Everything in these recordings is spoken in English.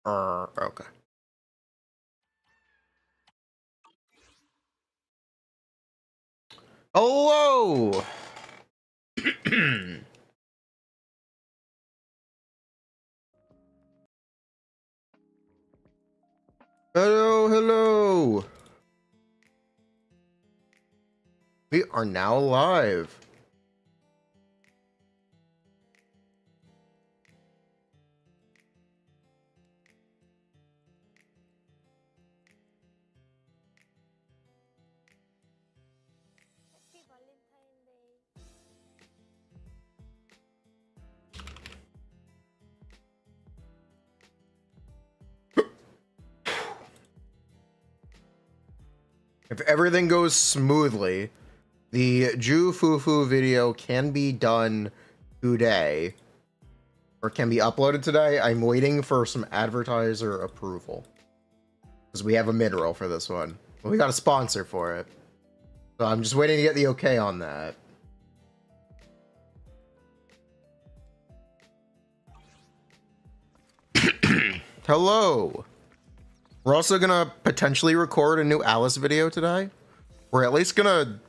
Okay. Hello! Hello! We are now live. If everything goes smoothly, the Ju Fufu video can be done today, or can be uploaded today. I'm waiting for some advertiser approval, because we have a mid-roll for this one. But we got a sponsor for it, so I'm just waiting to get the okay on that. Hello! We're also gonna potentially record a new Alice video today. We're at least gonna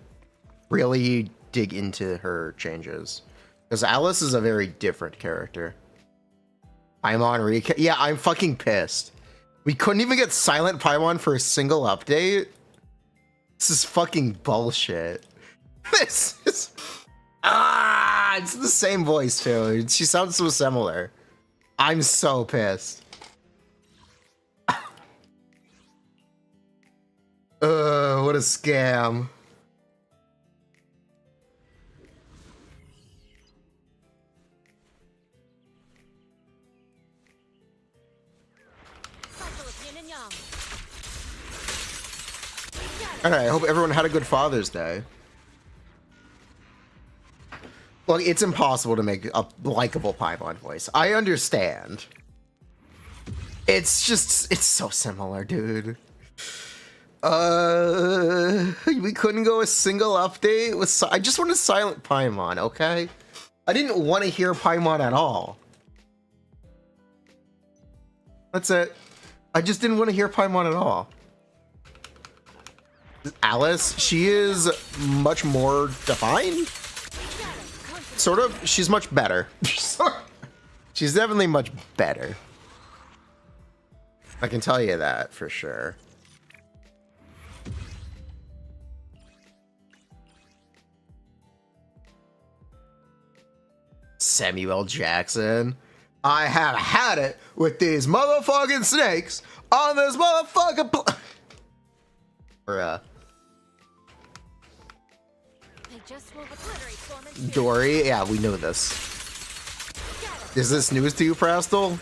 really dig into her changes, because Alice is a very different character. I'm on recap. Yeah, I'm fucking pissed. We couldn't even get Silent Paimon for a single update. This is fucking bullshit. This is... it's the same voice too. She sounds so similar. I'm so pissed. What a scam. Alright, I hope everyone had a good Father's Day. Look, it's impossible to make a likable Paimon voice. I understand. It's just, it's so similar, dude. We couldn't go a single update with. I just wanted Silent Paimon, okay? I didn't want to hear Paimon at all. That's it. I just didn't want to hear Paimon at all. Alice, she is much more defined. Sort of. She's much better. She's definitely much better. I can tell you that for sure. Samuel Jackson. I have had it with these motherfucking snakes on this motherfucking Dory, yeah, we know this. Is this news to you, Prastel?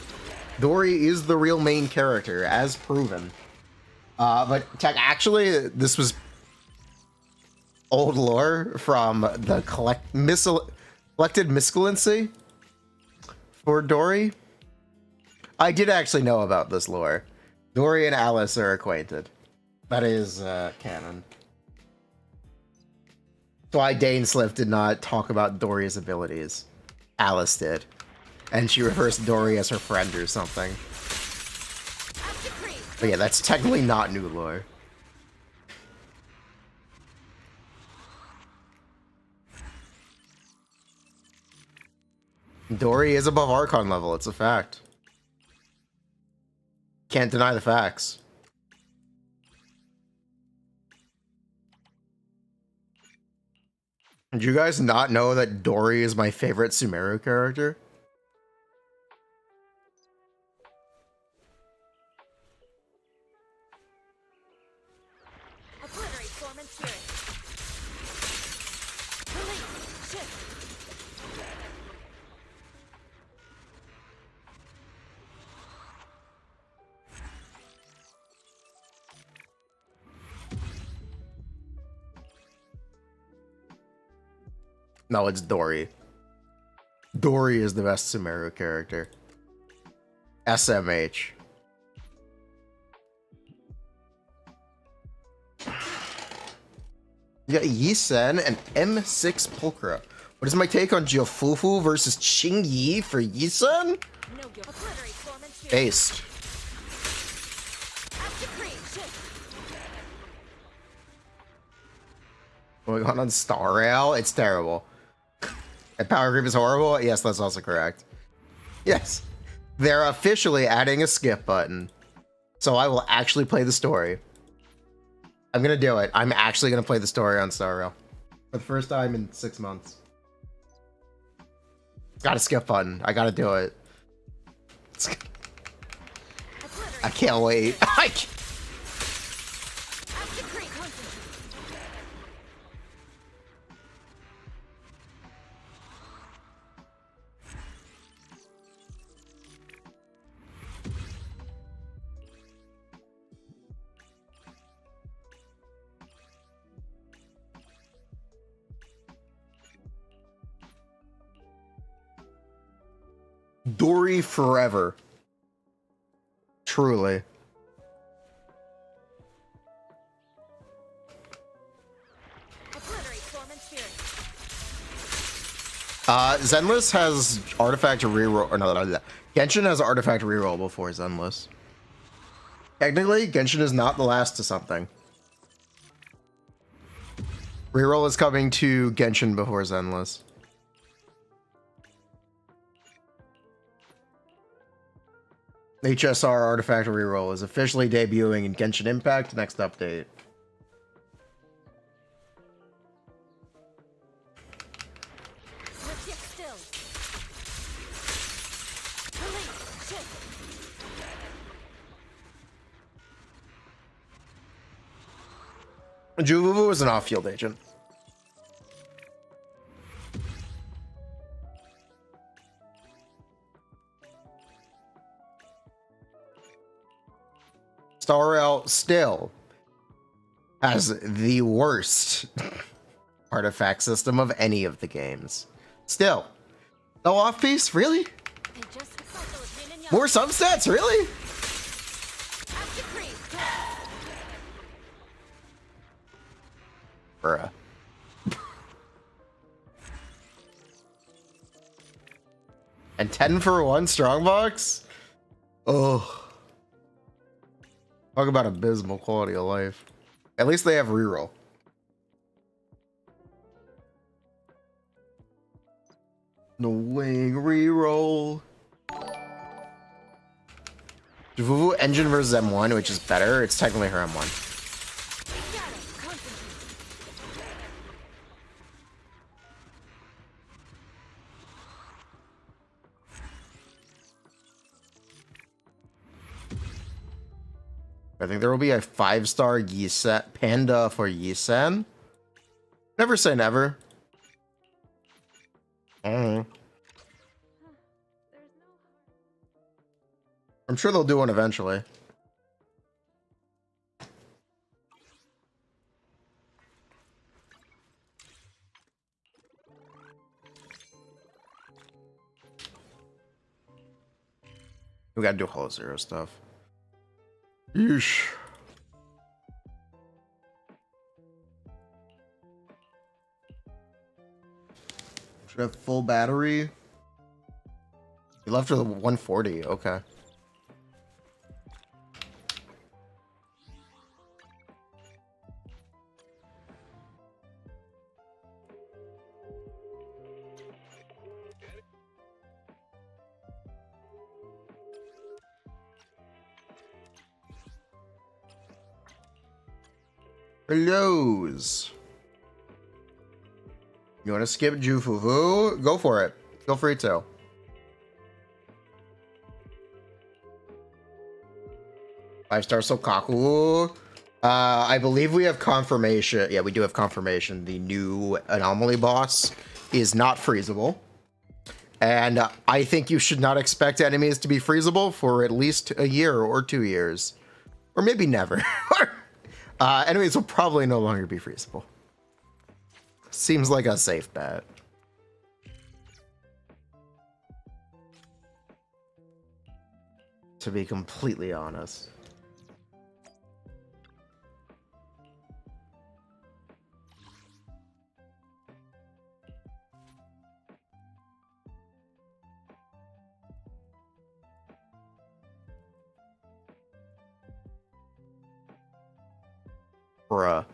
Dory is the real main character, as proven. But actually, this was old lore from the collected miscelency for Dory. I did actually know about this lore. Dory and Alice are acquainted. That is canon. So Dainsliff did not talk about Dory's abilities. Alice did. And she refers to Dory as her friend or something. But yeah, that's technically not new lore. Dory is above Archon level, it's a fact. Can't deny the facts. Did you guys not know that Dory is my favorite Sumeru character? No, it's Dory. Dory is the best Sumeru character. SMH. You got Yi-Sen and M6 Pulchra. What is my take on Jiofufu versus Qing Yi for Yi-Sen? Based. Going on Star Rail? It's terrible. And Power Creep is horrible? Yes, that's also correct. Yes. They're officially adding a skip button. So I will actually play the story. I'm gonna do it. I'm actually gonna play the story on Star Rail. For the first time in 6 months. Got a skip button. I gotta do it. I can't wait. Dory forever. Truly. Zenless has artifact reroll, or no, Genshin has artifact reroll before Zenless. Technically, Genshin is not the last to something. Reroll is coming to Genshin before Zenless. HSR artifact reroll is officially debuting in Genshin Impact next update. Juvuvu is an off-field agent. Star Rail still has the worst artifact system of any of the games. Still. No off-piece? Really? More substats? Really? Bruh. And 10 for 1 strongbox? Oh. Talk about abysmal quality of life. At least they have reroll. No wing reroll. Juvuvu engine versus M1, which is better. It's technically her M1. I think there will be a 5-star Yisen panda for Yisen. Never say never. I don't know. I'm sure they'll do one eventually. We gotta do Hollow Zero stuff. Yeesh. Should have full battery. You left with a 140. Okay. Hellos. You want to skip Juvuvu? Go for it. Feel free to. Five-star Sokaku. I believe we have confirmation. Yeah, we do have confirmation. The new anomaly boss is not freezable. And I think you should not expect enemies to be freezable for at least a year or 2 years. Or maybe never. Enemies will probably no longer be freezable. Seems like a safe bet. To be completely honest. Bruh.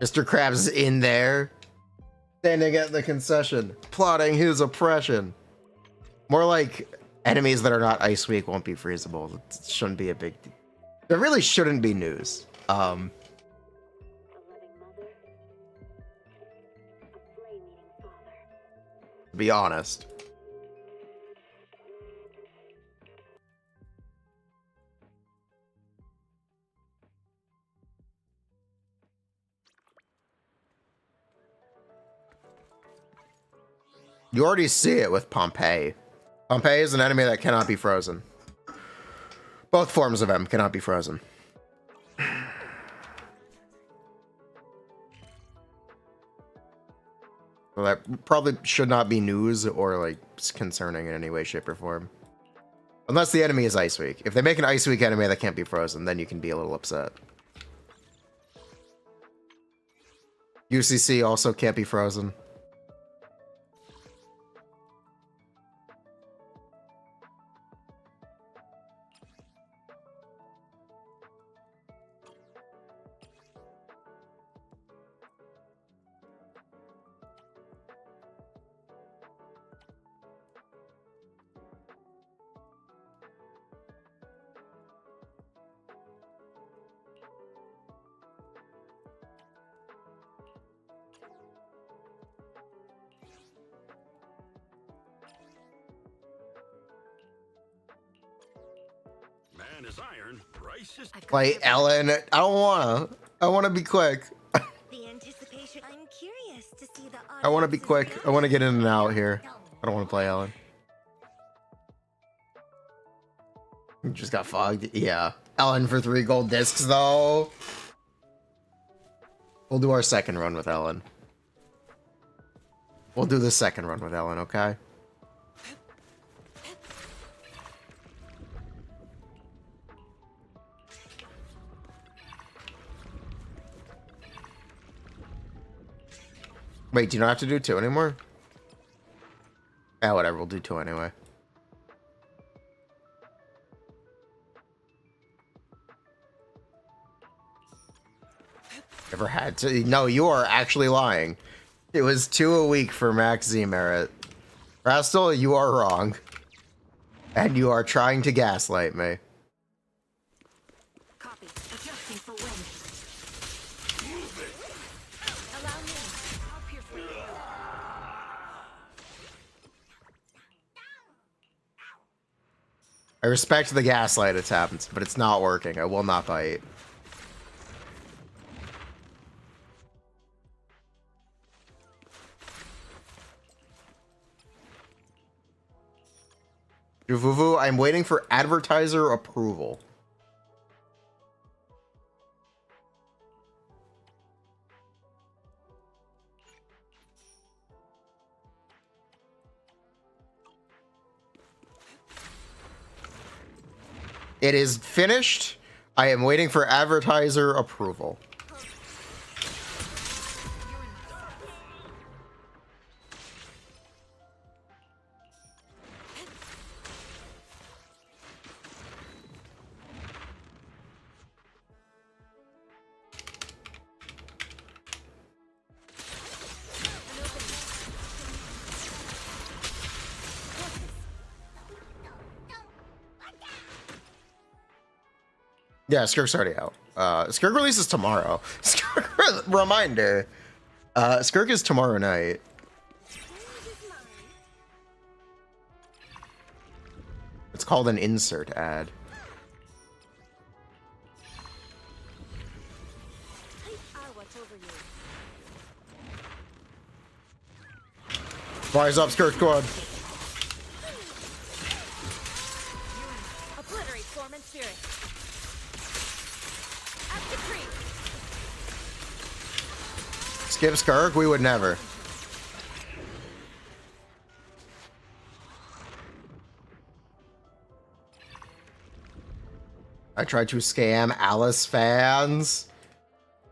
Mr. Krabs in there, standing at the concession, plotting his oppression. More like enemies that are not Ice Week won't be freezable. It shouldn't be a big deal. There really shouldn't be news. To be honest. You already see it with Pompeii. Pompeii is an enemy that cannot be frozen. Both forms of him cannot be frozen. Well, that probably should not be news or like concerning in any way, shape, or form. Unless the enemy is Ice Week. If they make an Ice Week enemy that can't be frozen, then you can be a little upset. UCC also can't be frozen. Iron, Wait, Ellen, I don't wanna. I wanna be quick. The anticipation. I'm curious to see the I wanna be quick. I wanna get in and out here. I don't wanna play Ellen. You just got fogged. Yeah. Ellen for 3 gold discs, though. We'll do our second run with Ellen. We'll do the second run with Ellen, okay? Wait, do you not have to do 2 anymore? Yeah, whatever, we'll do 2 anyway. Never had to. No, you are actually lying. It was 2 a week for Max Z merit. Rastal, you are wrong. And you are trying to gaslight me. Copy. Adjusting for wind. Allow me. I'll peer for you. I respect the gaslight attempt, but it's not working. I will not bite. Vuvu, I'm waiting for advertiser approval. It is finished. I am waiting for advertiser approval. Yeah, Skirk's already out. Skirk releases tomorrow. Skirk, reminder. Skirk is tomorrow night. It's called an insert ad. Rise up, Skirk squad. Obliterate form and spirit. Skip Skirk? We would never. I tried to scam Alice fans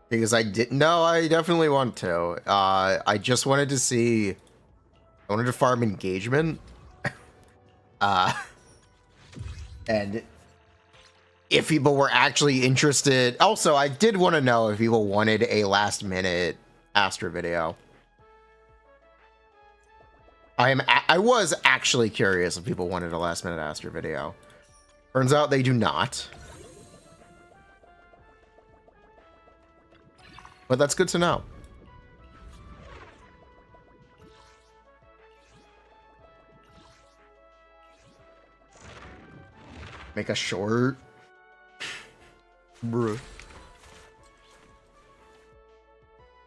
because I didn't. No, I definitely want to. I just wanted to see. I wanted to farm engagement. And if people were actually interested. Also, I did want to know if people wanted a last minute Astra video. I was actually curious if people wanted a last minute Astra video. Turns out they do not. But that's good to know. Make a short. Bruh.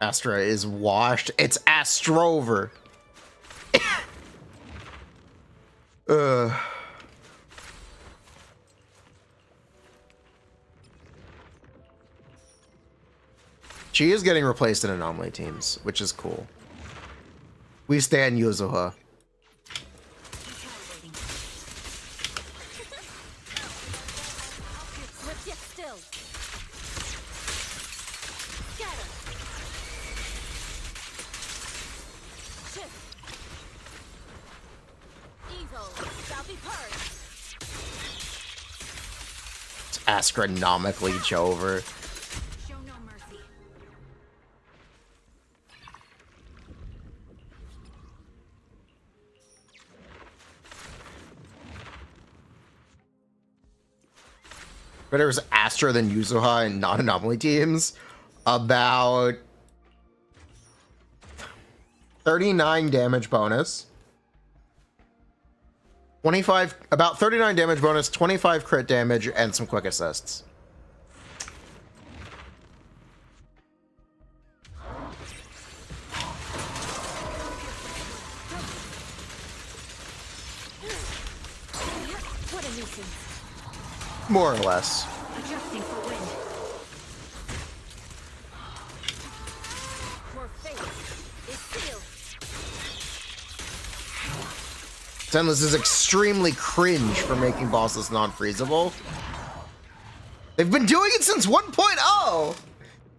Astra is washed. It's Astrover. She is getting replaced in anomaly teams, which is cool. We stand Yuzuha. It's astronomically Jover. Show no mercy. Better was Astra than Yuzuha in non-anomaly teams. About 39 damage bonus. 25, about 39 damage bonus, 25 crit damage, and some quick assists. What a nuisance. More or less. Adjusting for wind. Your fate is sealed. Zenless is extremely cringe for making bosses non-freezable. They've been doing it since 1.0!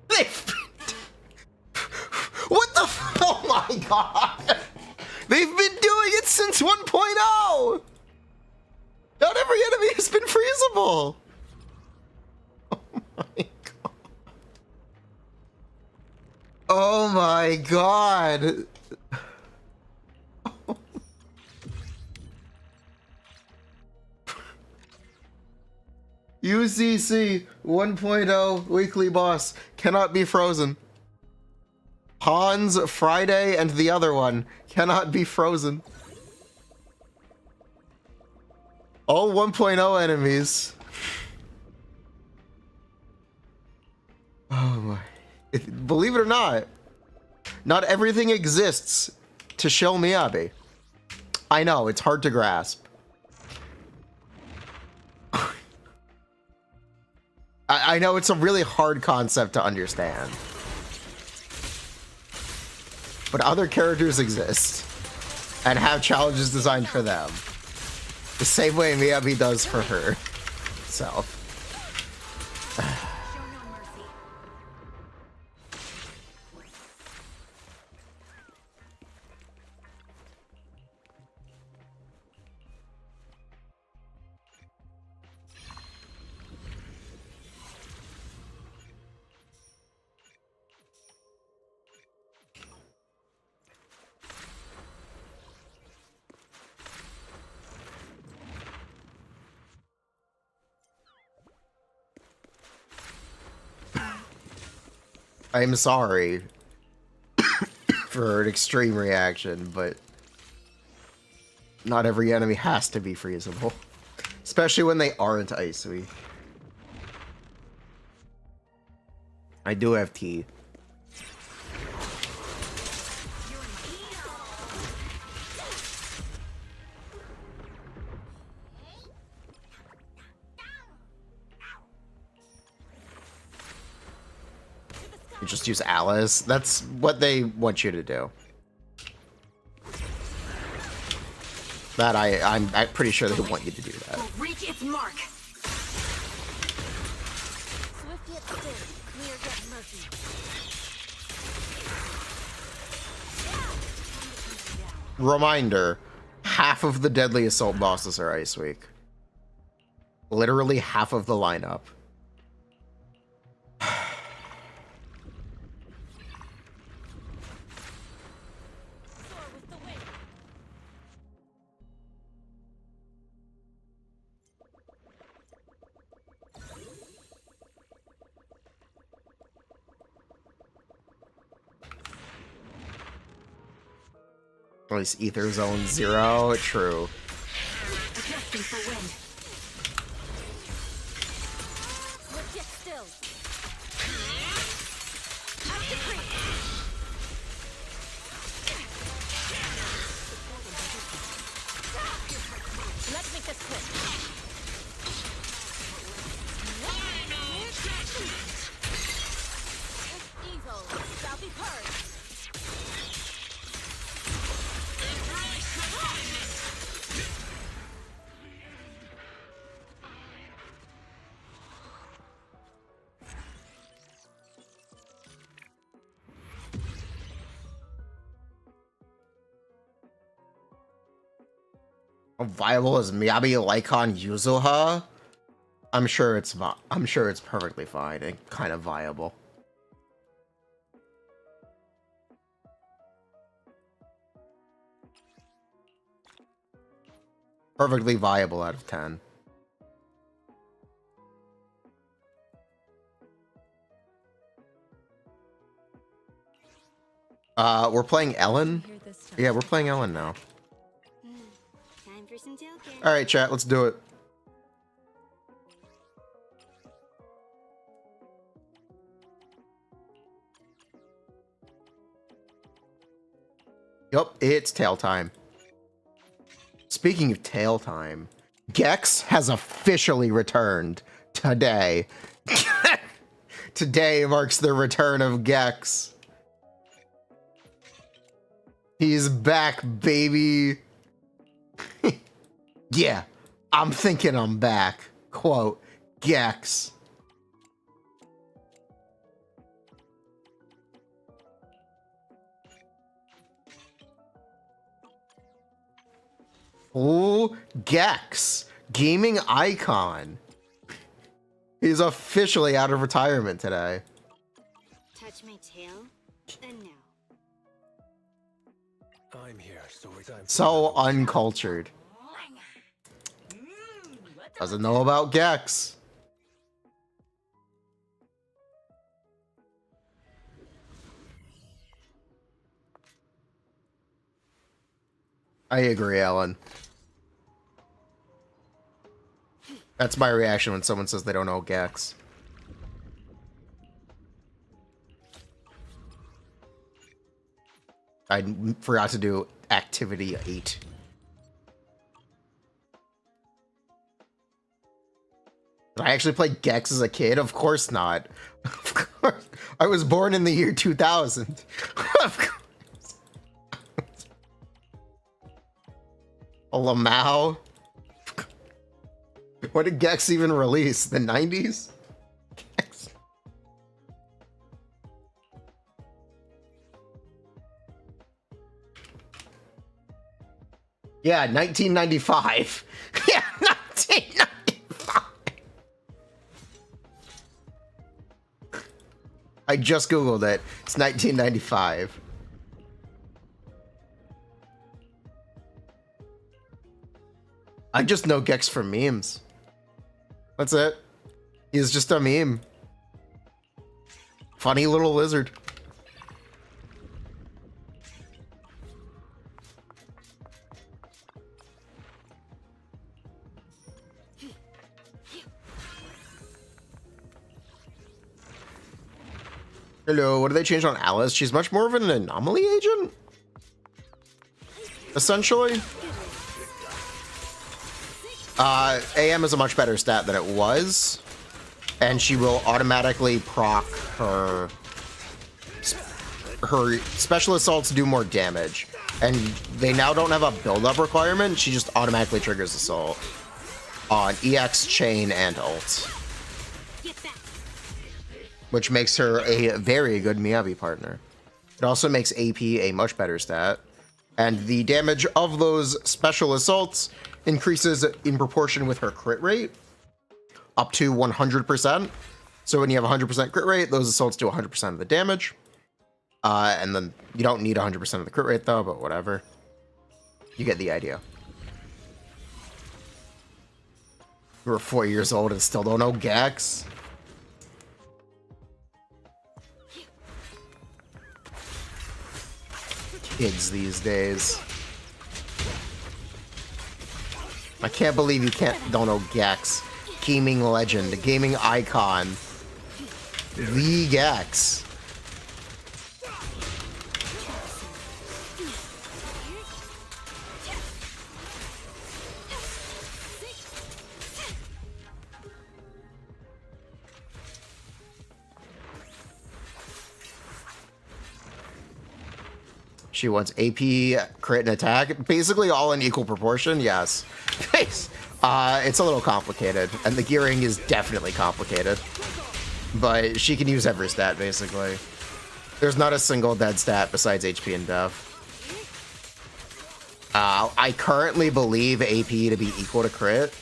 They've been... What the f- Oh my god! They've been doing it since 1.0! Not every enemy has been freezable! Oh my god. Oh my god! UCC 1.0 weekly boss cannot be frozen. Hans, Friday, and the other one cannot be frozen. All 1.0 enemies. Oh my. Believe it or not everything exists to Shell Miyabi. I know, it's hard to grasp. I know it's a really hard concept to understand. But other characters exist and have challenges designed for them. The same way Miyabi does for herself. Show no mercy. I'm sorry for an extreme reaction, but not every enemy has to be freezable. Especially when they aren't icy. I do have tea. You just use Alice. That's what they want you to do. That I'm pretty sure they want you to do that. Will reach its mark. Swift yet still, clear yet murky. Reminder, half of the deadly assault bosses are Ice Week. Literally half of the lineup. At least Ether Zone 0, true. Adjusting for wind. Legit still. Out to free. Let's make this quick. Easel shall be purged. How viable is Miyabi Lycon Yuzuha? I'm sure it's perfectly fine and kind of viable. Perfectly viable out of 10. We're playing Ellen? Yeah, we're playing Ellen now. Time for some token. Alright, chat, let's do it. Yup, it's tail time. Speaking of tail time, Gex has officially returned today. Today marks the return of Gex. He's back, baby. Yeah, I'm thinking I'm back. Quote, Gex. Ooh, Gex, gaming icon. He's officially out of retirement today. Touch my tail, and now. I'm here, so it's time. So uncultured. Doesn't know about Gex. I agree, Ellen. That's my reaction when someone says they don't know Gex. I forgot to do activity 8. Did I actually play Gex as a kid? Of course not. Of course. I was born in the year 2000. Of course. A Lamau? What did Gex even release? The 90s? Gex. Yeah, 1995. Yeah, 1995. I just googled it. It's 1995. I just know Gex from memes. That's it. He's just a meme. Funny little lizard. Hello, what did they change on Alice? She's much more of an anomaly agent? Essentially. AM is a much better stat than it was. And she will automatically proc her special assaults do more damage. And they now don't have a build-up requirement. She just automatically triggers assault on EX, chain, and ult. Which makes her a very good Miyabi partner. It also makes AP a much better stat. And the damage of those special assaults increases in proportion with her crit rate. up to 100%. So when you have 100% crit rate, those assaults do 100% of the damage. And then you don't need 100% of the crit rate though, but whatever. You get the idea. You were 4 years old and still don't know Gex. Kids these days. I can't believe you don't know Gex. Gaming legend, a gaming icon. The Gex. She wants AP, crit, and attack. Basically all in equal proportion, yes. It's a little complicated, and the gearing is definitely complicated. But she can use every stat, basically. There's not a single dead stat besides HP and def. I currently believe AP to be equal to crit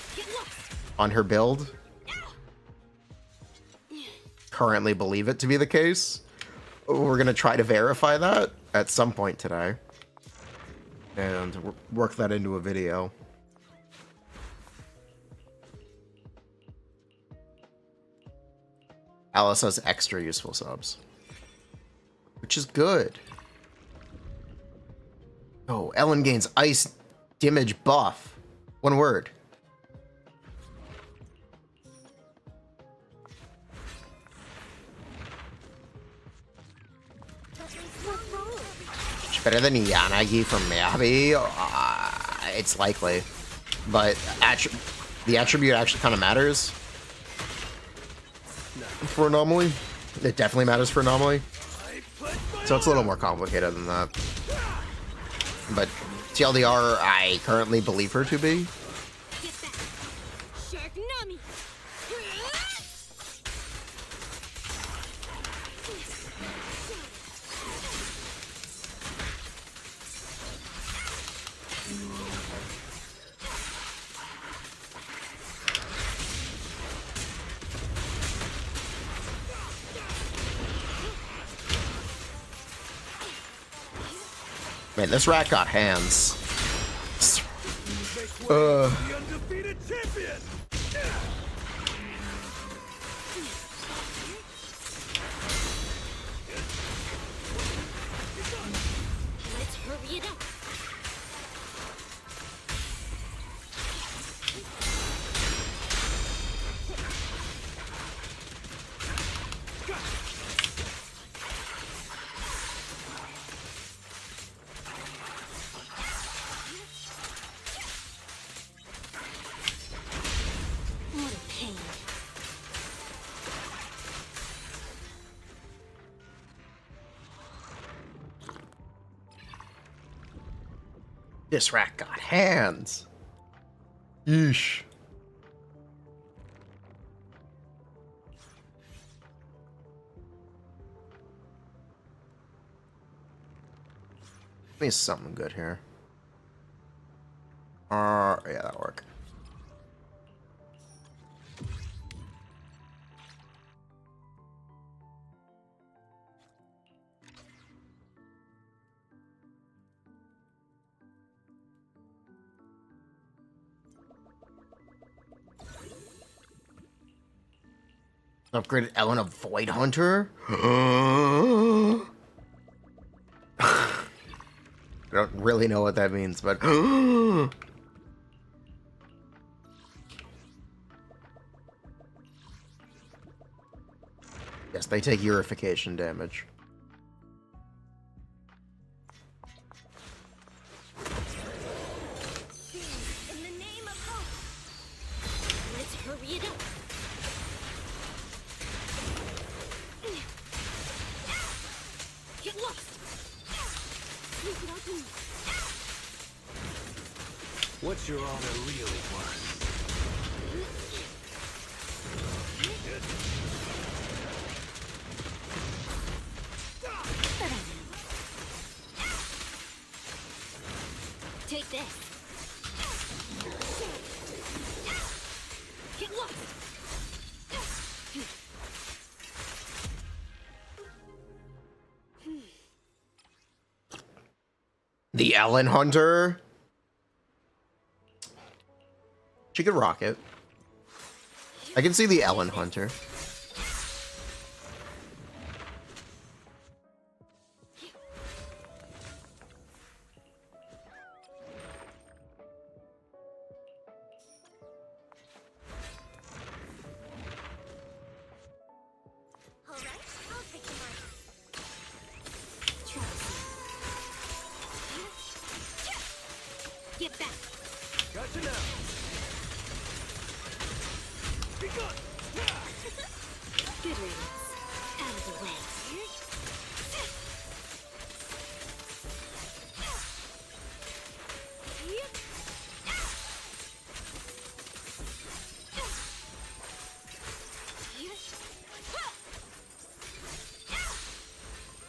on her build. Currently believe it to be the case. We're going to try to verify that at some point today. And work that into a video. Alice has extra useful subs, which is good. Oh, Ellen gains ice damage buff. One word. She's better than Yanagi from Miyabi. It's likely, but the attribute actually kind of matters. For anomaly, it definitely matters for anomaly, so it's a little more complicated than that. But TLDR, I currently believe her to be. Man, this rat got hands. Let's hurry it up. What a pain. This rat got hands. Yeesh. Give me something good here. Yeah, that'll work. Upgraded Ellen a Void Hunter? I don't really know what that means, but yes, they take urification damage. In the name of hope. Let's hurry it up. Get lost. Sneak it up and What's your honor really worth? take this. Get lost. The Ellen Hunter. She could rock it. I can see the Ellen Hunter. Get back. Gotcha now. Be gone. Good riddance. Out of the way.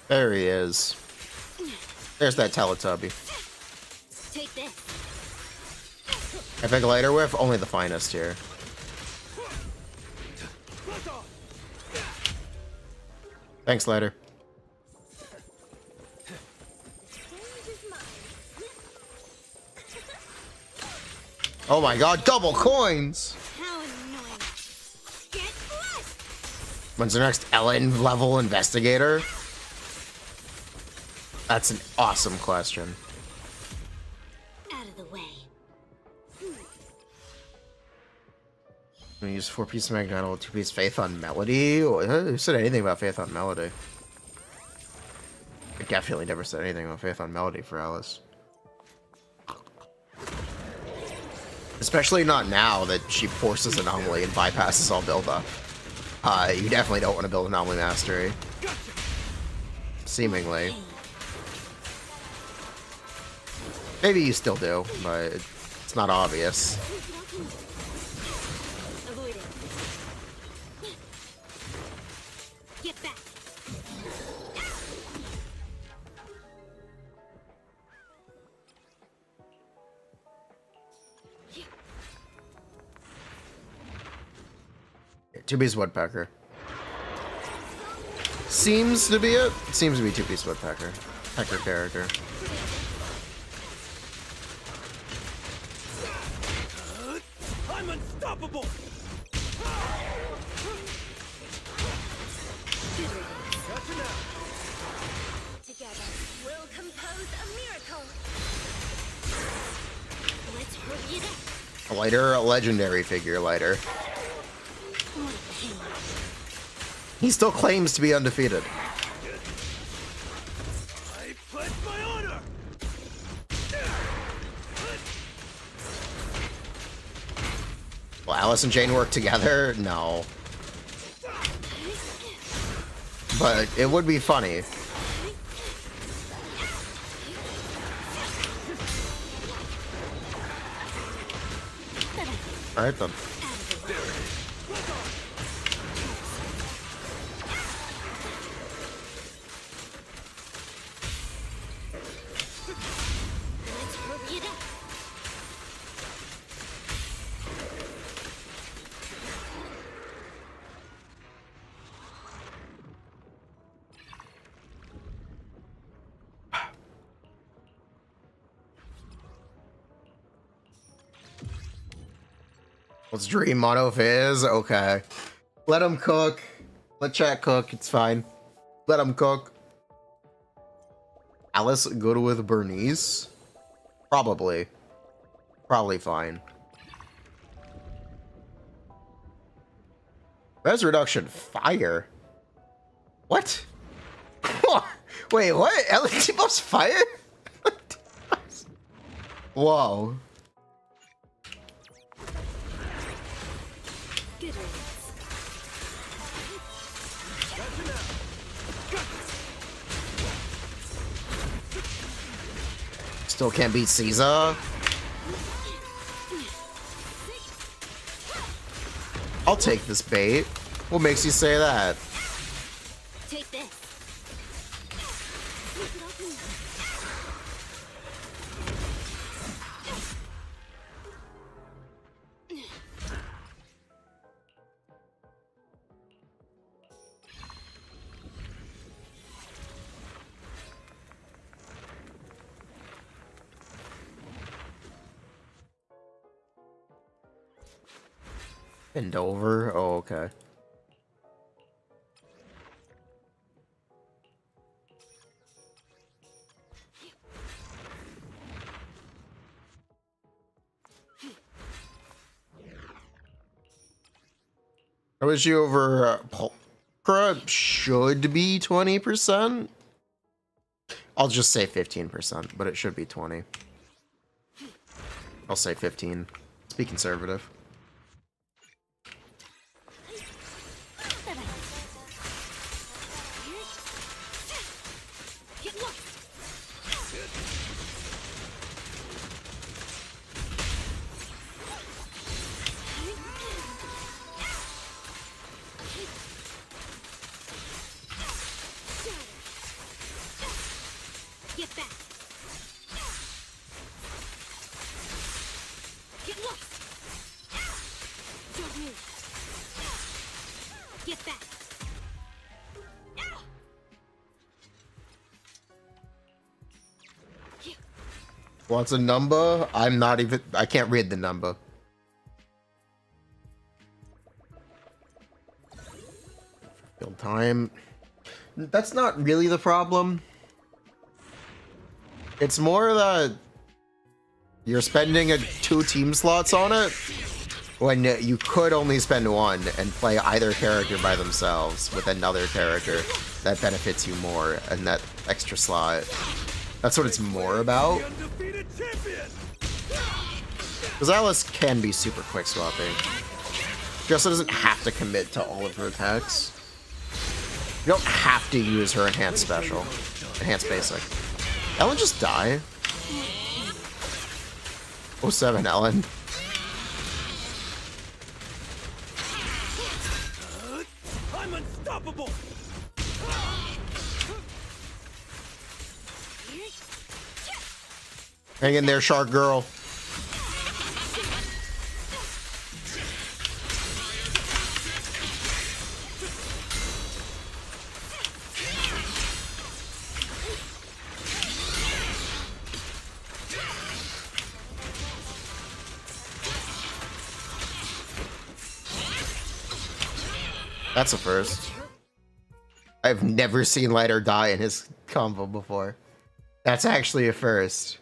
There he is. There's that Teletubby. Take this. Epic lighter whiff, only the finest here. Thanks, lighter. Oh my god, double coins! How annoying. Get blessed. When's the next Ellen level investigator? That's an awesome question. Out of the way. I'm gonna use 4-piece Magneto, 2-piece Faith on Melody? Who said anything about Faith on Melody? I definitely never said anything about Faith on Melody for Alice. Especially not now that she forces Anomaly and bypasses all build-up. You definitely don't want to build Anomaly Mastery. Seemingly. Maybe you still do, but it's not obvious. Avoid it. Get back. Two-piece Woodpecker. Seems to be it. Seems to be two-piece Woodpecker. Pecker character. I'm unstoppable. Good riddance. Gotcha now. Together, we'll compose a miracle. Let's hurry it up. A lighter, a legendary figure lighter. What a pain. He still claims to be undefeated. I pledge my honor. Will Alice and Jane work together? No. But it would be funny. Alright then. Let's hurry it up. Let's dream mono fizz. Okay. Let him cook. Let chat cook. It's fine. Let him cook. Alice good with Bernice? Probably. Probably fine. Res reduction fire. What? Wait, what? LED buffs fire? Whoa. Good riddance. Gotcha now. Still can't beat Caesar. I'll take this bait. What makes you say that? Take this. Bend over? Oh, okay. I wish you over Pulcra should be 20%. I'll just say 15%, but it should be 20. I'll say 15. Let's be conservative. Get back. Get lost. Don't move. Get back. What's a number? I'm not even. I can't read the number. Build time. That's not really the problem. It's more that you're spending 2 team slots on it when you could only spend 1 and play either character by themselves with another character that benefits you more, and that extra slot. That's what it's more about. Because Alice can be super quick swapping. She also doesn't have to commit to all of her attacks. You don't have to use her enhanced special. Enhanced basic. Ellen just die. 07 Ellen. I'm unstoppable. Hang in there, Shark Girl. That's a first. I've never seen Lighter die in his combo before. That's actually a first.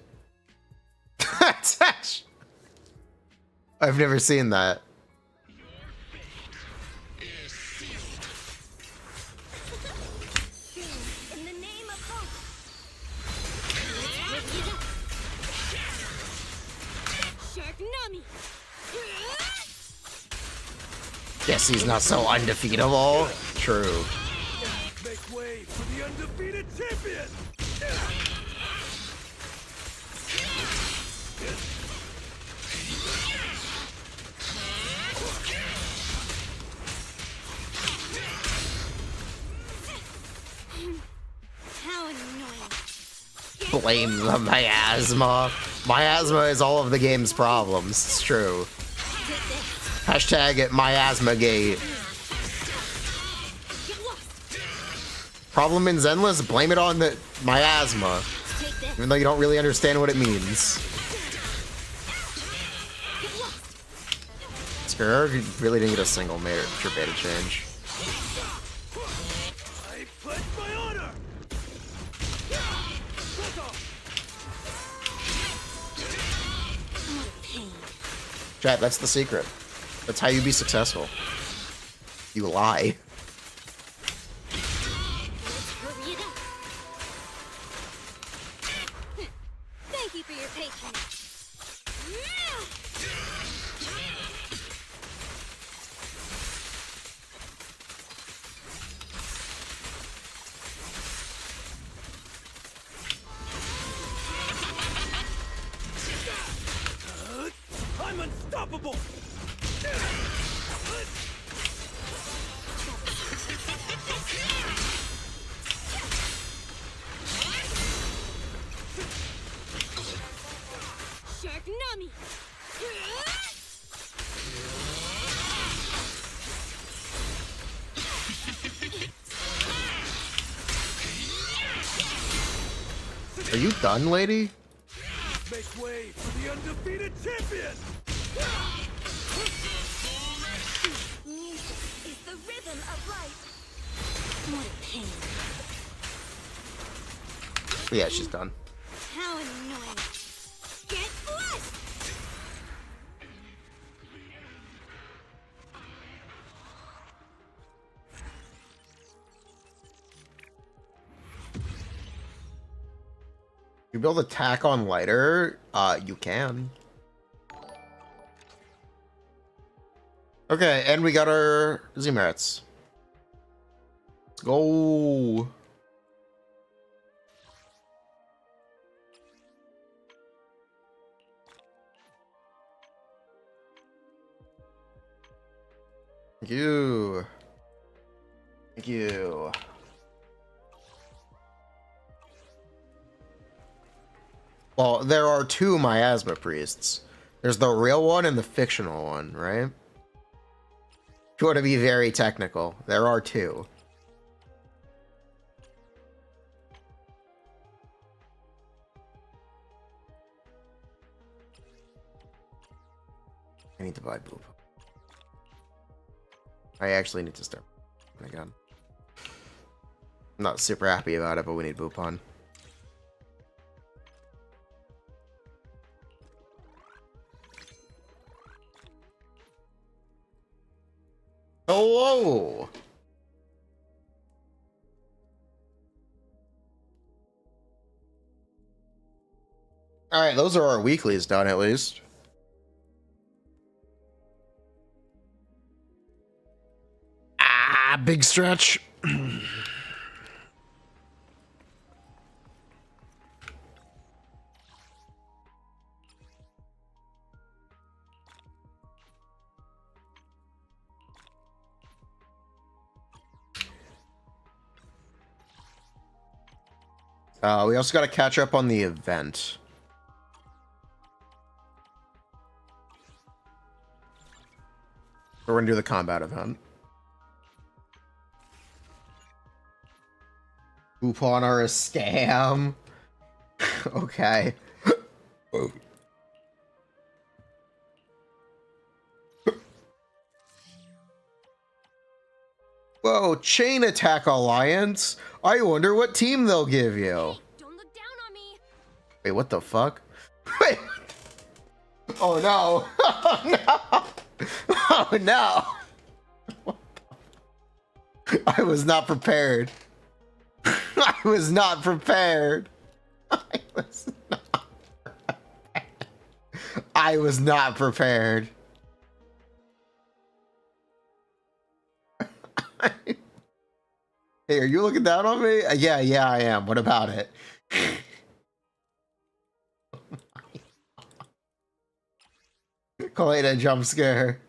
That's actually... I've never seen that. In the name of hope. Shark Nami. Guess he's not so undefeatable. True. Make way for the undefeated champion. How annoying. Blame the miasma. Miasma is all of the game's problems. It's true. Hashtag it miasmagate. Problem in Zenless, blame it on the miasma. Even though you don't really understand what it means. Skirk really didn't get a single major beta change. I pledge my honor. Chat, that's the secret. That's how you be successful. You lie. Hurry it up. Thank you for your patience. I'm unstoppable. Shark Nami. Are you done, lady? Make way for the undefeated champion. flight. What a pain. Yeah, she's done. How annoying. Get blessed! You build attack on lighter? You can. Okay, and we got our Z-merits. Let's go. Thank you. Thank you. Well, there are two miasma priests. There's the real one and the fictional one, right? If you want to be very technical, there are two. I need to buy Boop. I actually need to start again. I'm not super happy about it, but we need Boopon. Hello! Alright, those are our weeklies done at least. Ah, big stretch. We also got to catch up on the event. We're going to do the combat event. Coupon are a scam. Okay. Whoa, Chain Attack Alliance? I wonder what team they'll give you. Hey, don't look down on me. Wait, what the fuck? Wait. Oh no. Oh no. Oh no. I was not prepared. I was not prepared. I was not prepared. Hey, are you looking down on me? Yeah, I am. What about it? Call it a jump scare.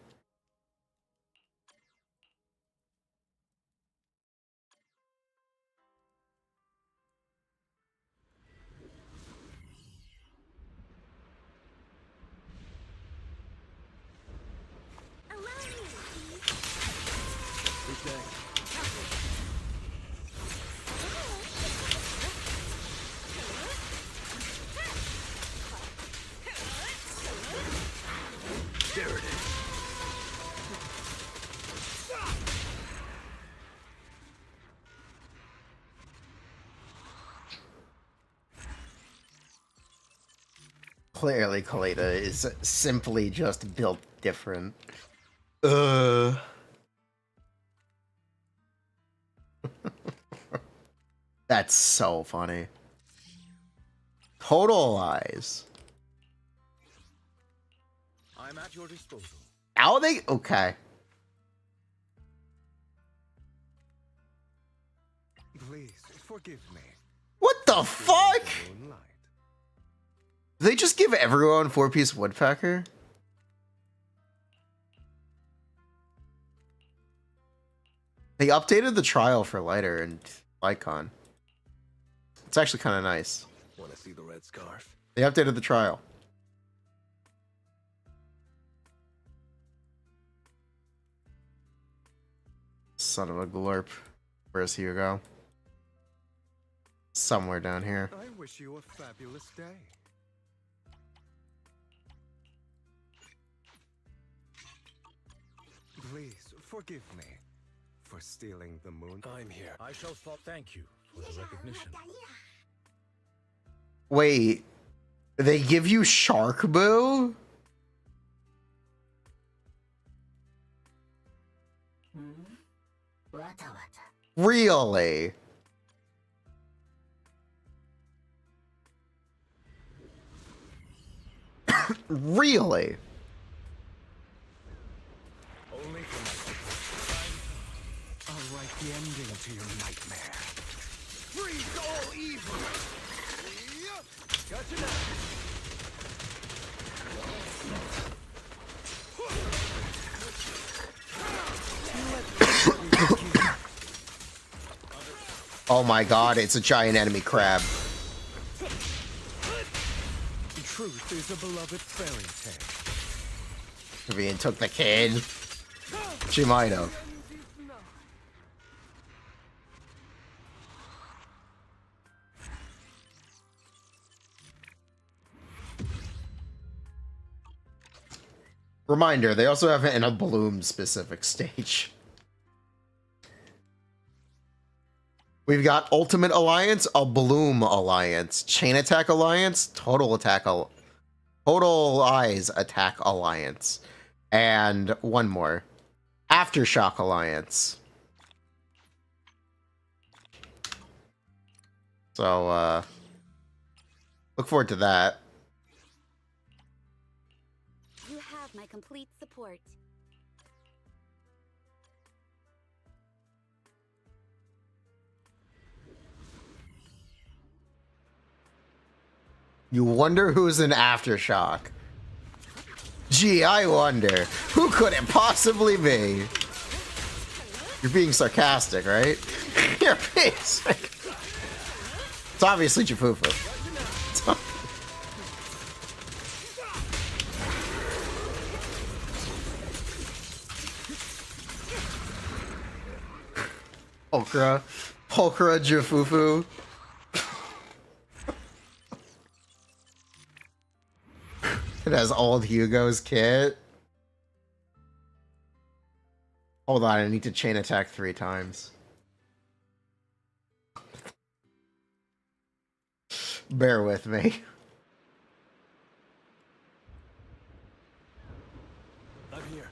Allow me, Good day. There it is. Clearly, Kalita is simply just built different. That's so funny. Total lies. I'm at your disposal. How they? Okay. Please forgive me. What the fuck? Moonlight. They just give everyone 4-piece woodpecker? They updated the trial for lighter and Icon. It's actually kind of nice. Want to see the red scarf? They updated the trial. Son of a glorp. Where's Hugo? Somewhere down here. I wish you a fabulous day. Please forgive me. for stealing the moon. I'm here. I shall thank you for the recognition. Wait, they give you Shark Boo? Really? Really? Only for my I'll write the ending to your nightmare. Freeze all evil! Gotcha now! Oh my god, it's a giant enemy crab. Truth is a beloved fairy tale. Vivian took the kid. She might have. Reminder, they also have it in a Bloom specific stage. We've got Ultimate Alliance, a Bloom Alliance, Chain Attack Alliance, Total Eyes Attack Alliance, and one more. Aftershock Alliance. So, look forward to that. You have my complete support. You wonder who's in Aftershock. Gee, I wonder. Who could it possibly be? You're being sarcastic, right? You're being sarcastic. It's obviously Jafufu. Pulchra Jafufu. It has old Hugo's kit. Hold on, I need to chain attack 3 times. Bear with me. I'm here.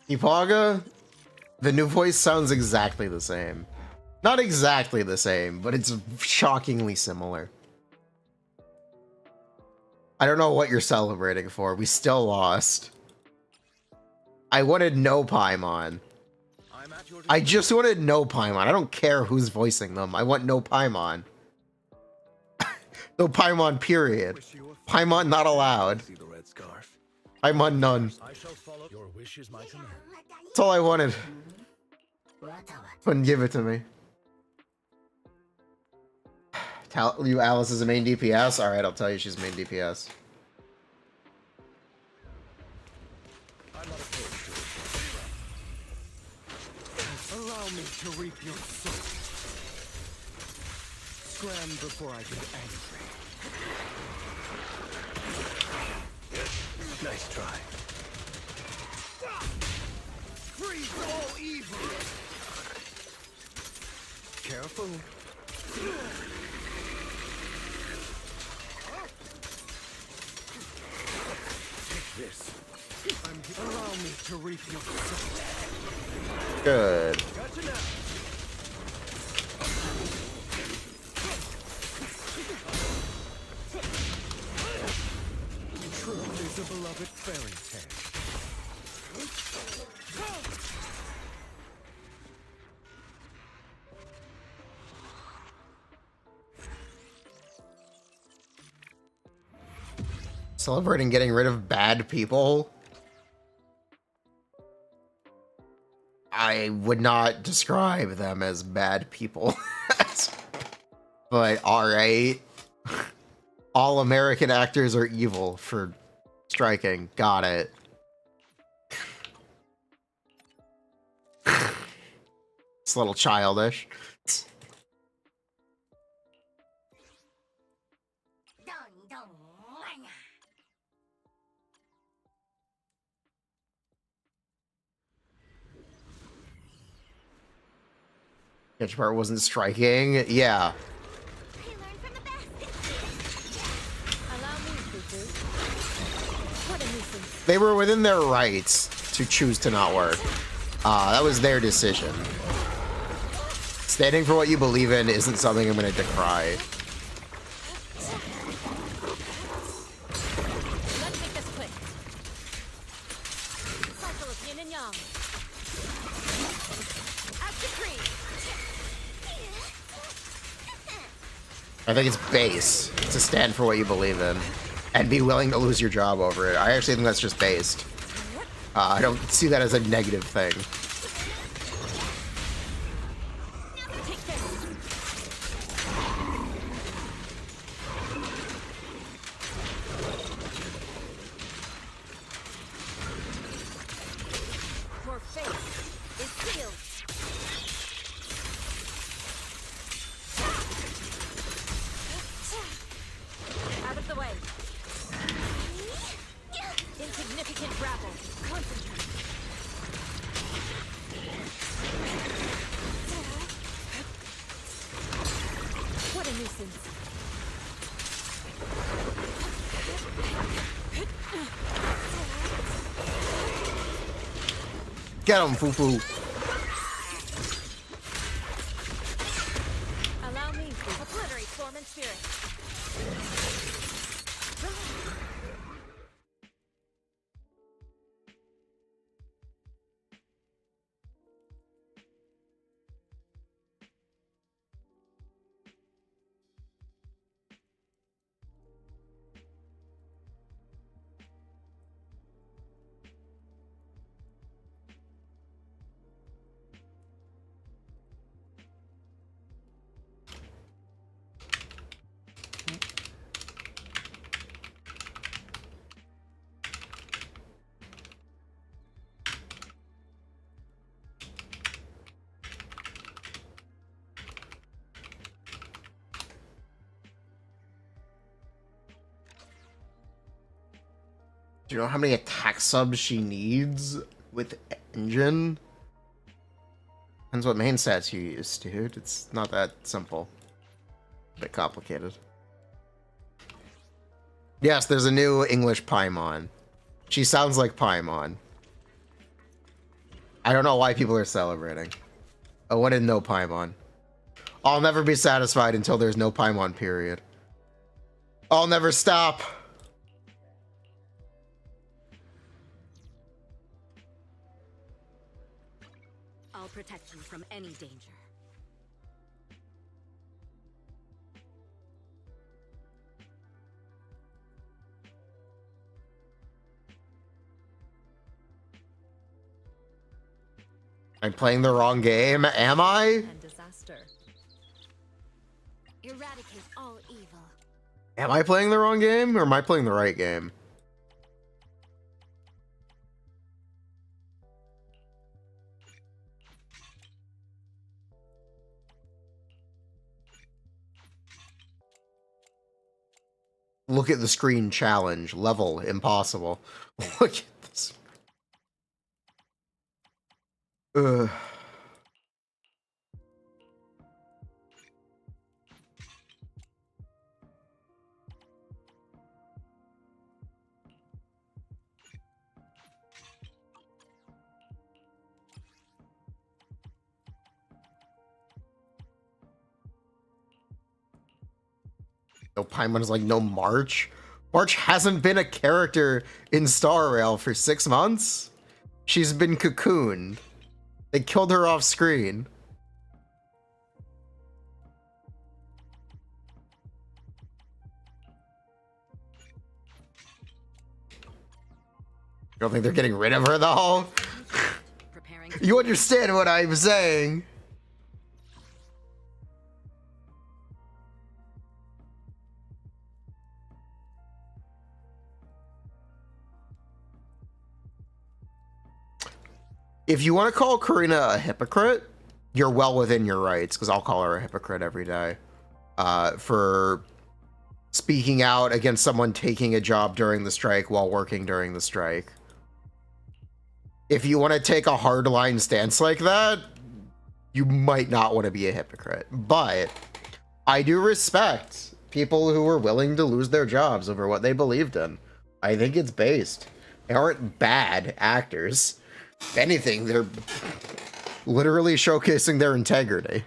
Ipaga, the new voice sounds exactly the same. Not exactly the same, but it's shockingly similar. I don't know what you're celebrating for. We still lost. I wanted no Paimon. I just wanted no Paimon. I don't care who's voicing them. I want no Paimon. No Paimon, period. Paimon not allowed. See the red scarf. Paimon none. I shall follow your wish is my command. That's all I wanted. Wouldn't give it to me. Tell you Alice is a main DPS? Alright, I'll tell you she's main DPS. I'm not opposed to it. Allow me to reap your soul. Scram before I get angry. Nice try. Freeze all evil! Careful. Take this. Allow me to reap your soul. Good. Gotcha now! Truth is a beloved fairy tale. Celebrating getting rid of bad people. I would not describe them as bad people. But alright. All American actors are evil for striking. Got it. It's a little childish. Which part wasn't striking? Yeah. I learned from the best. Allow me, Fufu. What a nuisance. They were within their rights to choose to not work. That was their decision. Standing for what you believe in isn't something I'm going to decry. Let's make this quick. Cycle of yin and yang. As decreed. I think it's base to stand for what you believe in and be willing to lose your job over it. I actually think that's just based. I don't see that as a negative thing. Take this. Your fate is sealed. Out of the way. Insignificant rabble. Concentrate. What a nuisance. Get him, Fufu. Allow me to obliterate form and spirit. Do you know how many attack subs she needs with engine? Depends what main stats you use, dude. It's not that simple. A bit complicated. Yes, there's a new English Paimon. She sounds like Paimon. I don't know why people are celebrating. I wanted no Paimon. I'll never be satisfied until there's no Paimon, period. I'll never stop. I'll protect you from any danger. I'm playing the wrong game, am I? And disaster. Eradicate all evil. Am I playing the wrong game, or am I playing the right game? Look at the screen challenge. Level impossible. Look at this. Ugh. No, Paimon is like, no March? March hasn't been a character in Star Rail for 6 months? She's been cocooned. They killed her off screen. You don't think they're getting rid of her though? Preparing You understand what I'm saying? If you want to call Karina a hypocrite, you're well within your rights, because I'll call her a hypocrite every day. For speaking out against someone taking a job during the strike while working during the strike. If you want to take a hardline stance like that, you might not want to be a hypocrite. But I do respect people who are willing to lose their jobs over what they believed in. I think it's based. They aren't bad actors. If anything, they're literally showcasing their integrity.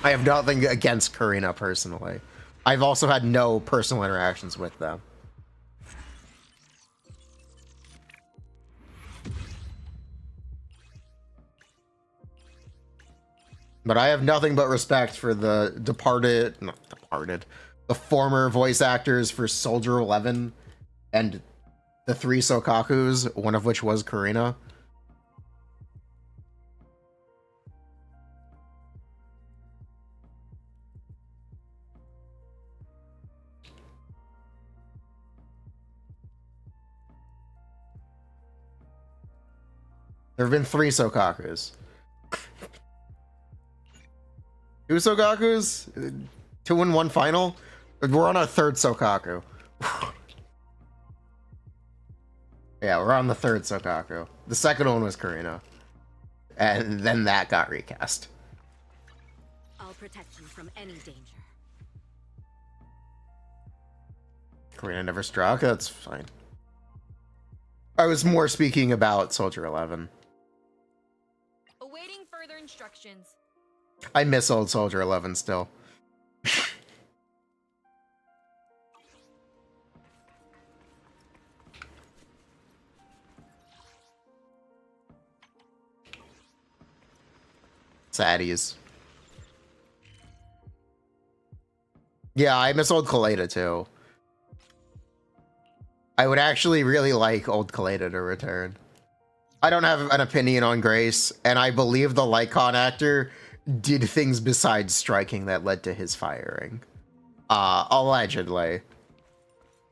I have nothing against Karina personally. I've also had no personal interactions with them. But I have nothing but respect for the the former voice actors for Soldier 11 and the 3 Sokakus, one of which was Karina. There have been 3 Sokakus. 2 Sokakus? 2 in 1 final? We're on our 3rd Sokaku. Yeah, we're on the 3rd Sokaku. The 2nd one was Karina. And then that got recast. I'll protect you from any danger. Karina never struck? That's fine. I was more speaking about Soldier 11. Awaiting further instructions. I miss old Soldier 11 still. Saddies. Yeah, I miss old Kaleda too. I would actually really like old Kaleda to return. I don't have an opinion on Grace, and I believe the Lycon actor did things besides striking that led to his firing. Allegedly.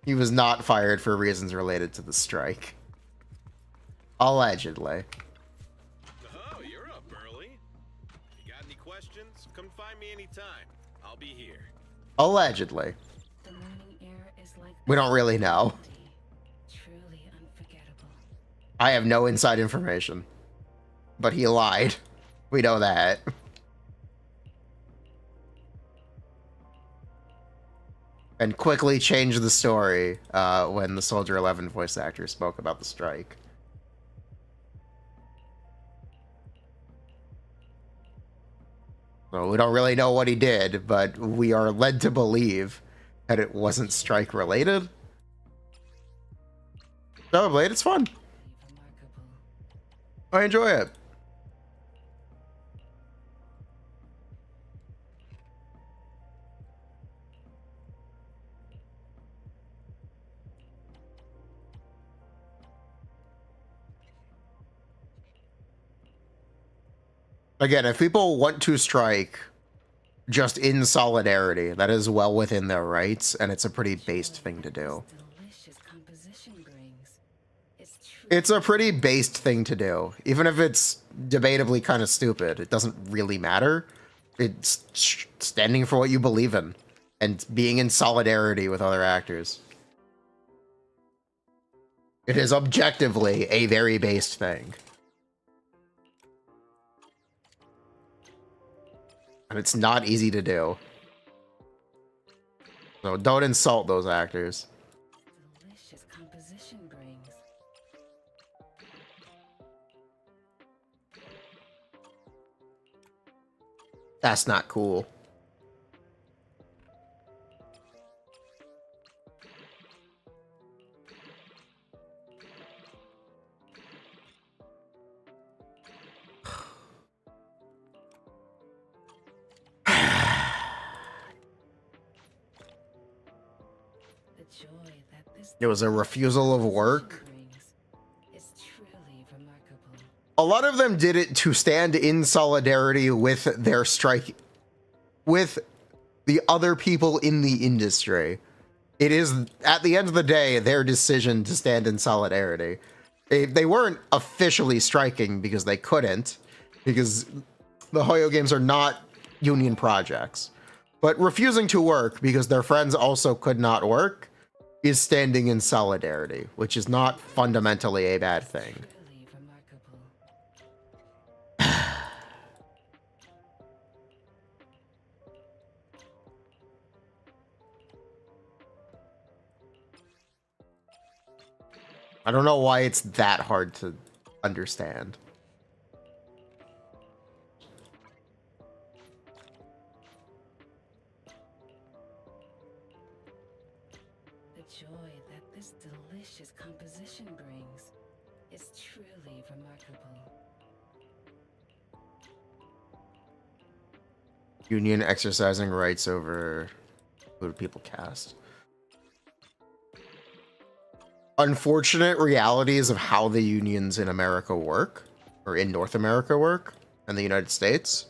He was not fired for reasons related to the strike. Allegedly. Oh, you're up early. You got any questions? Come find me anytime. I'll be here. Allegedly. The morning air is like We don't really know. truly unforgettable. I have no inside information. But he lied. We know that. And quickly changed the story when the Soldier 11 voice actor spoke about the strike. So we don't really know what he did, but we are led to believe that it wasn't strike related. Oh, Blade, it's fun. Remarkable. I enjoy it. Again, if people want to strike just in solidarity, that is well within their rights, and it's a pretty based thing to do. Delicious composition brings. It's a pretty based thing to do. Even if it's debatably kind of stupid, it doesn't really matter. It's standing for what you believe in and being in solidarity with other actors. It is objectively a very based thing. And it's not easy to do. So don't insult those actors. Delicious composition brings. That's not cool. The joy that It was a refusal of work. Is truly remarkable. A lot of them did it to stand in solidarity with their strike, with the other people in the industry. It is, at the end of the day, their decision to stand in solidarity. They weren't officially striking because they couldn't, because the Hoyo games are not union projects. But refusing to work because their friends also could not work is standing in solidarity, which is not fundamentally a bad thing. Truly remarkable. I don't know why it's that hard to understand. The joy that this delicious composition brings is truly remarkable. Union exercising rights over who do people cast. Unfortunate realities of how the unions in America work, or in North America work, and the United States.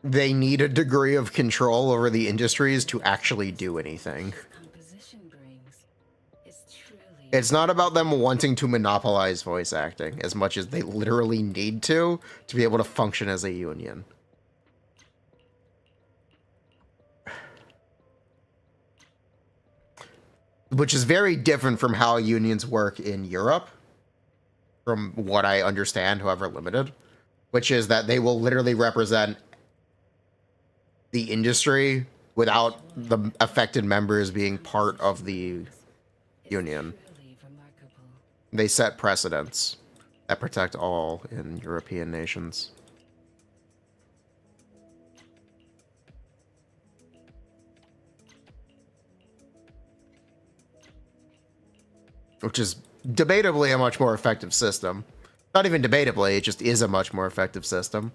They need a degree of control over the industries to actually do anything. Composition brings is truly. It's not about them wanting to monopolize voice acting as much as they literally need to be able to function as a union. Which is very different from how unions work in Europe, from what I understand, however limited, which is that they will literally represent the industry without the affected members being part of the union. Truly remarkable. They set precedents that protect all in European nations. Which is debatably a much more effective system. Not even debatably, it just is a much more effective system.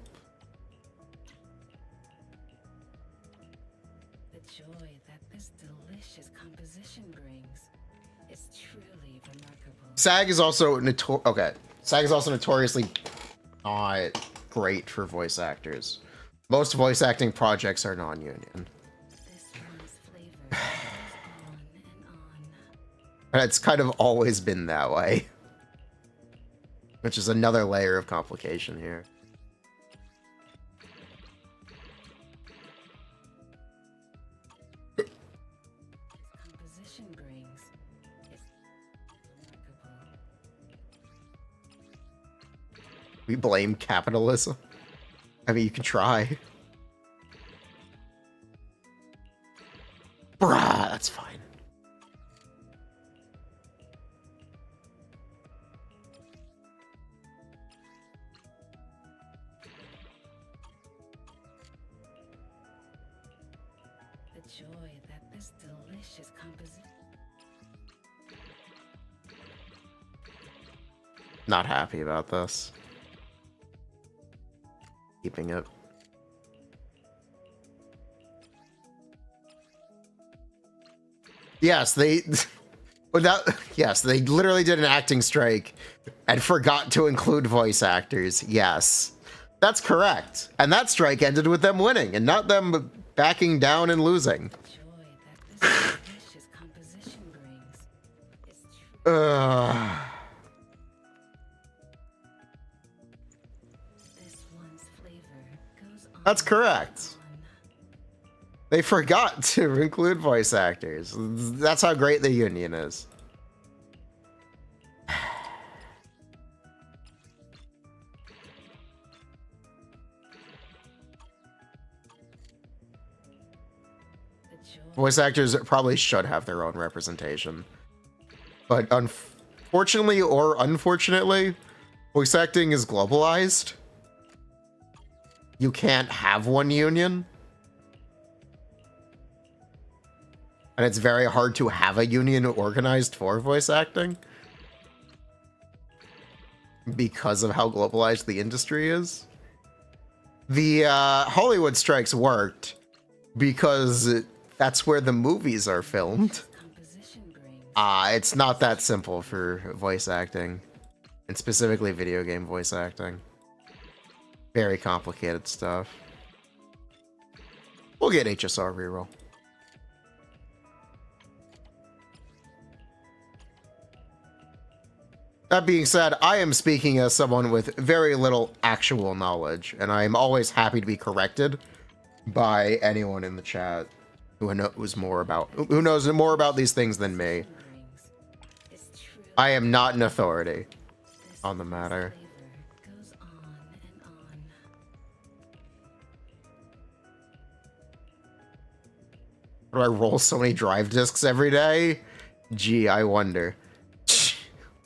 The joy that this delicious composition brings is truly remarkable. SAG is also SAG is also notoriously not great for voice actors. Most voice acting projects are non-union. This one's flavor goes on and on. And it's kind of always been that way. Which is another layer of complication here. This composition brings is remarkable. We blame capitalism. I mean, you can try. Bruh, that's fine. The joy that this delicious composition. Not happy about this. Keeping it. Yes, they literally did an acting strike and forgot to include voice actors. Yes. That's correct. And that strike ended with them winning and not them backing down and losing. The joy that this delicious composition brings is truly. This one's flavor goes on. That's correct. and They forgot to include voice actors. That's how great the union is. on. The joy Voice actors probably should have their own representation. But unfortunately or unfortunately, voice acting is globalized. You can't have one union. And it's very hard to have a union organized for voice acting. Because of how globalized the industry is. The Hollywood strikes worked because That's where the movies are filmed. Composition brings. It's not that simple for voice acting. And specifically video game voice acting. Very complicated stuff. We'll get HSR reroll. That being said, I am speaking as someone with very little actual knowledge, and I am always happy to be corrected by anyone in the chat who knows more about these things than me. Brings. It's true. I am not an authority on the matter. Flavor goes on and on. Do I roll so many drive discs every day? Gee, I wonder. Remarkable.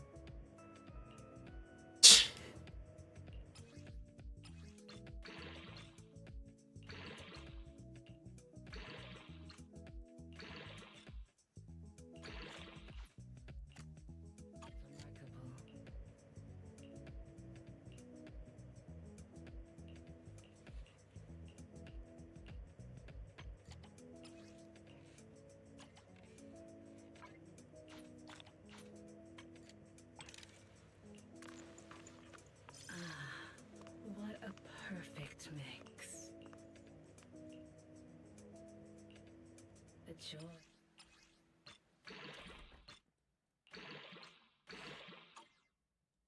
What a perfect mix. The joy.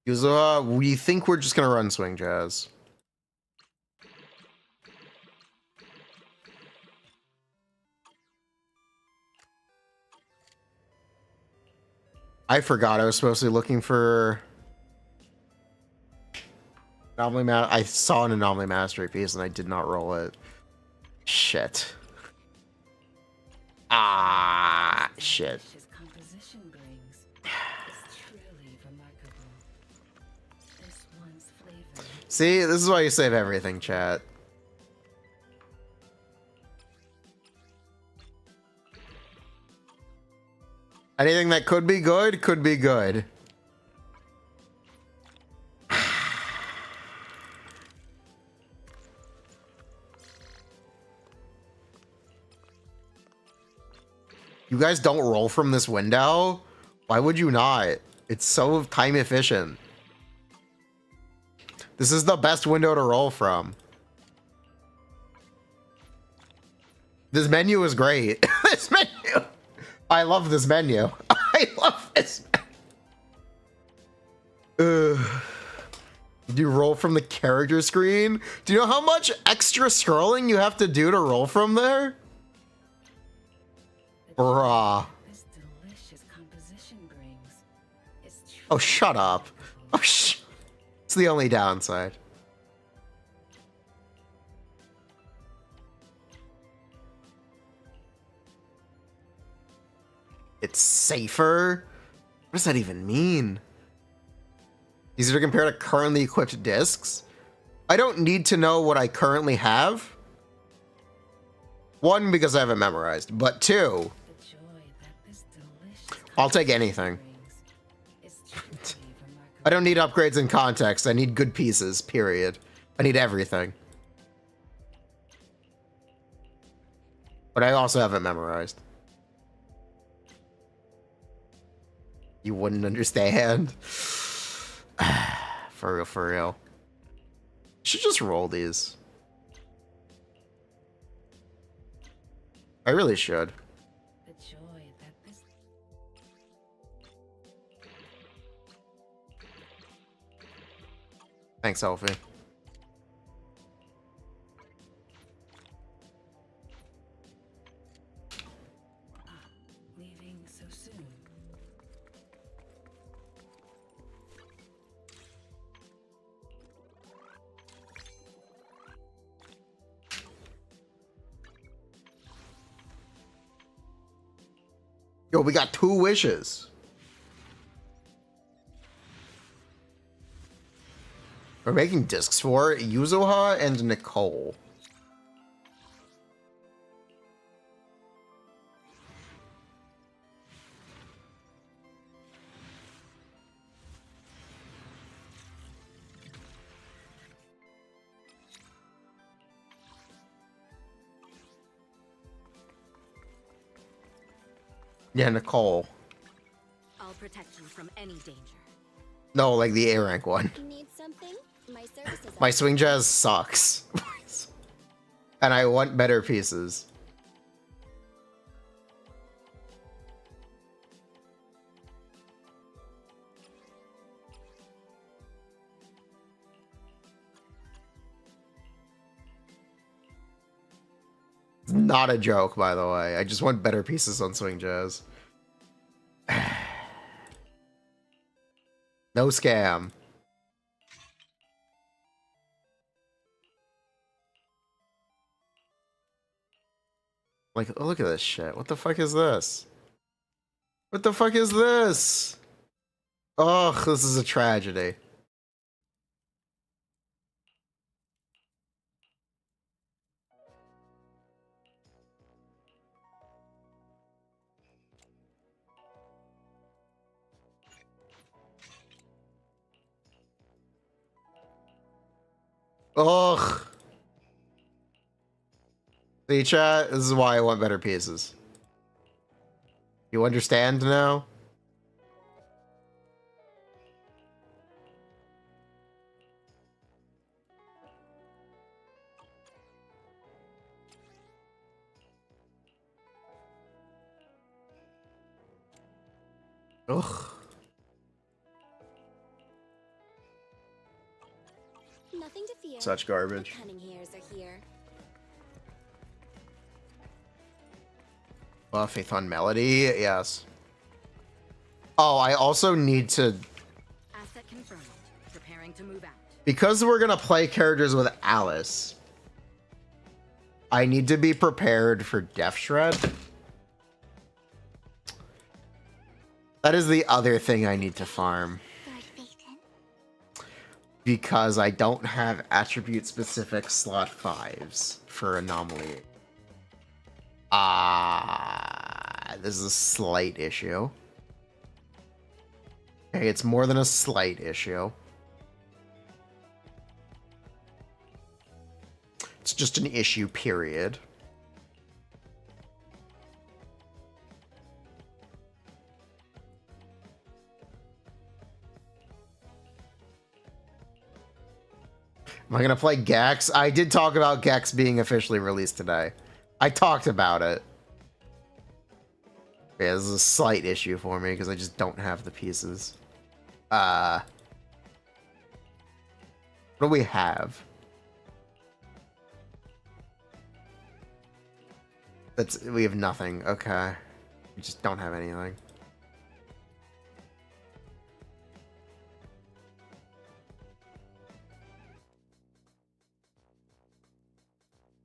Yuzuha, we think we're just gonna run swing jazz. I forgot I was supposed to be looking for anomaly. I saw an anomaly mastery piece and I did not roll it. Shit. Shit. His composition brings is truly remarkable. This one's flavor. See, this is why you save everything, chat. Anything that could be good, could be good. You guys don't roll from this window? Why would you not? It's so time efficient. This is the best window to roll from. This menu is great. This menu. I love this menu. I love this. Do you roll from the character screen? Do you know how much extra scrolling you have to do to roll from there? Bruh. This delicious composition brings is truly Oh, shut up. Oh, it's the only downside. It's safer? What does that even mean? Easier to compare to currently equipped discs? I don't need to know what I currently have. One, because I have it memorized, but two, the joy that this delicious I'll take anything. brings is truly remarkable. I don't need upgrades in context. I need good pieces, period. I need everything. But I also have it memorized. You wouldn't understand. For real, for real. Should just roll these. I really should. The joy that this Thanks, Elfie. leaving so soon. Yo, we got 2 wishes. We're making discs for Yuzuha and Nicole. Yeah, Nicole. I'll protect you from any danger. No, like the A rank one. Need something? My services My swing jazz sucks. And I want better pieces. Not a joke, by the way. I just want better pieces on swing jazz. No scam. Like, oh, look at this shit. What the fuck is this? What the fuck is this? Ugh, this is a tragedy. Ugh. See, chat, this is why I want better pieces. You understand now? Ugh. Nothing to fear. Such garbage. The cunning hairs are here. Faith on Melody, yes. Oh, I also need to... Asset confirmed. Preparing to move out. Because we're gonna play characters with Alice, I need to be prepared for Death Shred. That is the other thing I need to farm. Because I don't have attribute-specific slot 5s for Anomaly. This is a slight issue. Okay, it's more than a slight issue. It's just an issue, period. Am I gonna play Gex? I did talk about Gex being officially released today. I talked about it. Yeah, this is a slight issue for me because I just don't have the pieces. What do we have? We have nothing. Okay. We just don't have anything.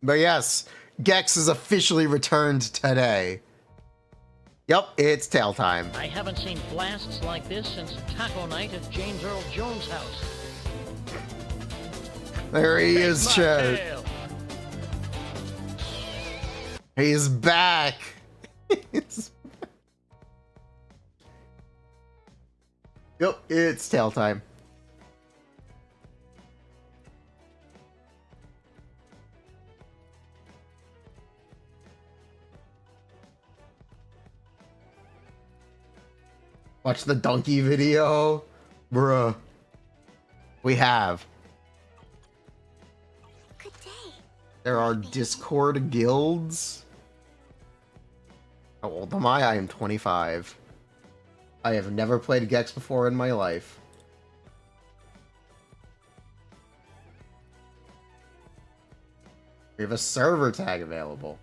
But yes, Gex is officially returned today. Yep, it's tail time. I haven't seen blasts like this since taco night at James Earl Jones' house. There he is, Chad. He's back. Yep, it's tail time. Watch the donkey video. Bruh. We have. Good day. There are Discord guilds. How old am I? I am 25. I have never played Gex before in my life. We have a server tag available.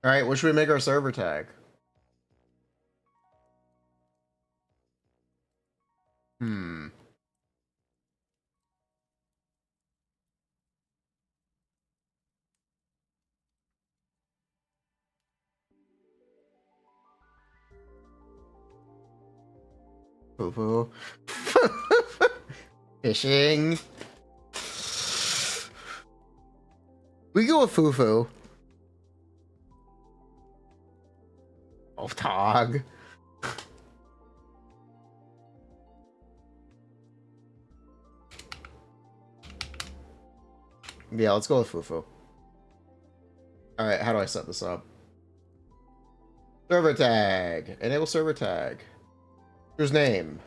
Alright, what should we make our server tag? Foo-foo. Fishing. We go with foo-foo. Oh, Tog. Yeah, let's go with Fufu. Alright, how do I set this up? Server tag. Enable server tag. Here's name.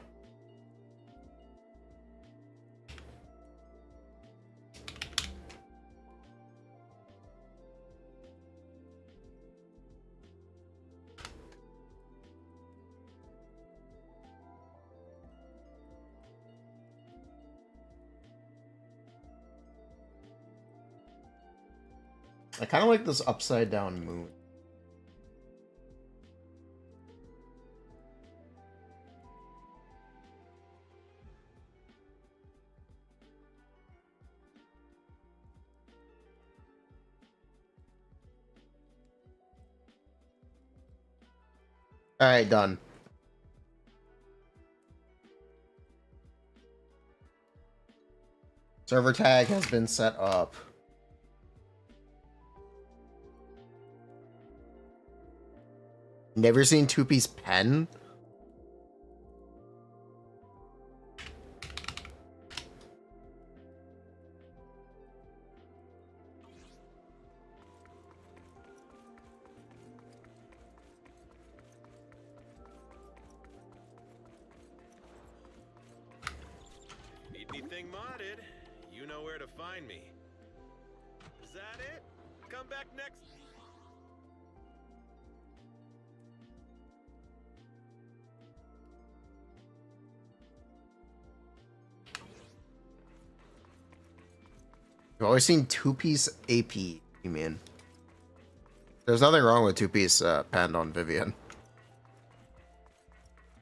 I kind of like this upside down moon. Alright, done. Server tag has been set up. Never seen Two-Piece Pen? Need anything modded? You know where to find me. Is that it? Come back next. I've always seen Two-Piece AP, you mean? There's nothing wrong with Two-Piece Pen on Vivian.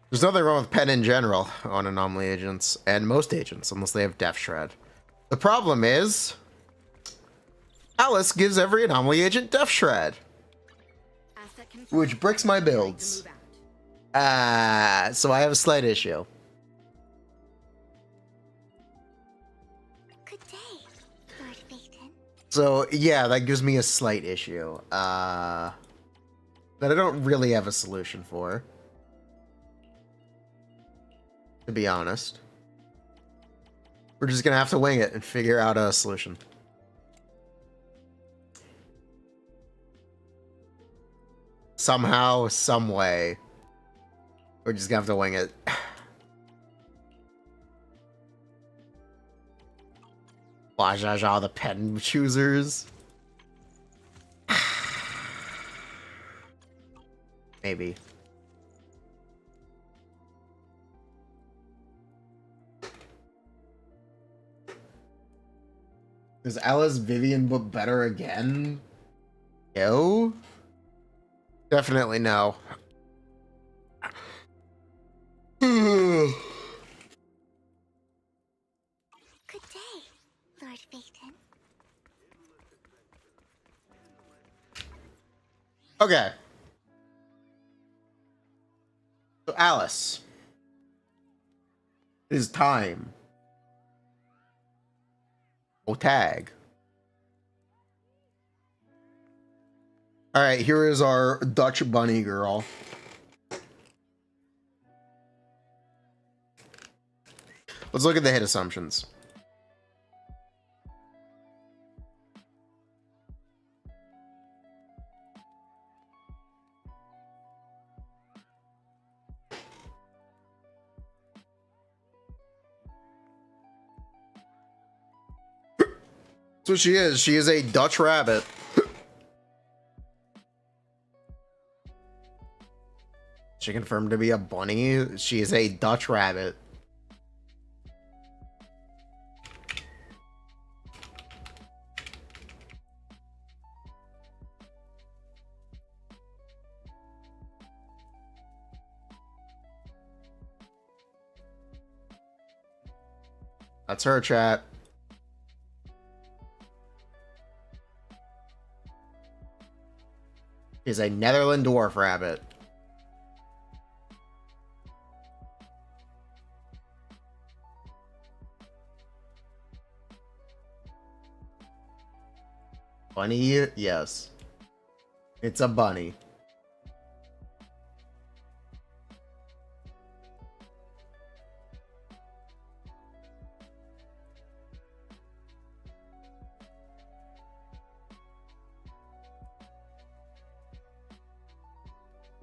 There's nothing wrong with Pen in general on Anomaly agents, and most agents, unless they have Death Shred. The problem is, Alice gives every Anomaly agent Death Shred, which bricks my builds. So I have a slight issue. So, yeah, that gives me a slight issue. That I don't really have a solution for. To be honest. We're just gonna have to wing it and figure out a solution. Somehow, some way. We're just gonna have to wing it. All the pen choosers. Maybe. Is Alice Vivian book better again? No? Definitely no. Good day, Lord Phaeton. Okay. So Alice. It is time. Oh, tag. Alright, here is our Dutch bunny girl. Let's look at the hit assumptions. That's what she is. She is a Dutch rabbit. She confirmed to be a bunny. She is a Dutch rabbit. That's her, chat. Is a Netherland dwarf rabbit. Bunny? Yes. It's a bunny.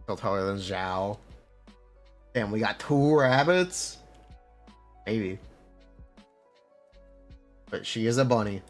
Still taller than Zhao. Damn, we got 2 rabbits? Maybe. But she is a bunny.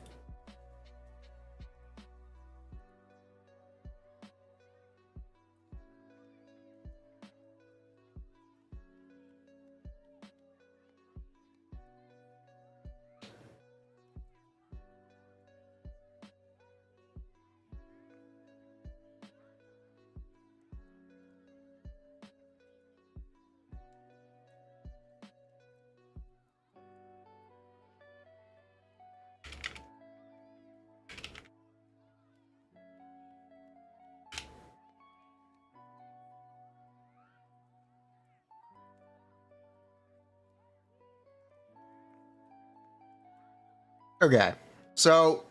Okay, so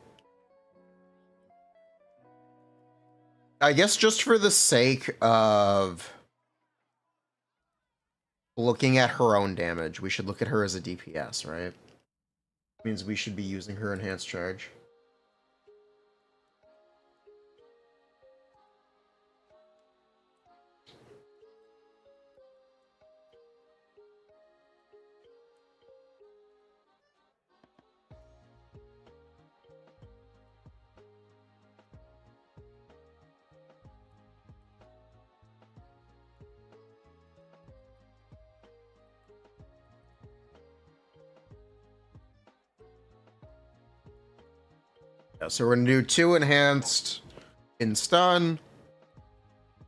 I guess just for the sake of looking at her own damage, we should look at her as a DPS, right? Means we should be using her enhanced charge. Yeah, so we're gonna do 2 enhanced in stun,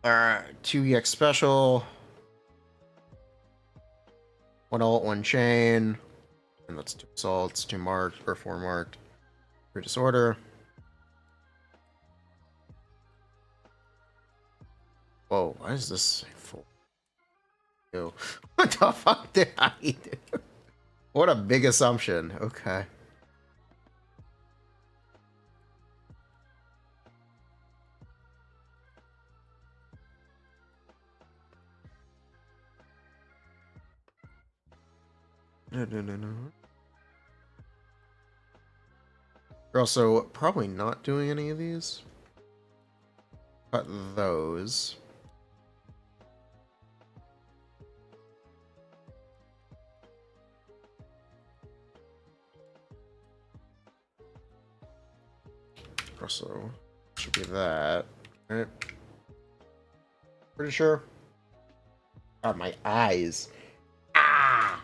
2 EX special, 1 ult, 1 chain, and that's 2 assaults, 2 marked, or 4 marked, 3 disorder. Whoa, why is this full? Ew. What the fuck did I do? What a big assumption. Okay. No. We're also probably not doing any of these. But those. Also, should be that. Right? Pretty sure. God, my eyes. Ah!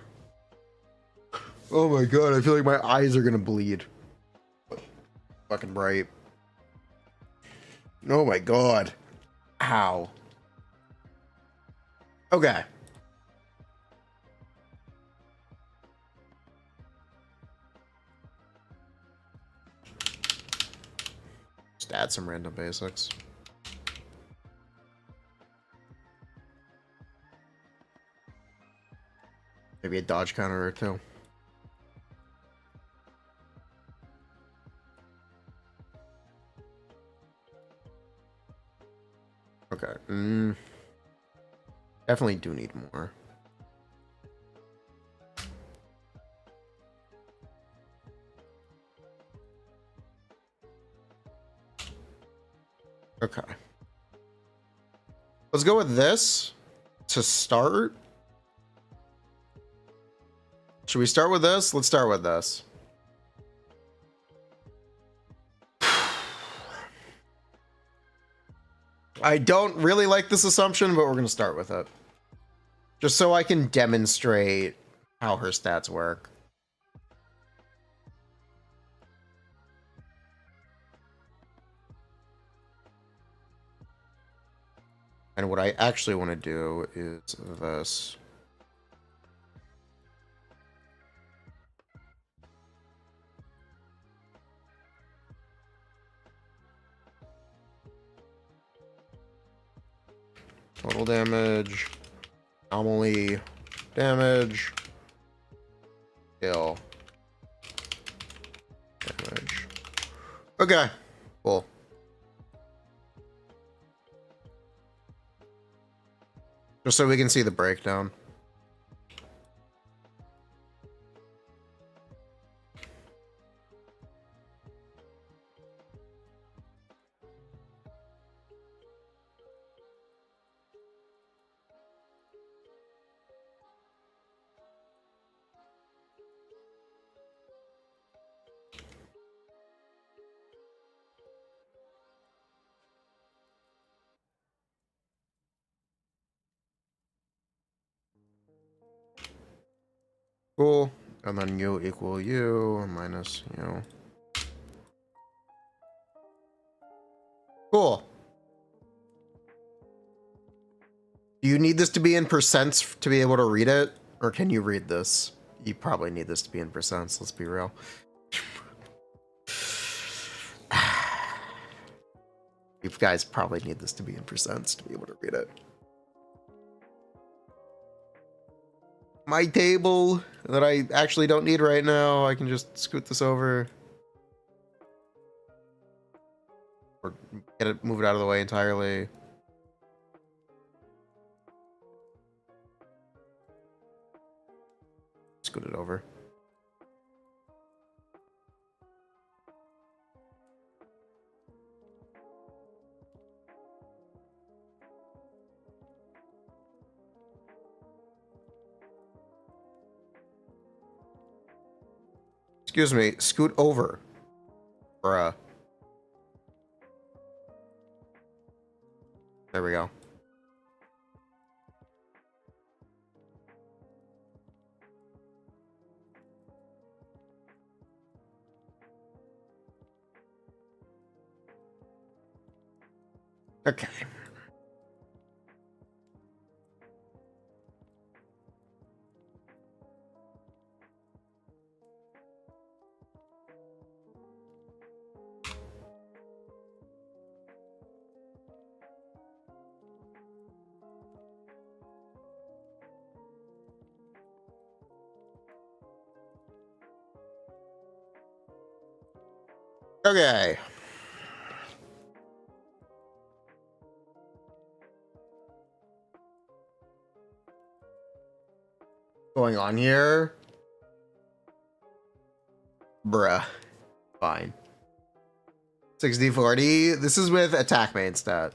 Oh my god, I feel like my eyes are gonna bleed. Fucking bright. Oh my god. Ow. Okay. Just add some random basics. Maybe a dodge counter or 2. Okay. Definitely do need more. Okay. Let's go with this to start. Should we start with this? Let's start with this. I don't really like this assumption, but we're going to start with it. Just so I can demonstrate how her stats work. And what I actually want to do is this. Total damage, anomaly, damage, kill, damage. Okay, cool. Just so we can see the breakdown. Cool. And then u equal u minus u. Cool. Do you need this to be in percents to be able to read it? Or can you read this? You probably need this to be in percents, let's be real. You guys probably need this to be in percents to be able to read it. My table that I actually don't need right now, I can just scoot this over. Or get it, move it out of the way entirely. Scoot it over. Excuse me, scoot over. Bruh. There we go. Okay. Okay. Going on here? Bruh. Fine. 60-40. This is with attack main stat.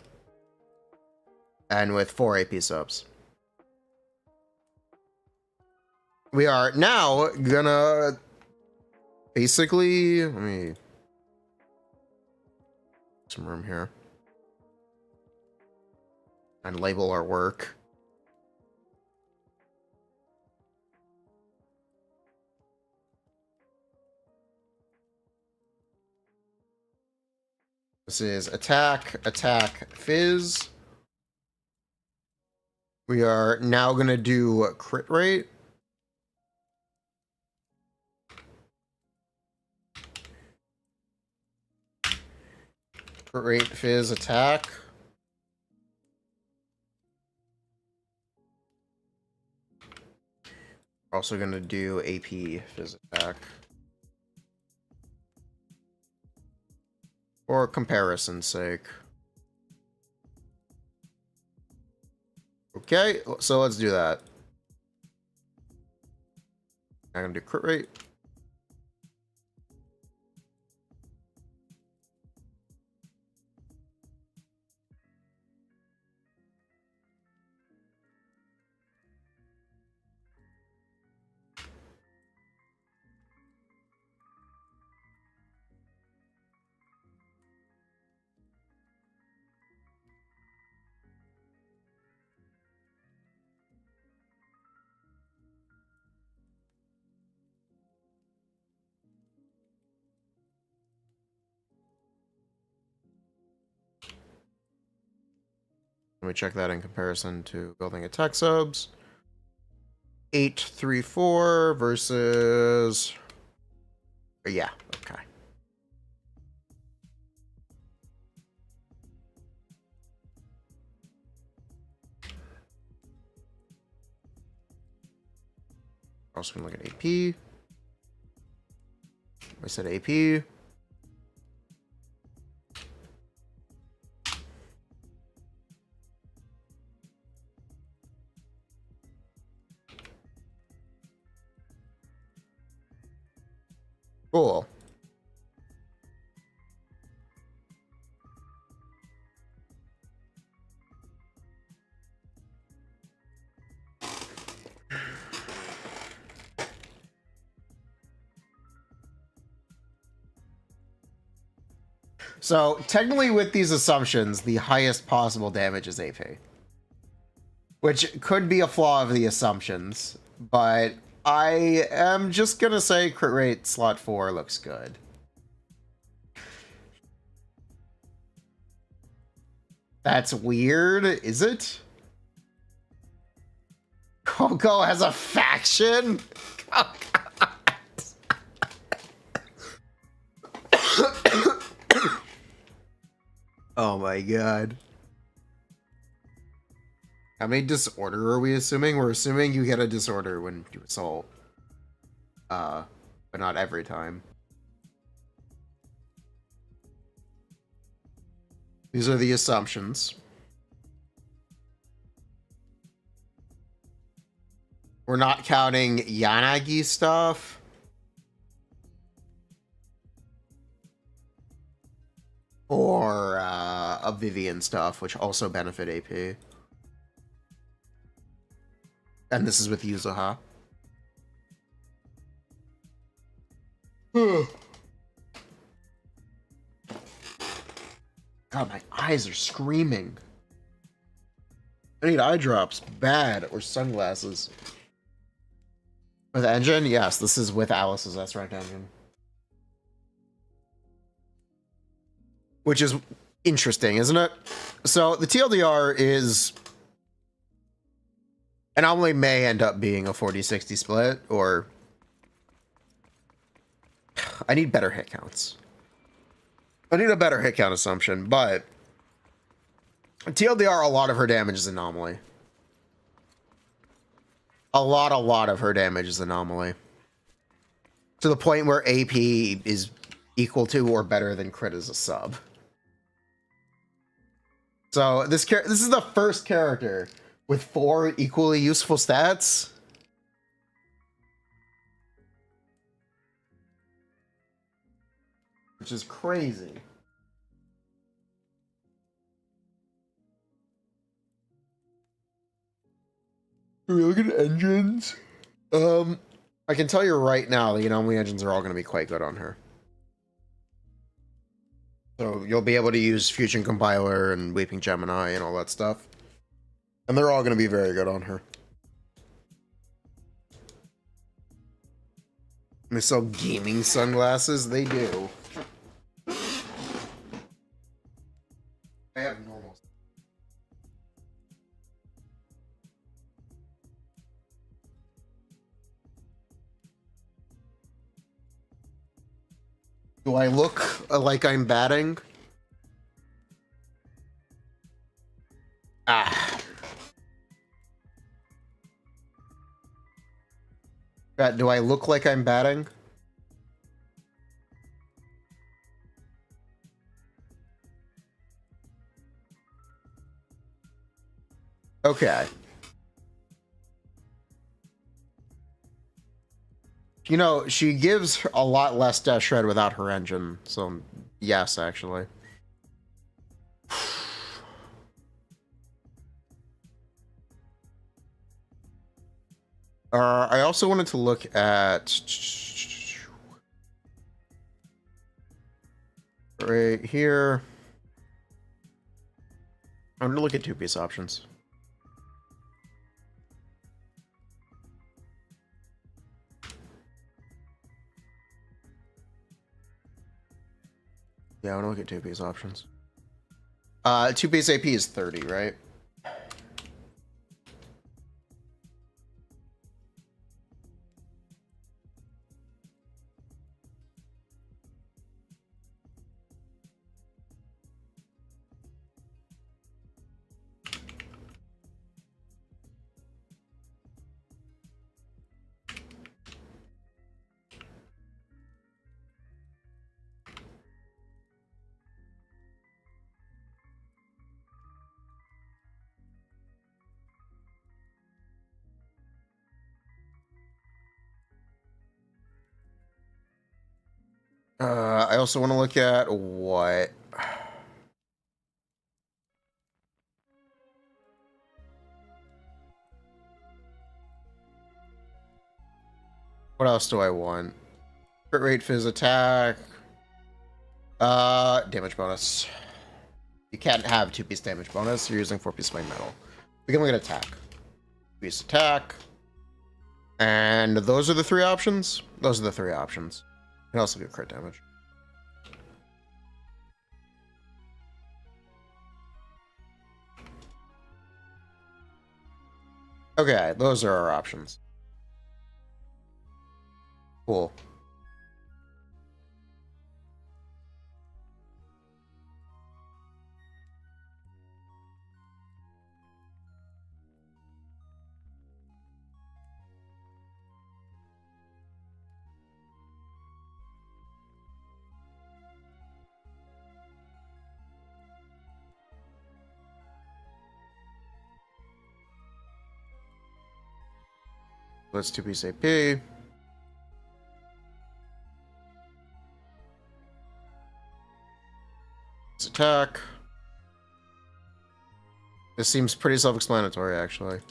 And with 4 AP subs. We are now gonna basically, let me some room here and label our work. This is attack, fizz. We are now going to do crit rate. Crit rate, fizz, attack. Also going to do AP, fizz, attack. For comparison's sake. Okay, so let's do that. I'm gonna do crit rate. Let me check that in comparison to building attack subs. 834 versus... Yeah, okay. Also gonna look at AP. I said AP. Cool. So technically with these assumptions, the highest possible damage is AP. Which could be a flaw of the assumptions, but I am just gonna say crit rate slot 4 looks good. That's weird, is it? Coco has a faction? Oh, oh my god. How many disorder are we assuming? We're assuming you get a disorder when you assault. But not every time. These are the assumptions. We're not counting Yanagi stuff. Or Vivian stuff, which also benefit AP. And this is with Yuzuha. God, my eyes are screaming. I need eye drops, bad, or sunglasses. With engine? Yes, this is with Alice's S-Rank engine. Which is interesting, isn't it? So the TLDR is... Anomaly may end up being a 40-60 split, or... I need better hit counts. I need a better hit count assumption, but... TLDR, a lot of her damage is Anomaly. A lot of her damage is Anomaly. To the point where AP is equal to or better than crit as a sub. So this is the first character with 4 equally useful stats. Which is crazy. Are we looking at engines? I can tell you right now, the anomaly engines are all going to be quite good on her. So you'll be able to use Fusion Compiler and Weeping Gemini and all that stuff. And they're all going to be very good on her. They sell gaming sunglasses? They do. I have normal. Do I look like I'm batting? Ah. Do I look like I'm batting? Okay. You know, she gives a lot less Death Shred without her engine, so yes, actually. I also wanted to look at... right here. I'm going to look at two-piece options. Yeah, I want to look at two-piece options. Two-piece AP is 30, right? I also want to look at what... What else do I want? Crit rate, fizz attack. Damage bonus. You can't have two-piece damage bonus. You're using 4-piece main metal. We can look at attack. 2-piece attack. And those are the three options? Those are the three options. Can also do crit damage. Okay, those are our options. Cool. Let's 2-piece AP. Let's attack. This seems pretty self-explanatory, actually.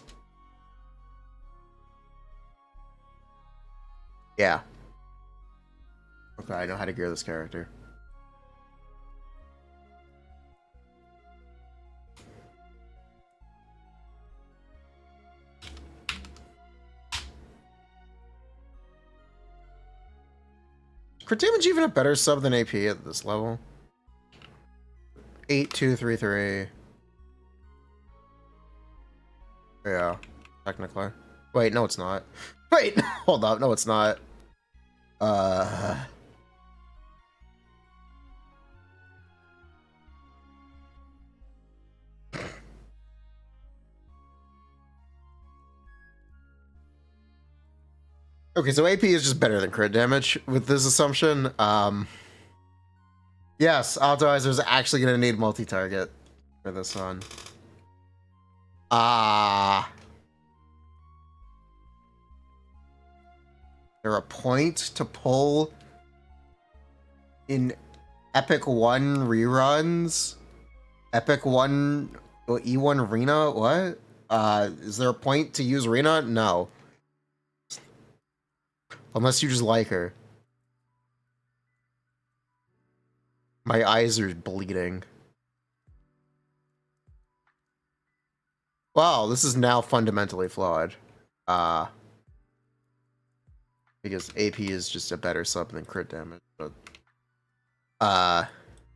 Yeah. Okay, I know how to gear this character. Crit damage even a better sub than AP at this level? 8-2-3-3. Yeah, technically. Wait, no, it's not. Wait, hold up. No, it's not. Okay, so AP is just better than crit damage with this assumption. Yes, Optimizer's actually going to need multi-target for this one. There a point to pull in Epic 1 reruns? Epic 1 E1 Arena? What? Is there a point to use Arena? No. Unless you just like her. My eyes are bleeding. Wow, this is now fundamentally flawed. Because AP is just a better sub than crit damage, but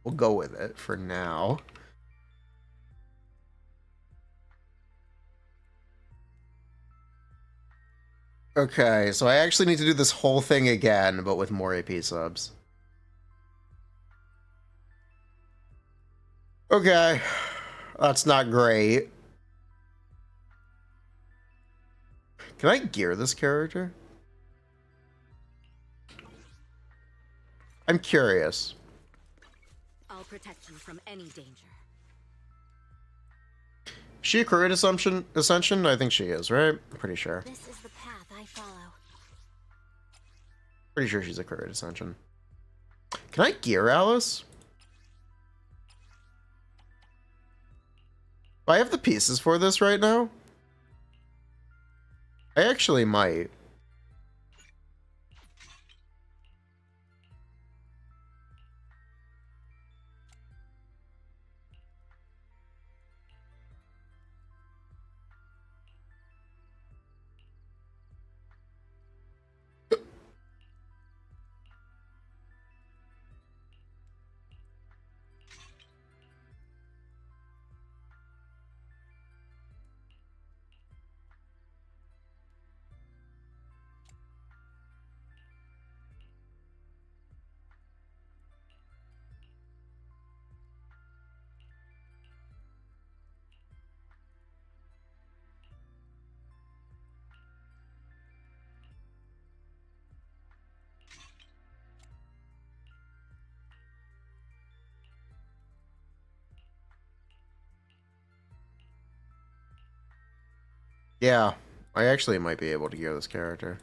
we'll go with it for now. Okay, so I actually need to do this whole thing again, but with more AP subs. Okay, that's not great. Can I gear this character? I'm curious. I'll protect you from any danger. Is she a crit ascension? I think she is, right? I'm pretty sure. This is the path I follow. Pretty sure she's a crit ascension. Can I gear Alice? Do I have the pieces for this right now? I actually might. Yeah, I actually might be able to gear this character.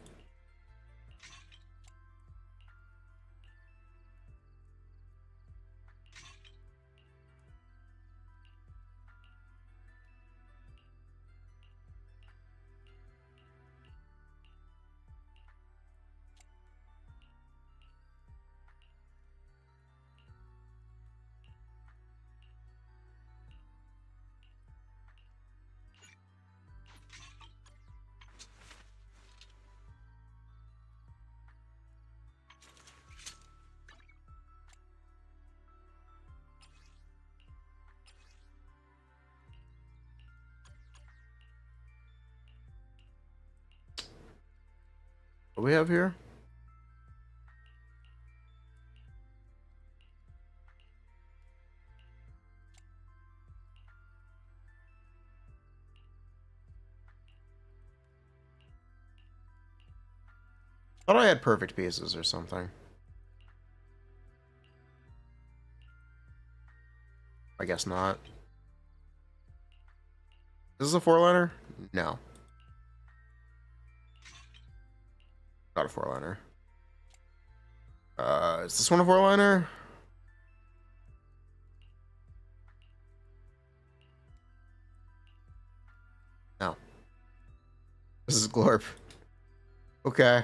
What do we have here? Thought I had perfect pieces or something. I guess not. Is this a four-liner? No. Not a four-liner. Is this one a four-liner? No. This is Glorp. Okay.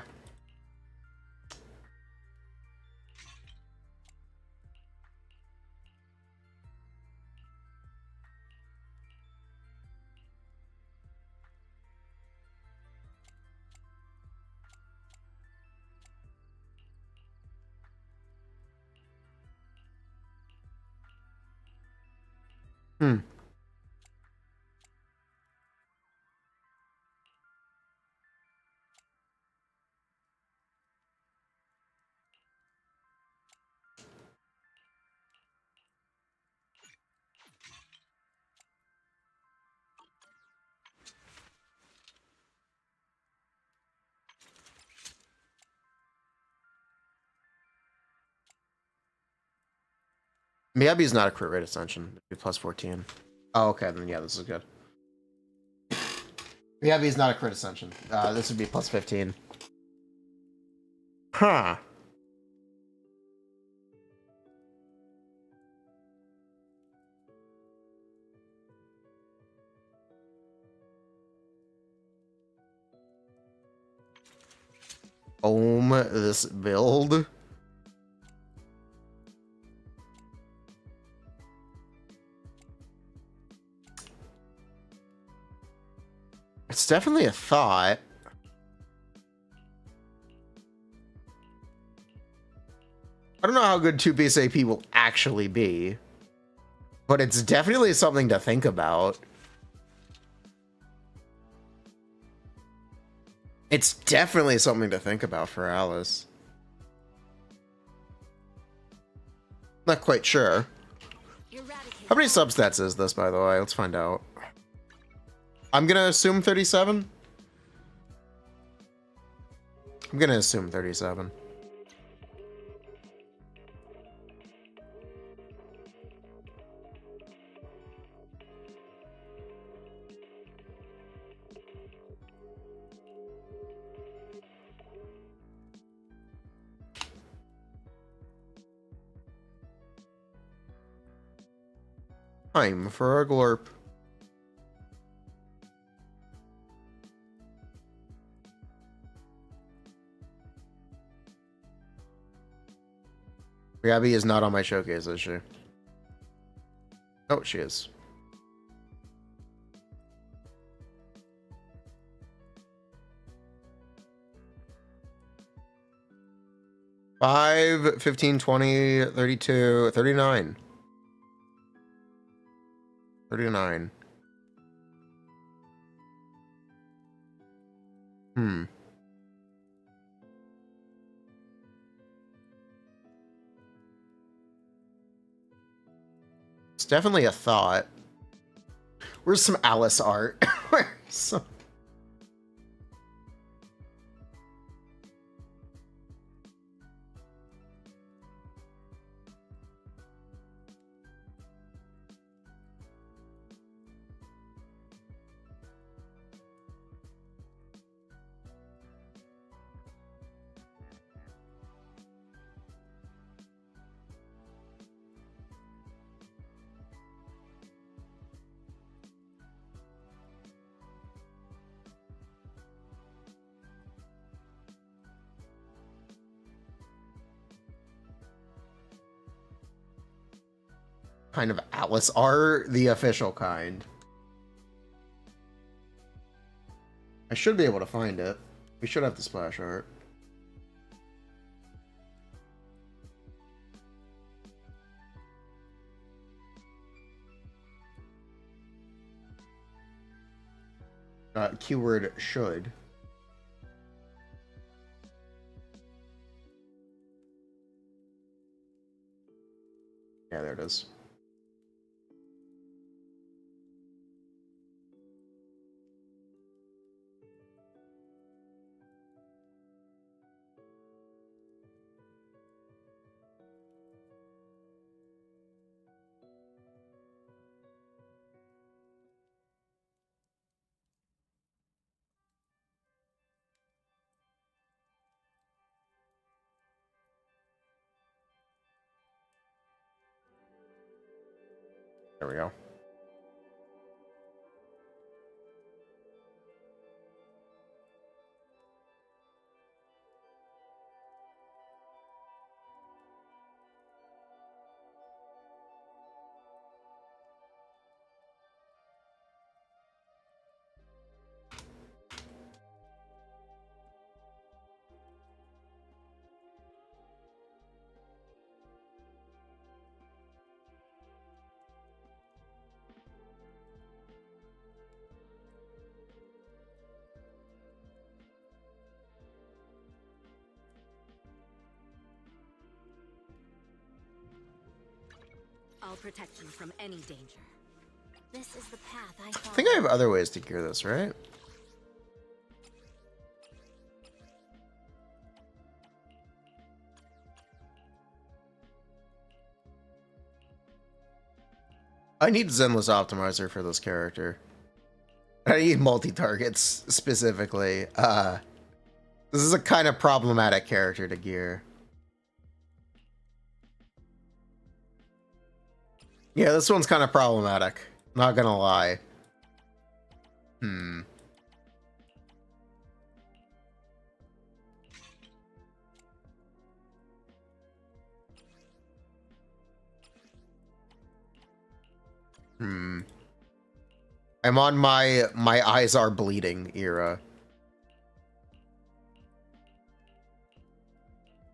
Hmm. Miyabi's not a crit rate ascension. It'd be plus 14. Oh, okay, then yeah, this is good. Miyabi's not a crit ascension. This would be plus 15. Huh. This build. It's definitely a thought. I don't know how good 2-piece AP will actually be, but it's definitely something to think about. It's definitely something to think about for Alice. Not quite sure. How many substats is this, by the way? Let's find out. I'm gonna assume 37. I'm gonna assume 37. Time for a glorp. Gabby is not on my showcase, is she? Oh, she is. Five, 15, 20, 32, 39. 39. Hmm. It's definitely a thought. Where's some Alice art? Where's some... kind of Alice art, the official kind. I should be able to find it. We should have the splash art. Keyword should. Yeah, there it is. There we go. I'll protect you from any danger. This is the path I I follow. think I have other ways to gear this, right? I need Zenless Optimizer for this character. I need multi-targets specifically. This is a kind of problematic character to gear. Yeah, this one's kind of problematic. Not gonna lie. I'm on my eyes are bleeding era.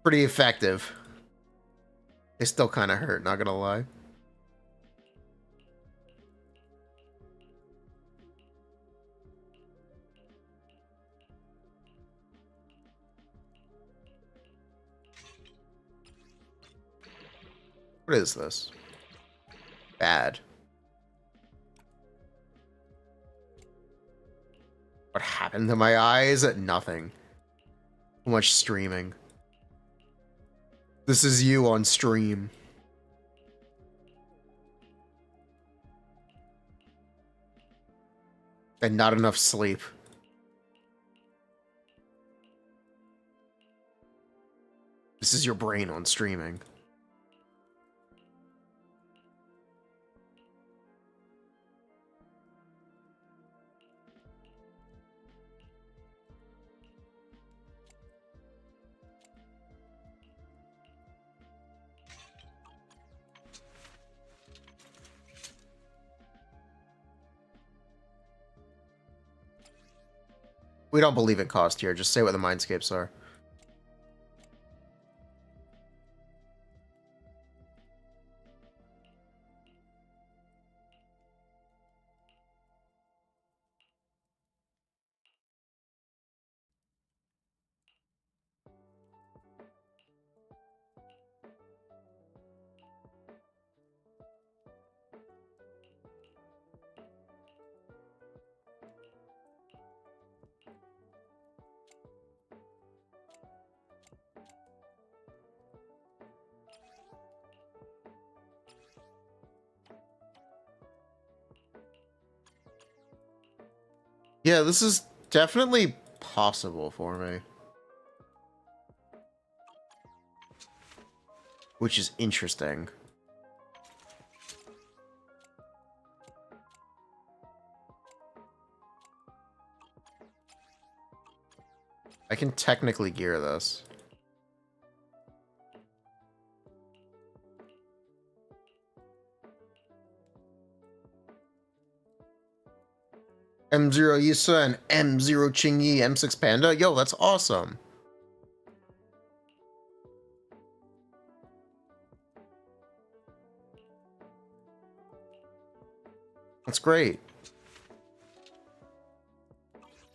Pretty effective. They still kind of hurt, not gonna lie. What is this? Bad. What happened to my eyes? Nothing. Too much streaming. This is you on stream. And not enough sleep. This is your brain on streaming. We don't believe in cost here. Just say what the mindscapes are. Yeah, this is definitely possible for me. Which is interesting. I can technically gear this. M0 Yisa and M0 Qingyi M6 Panda. Yo, that's awesome. That's great.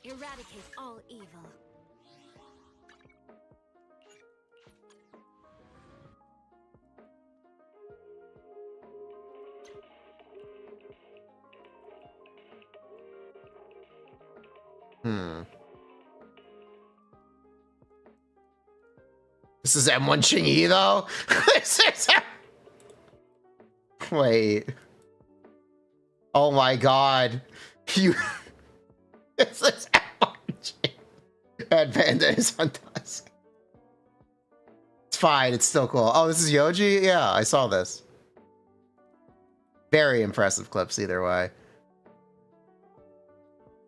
Eradicate all evil. Hmm. This is M1 Chingy though? This is Wait. Oh my god. You This is M1 Chingy. And Panda is on Dusk. It's fine, it's still cool. Oh, this is Yoji? Yeah, I saw this. Very impressive clips either way.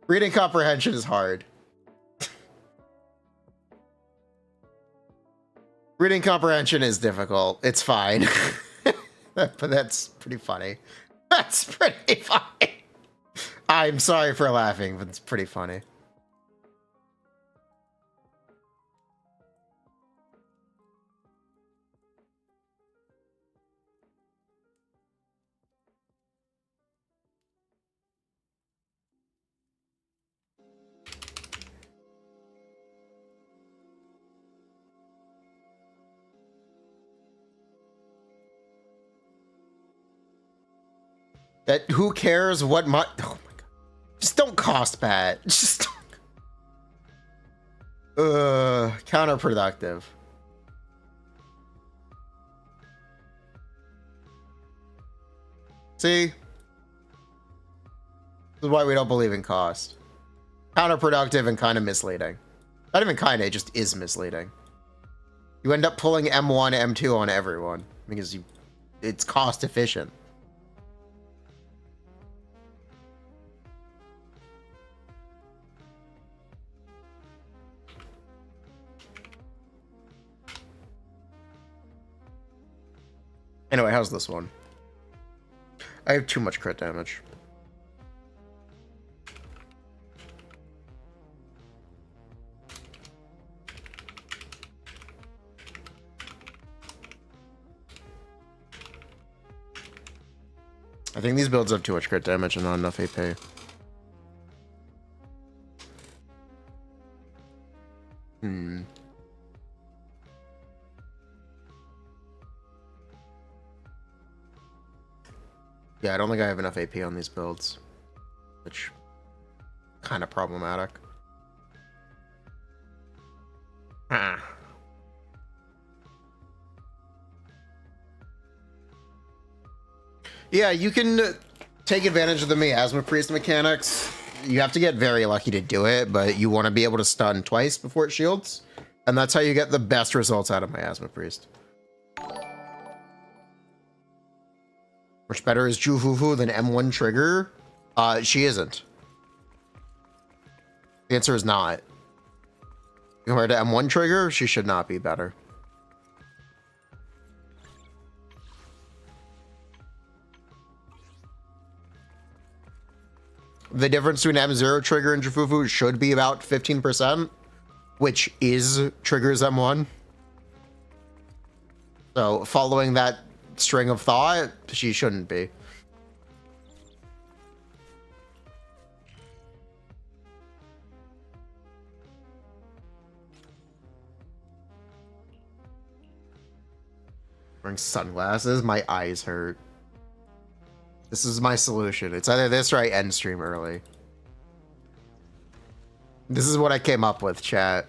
Reading comprehension is hard. Reading comprehension is difficult. It's fine. But that's pretty funny. That's pretty funny. I'm sorry for laughing, but it's pretty funny. That who cares what my oh my god. Just don't cost bat. Just don't. Counterproductive. See? This is why we don't believe in cost. Counterproductive and kind of misleading. Not even kind of, it just is misleading. You end up pulling M1, M2 on everyone because it's cost efficient. Anyway, how's this one? I have too much crit damage. I think these builds have too much crit damage and not enough AP. Yeah, I don't think I have enough AP on these builds, which kind of problematic. Yeah, you can take advantage of the Miasma Priest mechanics. You have to get very lucky to do it, but you want to be able to stun twice before it shields, and that's how you get the best results out of Miasma Priest. Much better is Jufufu than M1 Trigger? She isn't. The answer is not. Compared to M1 Trigger, she should not be better. The difference between M0 Trigger and Jufufu should be about 15%, which is Trigger's M1. So following that string of thought, she shouldn't be. Wearing sunglasses, my eyes hurt. This is my solution. It's either this or I end stream early. This is what I came up with, chat.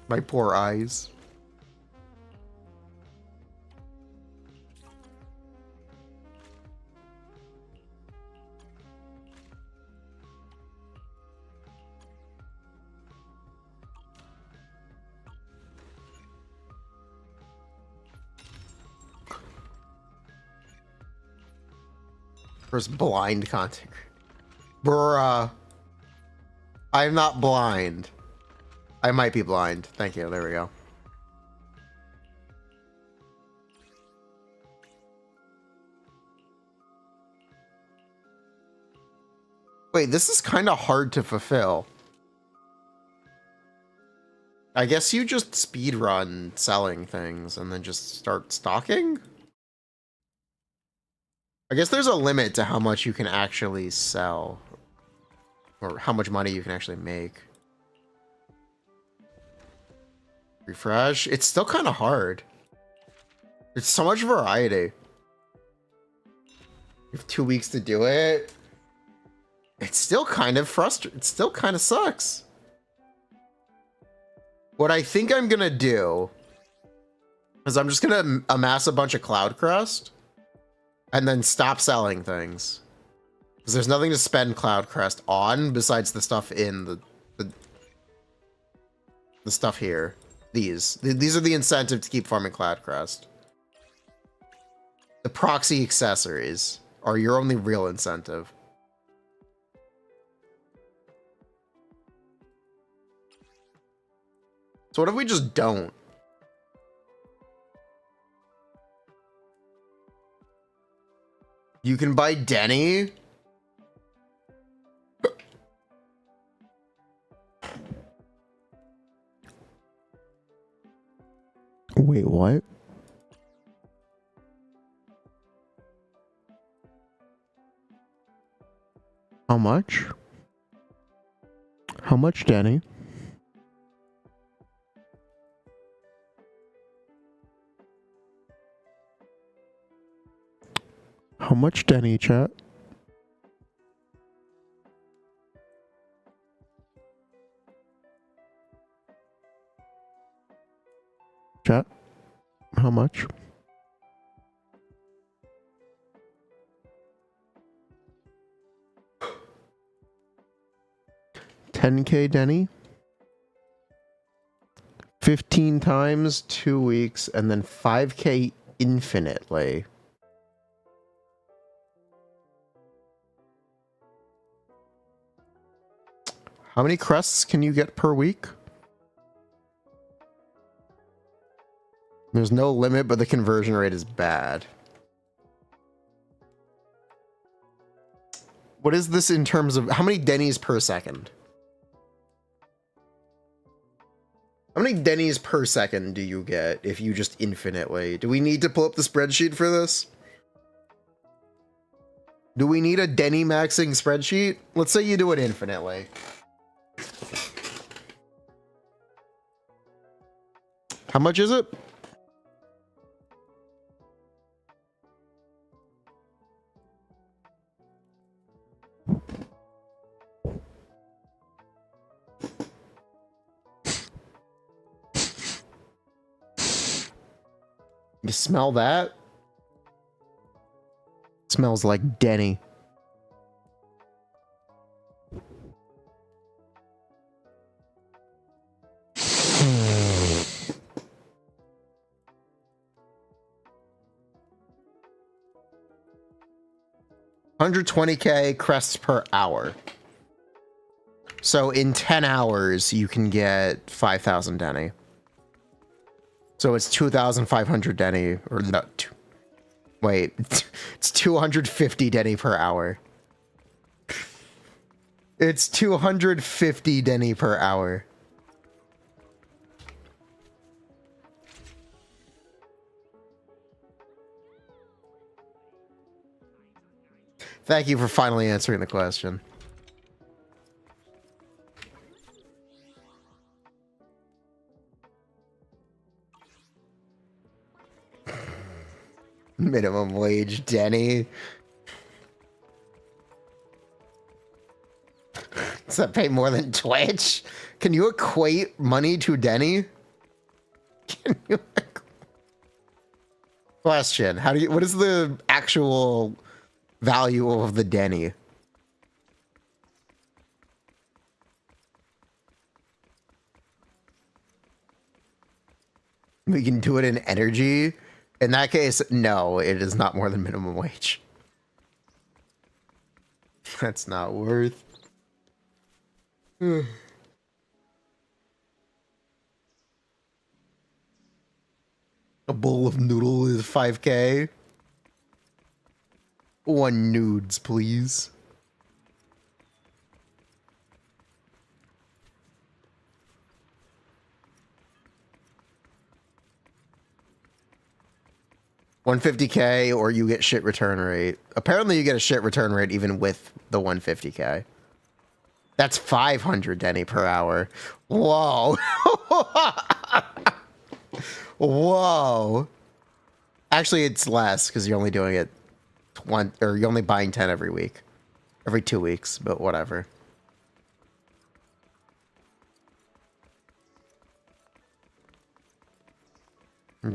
My poor eyes. First blind content. Bruh. I'm not blind. I might be blind. Thank you. There we go. Wait, this is kind of hard to fulfill. I guess you just speedrun selling things and then just start stocking? I guess there's a limit to how much you can actually sell. Or how much money you can actually make. Refresh. It's still kind of hard. It's so much variety. You have 2 weeks to do it. It's still kind of frustrating. It still kind of sucks. What I think I'm gonna do is I'm just gonna amass a bunch of cloud crest and then stop selling things. Because there's nothing to spend cloud crest on besides the stuff in the stuff here. These are the incentive to keep farming cloud crest. The proxy accessories are your only real incentive. So what if we just don't? You can buy Denny. Wait, what? How much? How much, Denny? How much, Denny, chat? Chat? How much? $10K, Denny? 15 times 2 weeks, and then 5K infinitely. How many crests can you get per week? There's no limit, but the conversion rate is bad. What is this in terms of how many Denny's per second? How many Denny's per second do you get if you just infinitely? Do we need to pull up the spreadsheet for this? Do we need a Denny maxing spreadsheet? Let's say you do it infinitely. How much is it? You smell that? It smells like Denny. $120K crests per hour. So in 10 hours, you can get 5,000 Denny. So it's 2,500 Denny, or not. Wait, it's 250 Denny per hour. It's 250 Denny per hour. Thank you for finally answering the question. Minimum wage, Denny. Does that pay more than Twitch? Can you equate money to Denny? Can you question? How do you? What is the actual value of the Denny? We can do it in energy. In that case, no, it is not more than minimum wage. That's not worth. A bowl of noodle is 5K. 1 nudes, please. $150K or you get shit return rate. Apparently you get a shit return rate even with the $150K. That's 500 Denny per hour. Whoa. Whoa. Actually, it's less because you're only doing it or you're only buying 10 every week. Every 2 weeks, but whatever.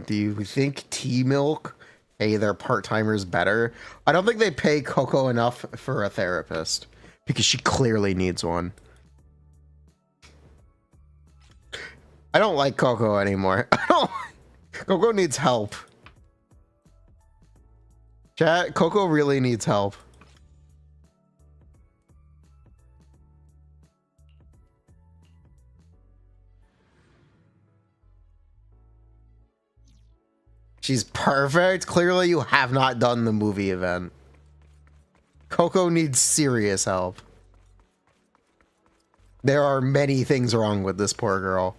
Do you think tea milk pay their part-timers better? I don't think they pay Coco enough for a therapist because she clearly needs one. I don't like Coco anymore. Coco needs help. Chat, Coco really needs help. She's perfect. Clearly, you have not done the movie event. Coco needs serious help. There are many things wrong with this poor girl.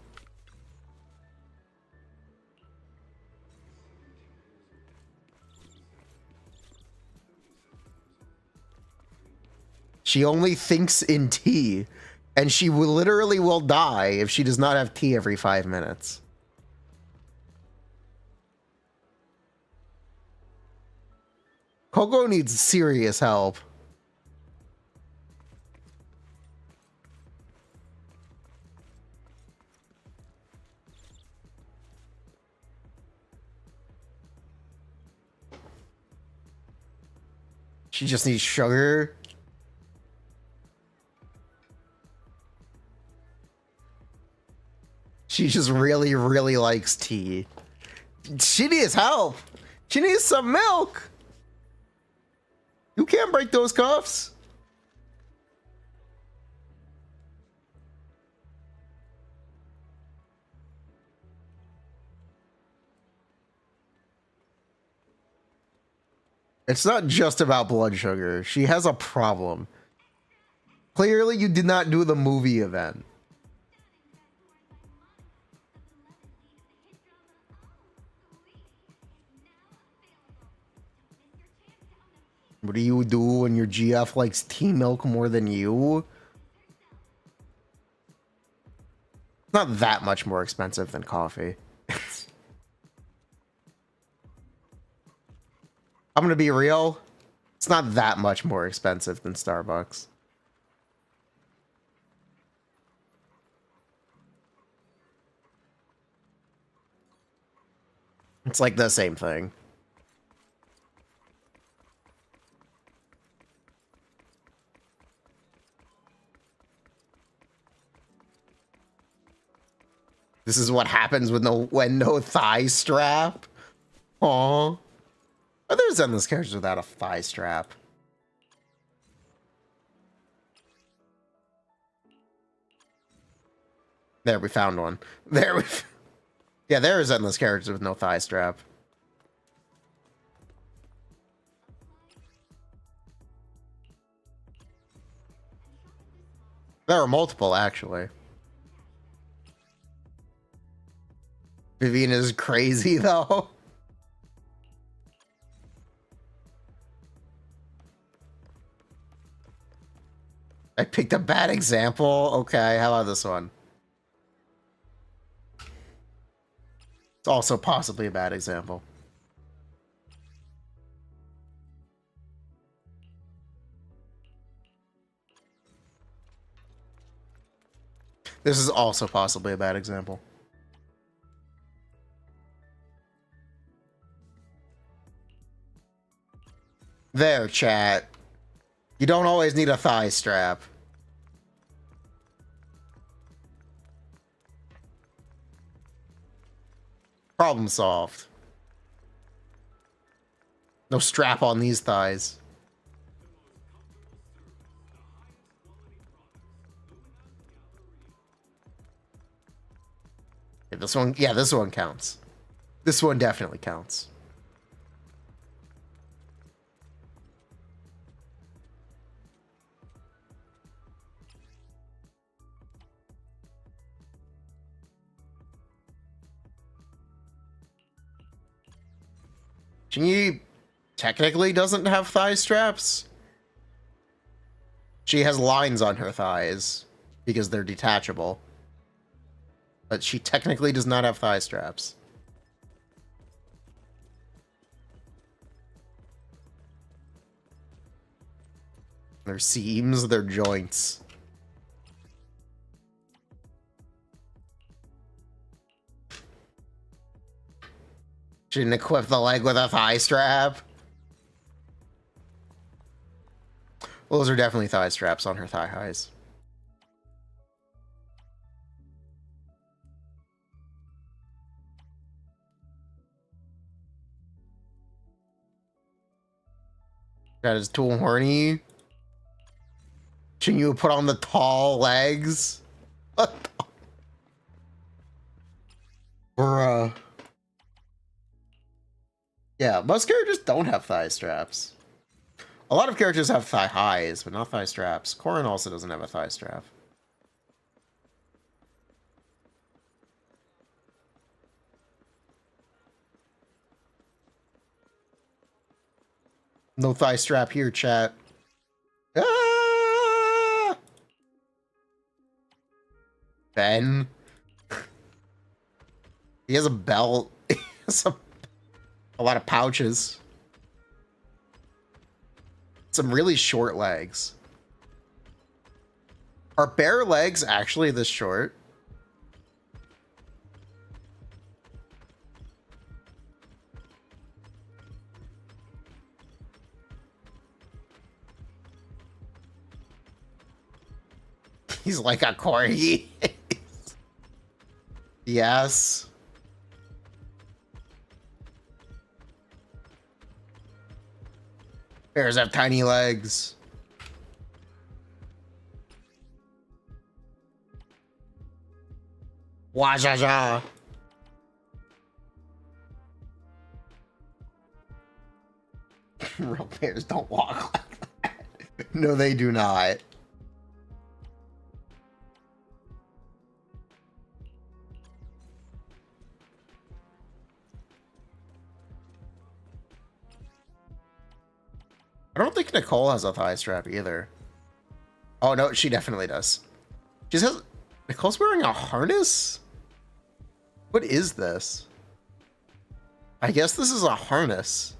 She only thinks in tea, and she literally will die if she does not have tea every 5 minutes. Coco needs serious help. She just needs sugar. She just really, really likes tea. She needs help. She needs some milk. You can't break those cuffs. It's not just about blood sugar. She has a problem. Clearly, you did not do the movie event. What do you do when your GF likes tea milk more than you? It's not that much more expensive than coffee. I'm gonna be real. It's not that much more expensive than Starbucks. It's like the same thing. This is what happens with when no thigh strap. Aww. Are there Zenless characters without a thigh strap? There, we found one. There we... Yeah, there are Zenless characters with no thigh strap. There are multiple, actually. Vivian is crazy, though. I picked a bad example. Okay, how about this one? It's also possibly a bad example. This is also possibly a bad example. There, chat. You don't always need a thigh strap. Problem solved. No strap on these thighs. Yeah, this one counts. This one definitely counts. She technically doesn't have thigh straps. She has lines on her thighs because they're detachable. But she technically does not have thigh straps. Their seams, their joints. Shouldn't equip the leg with a thigh strap. Well, those are definitely thigh straps on her thigh highs. That is too horny. Shouldn't you put on the tall legs? What the? Bruh. Yeah, most characters don't have thigh straps. A lot of characters have thigh highs, but not thigh straps. Corrin also doesn't have a thigh strap. No thigh strap here, chat. Ah! Ben. He has a belt. He has a lot of pouches. Some really short legs. Are bare legs actually this short? He's like a corgi. Yes. Bears have tiny legs. Wajaja. Real bears don't walk like that. No, they do not. I don't think Nicole has a thigh strap either. Oh no, she definitely does. She says Nicole's wearing a harness? What is this? I guess this is a harness.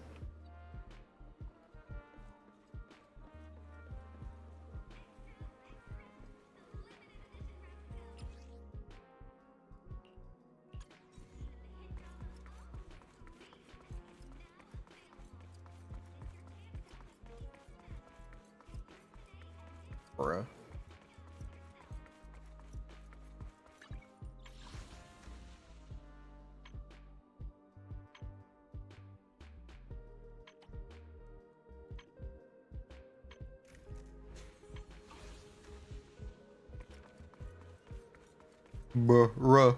Bruh. Bruh.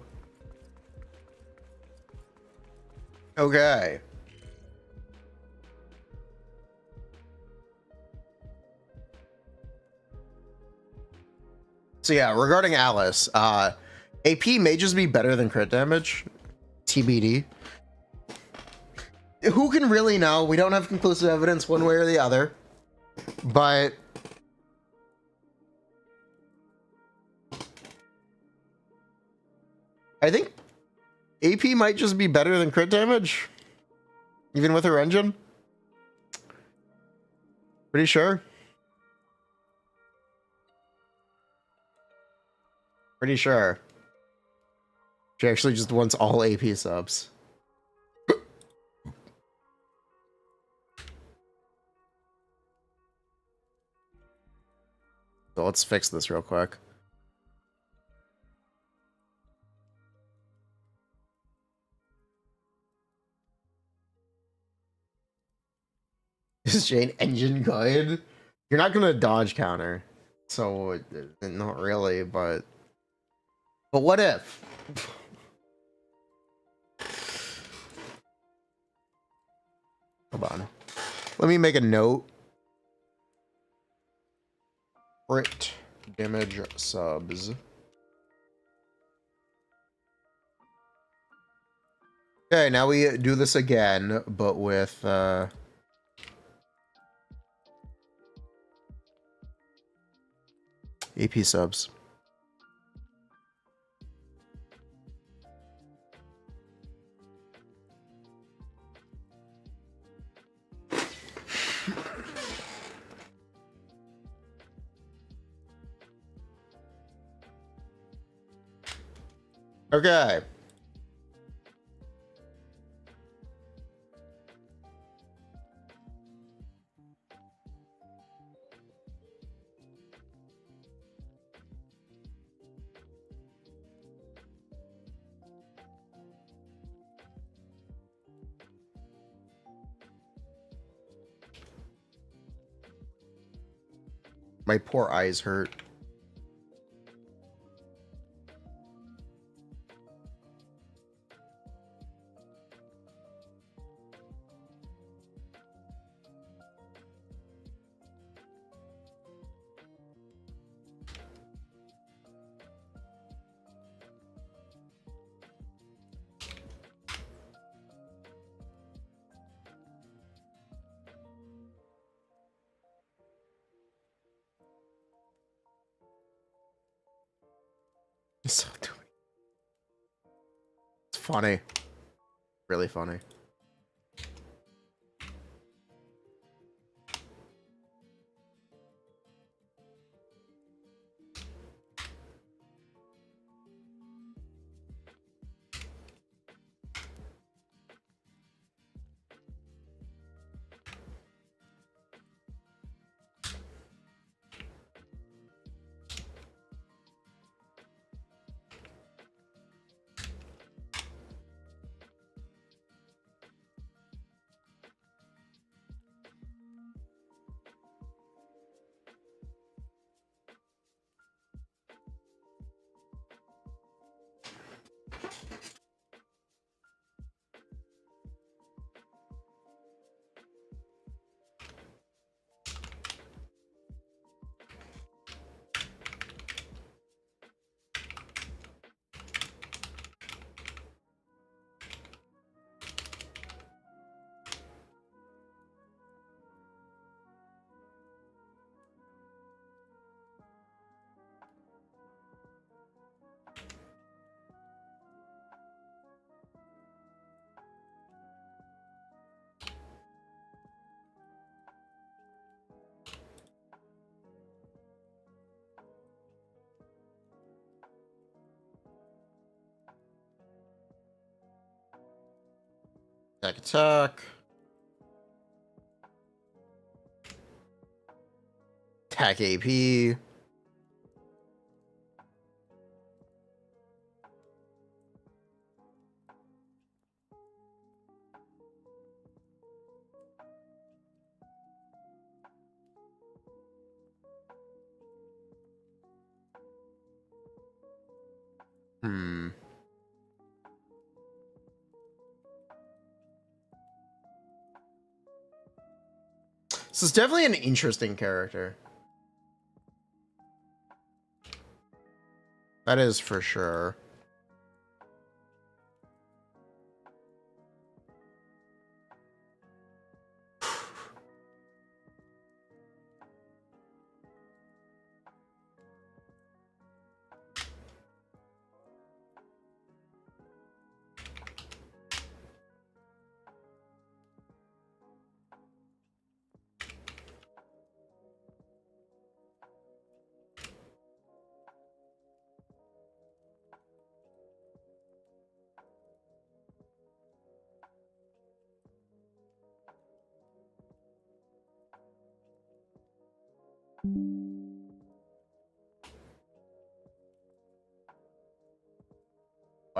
Okay. So yeah, regarding Alice, AP may just be better than crit damage. TBD. Who can really know? We don't have conclusive evidence one way or the other. But I think AP might just be better than crit damage. Even with her engine. Pretty sure. Pretty sure. She actually just wants all AP subs. So let's fix this real quick. Is Jane engine good? You're not gonna dodge counter. So, not really, but what if? Hold on. Let me make a note. Crit damage subs. Okay, now we do this again, but with AP subs. Okay. My poor eyes hurt. So it's funny. Really funny. Attack. Attack AP. This is definitely an interesting character. That is for sure.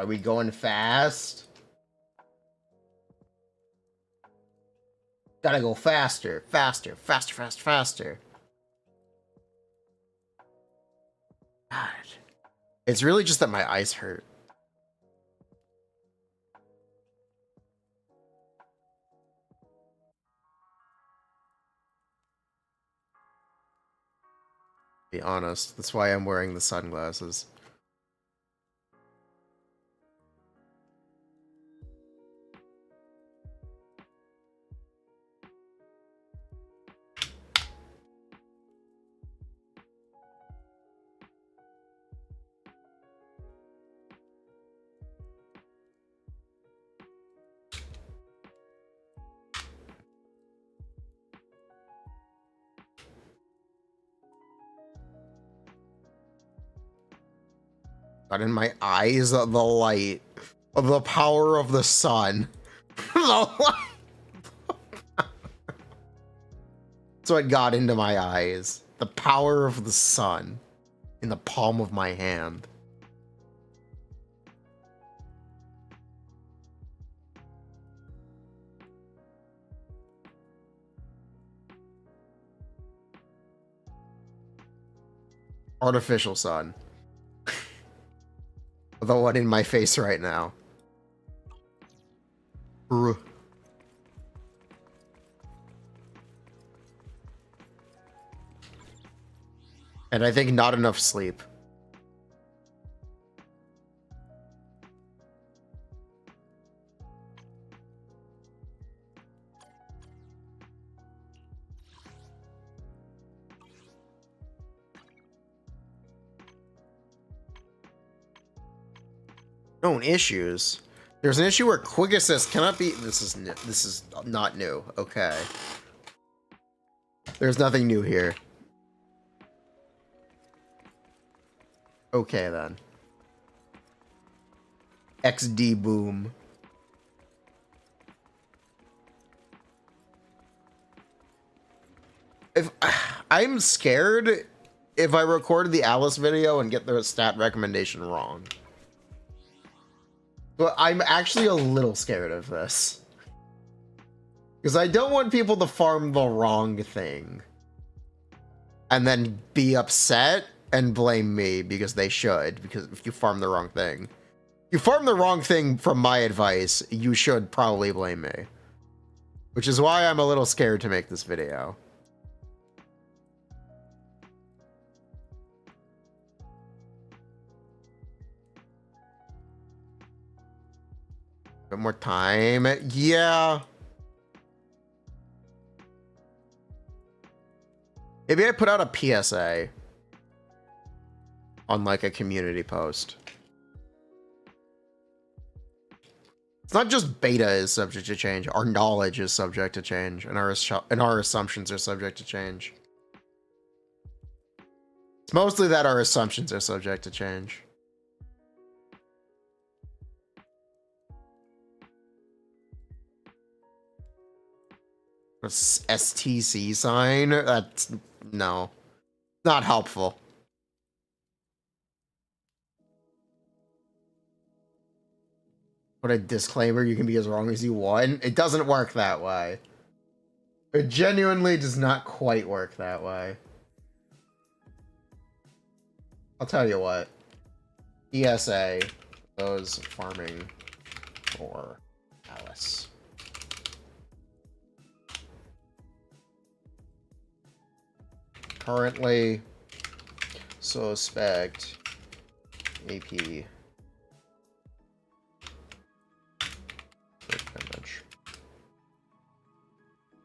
Are we going fast? Gotta go faster, faster, faster, faster, faster. God. It's really just that my eyes hurt. Be honest, that's why I'm wearing the sunglasses. Got in my eyes the light of the power of the sun. The light. So it got into my eyes. The power of the sun in the palm of my hand. Artificial sun. The one in my face right now. Brr. And I think not enough sleep. Known issues. There's an issue where quick assist cannot be. This is not new. Okay. There's nothing new here. Okay then. XD boom. If I'm scared if I recorded the Alice video and get the stat recommendation wrong. But I'm actually a little scared of this. Because I don't want people to farm the wrong thing. And then be upset and blame me because they should. Because if you farm the wrong thing. If you farm the wrong thing from my advice, you should probably blame me. Which is why I'm a little scared to make this video. Bit more time. Yeah. Maybe I put out a PSA on like a community post. It's not just beta is subject to change. Our knowledge is subject to change, and our assumptions are subject to change. It's mostly that our assumptions are subject to change. STC sign? That's no, not helpful. Put a disclaimer, you can be as wrong as you want. It doesn't work that way. It genuinely does not quite work that way. I'll tell you what. ESA, those farming for Alice. Currently, suspect AP damage.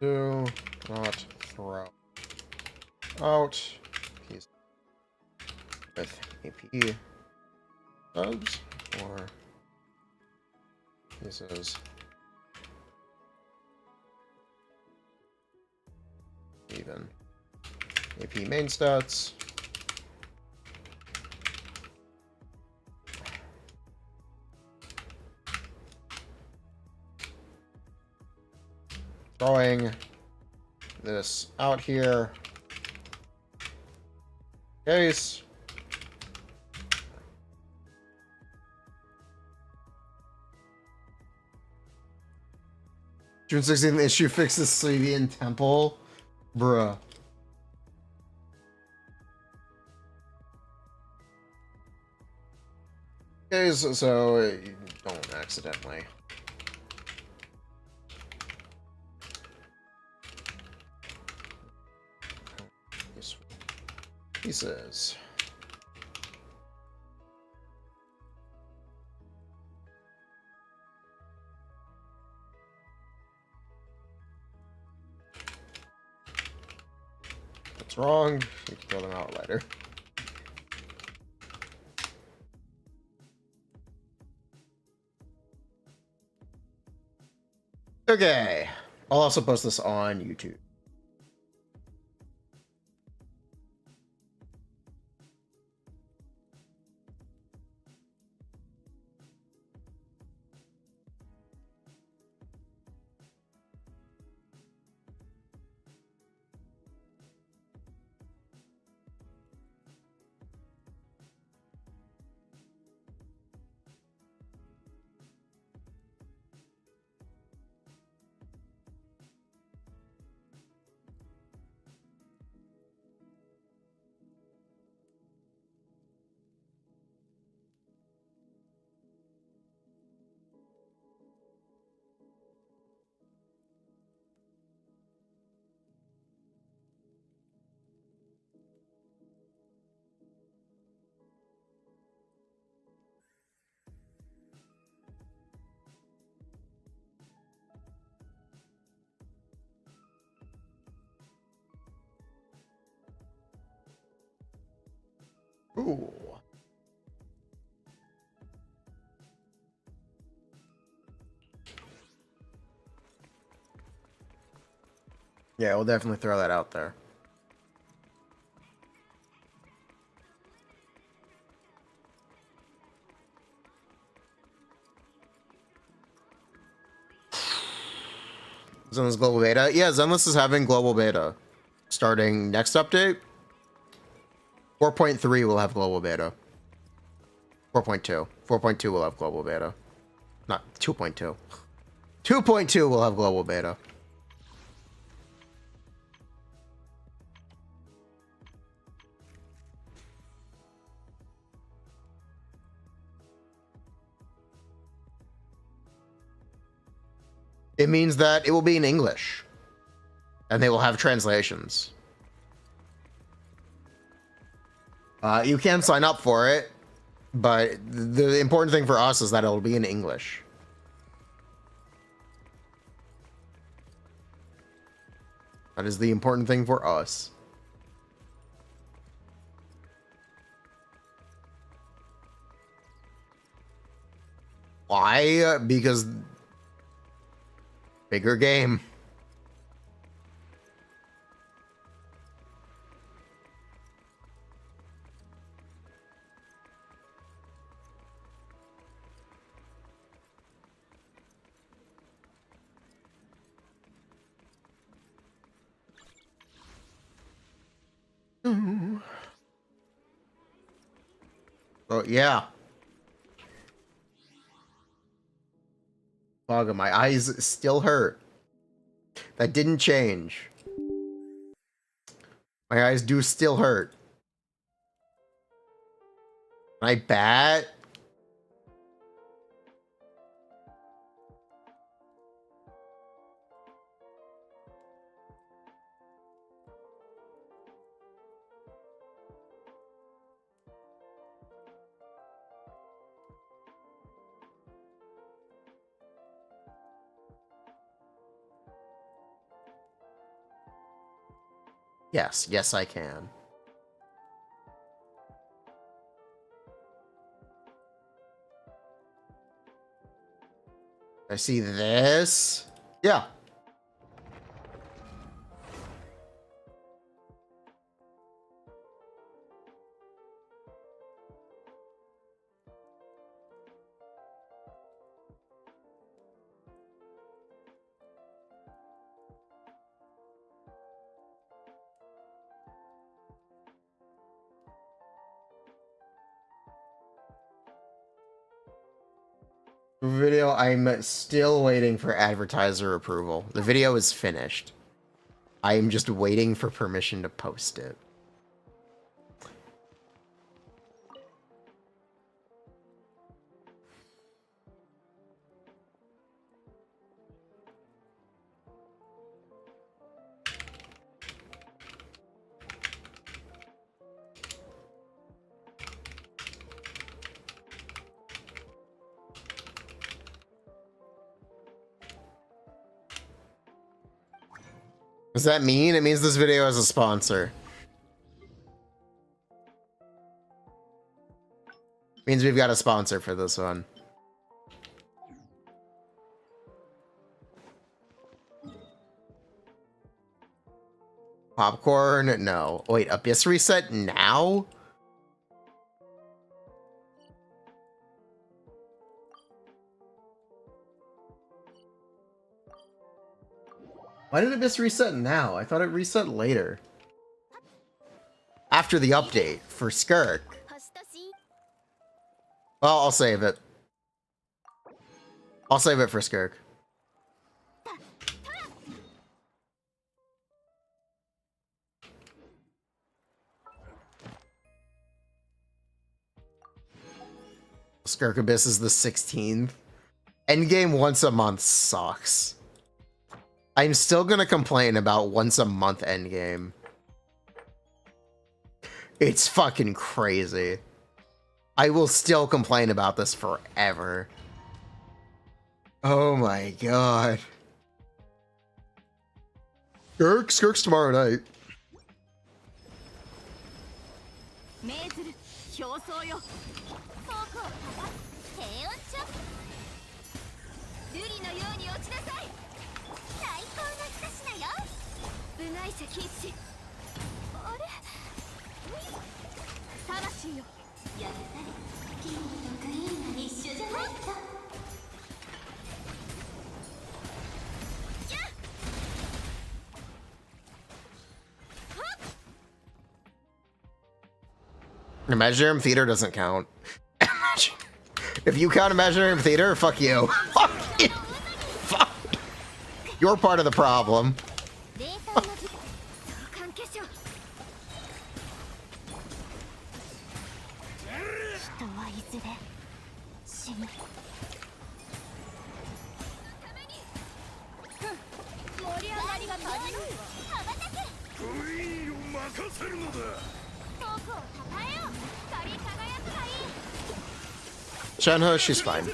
Do not throw out piece with AP subs or pieces even. AP main stats. Throwing this out here. Case. June 16th issue fixes Sleevian Temple. Bruh. Okay, so you don't accidentally. Pieces. What's wrong? You can throw them out later. Okay, I'll also post this on YouTube. Ooh. Yeah, we'll definitely throw that out there. Zenless global beta? Yeah, Zenless is having global beta. Starting next update. 4.3 will have global beta. 4.2. 4.2 will have global beta. Not 2.2. 2.2 will have global beta. It means that it will be in English. And they will have translations. You can sign up for it, but the important thing for us is that it'll be in English. That is the important thing for us. Why? Because bigger game. Oh, yeah. Fog, my eyes still hurt. That didn't change. My eyes do still hurt. Can I bat? Yes, yes I can. I see this. Yeah. Video, I'm still waiting for advertiser approval. The video is finished. I am just waiting for permission to post it. Does that mean? It means this video has a sponsor. Means we've got a sponsor for this one. Popcorn? No. Wait, Abyss reset now? Why did Abyss reset now? I thought it reset later. After the update for Skirk. Well, I'll save it. I'll save it for Skirk. Skirk Abyss is the 16th. Endgame once a month sucks. I'm still gonna complain about once a month endgame. It's fucking crazy. I will still complain about this forever. Oh my god. Skirk's tomorrow night. 競争よ。フォークを叩く低音チョップ。瑠璃のように落ちなさい。最高の一品よ。部外者禁止。あれ魂よ。やっぱりピンクとグリーンが一緒じゃないと。Imaginarium Theater doesn't count. If you count Imaginarium Theater, fuck you. Fuck you. Fuck. You're part of the problem. クイーンを任せるのだ。 Shenhe, she's fine.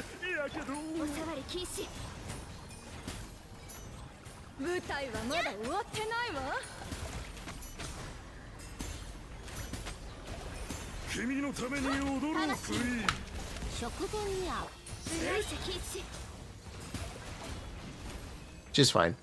舞台はまだ終わってないわ。君のために踊ろうクイーン。食前には部外者禁止。 She's fine.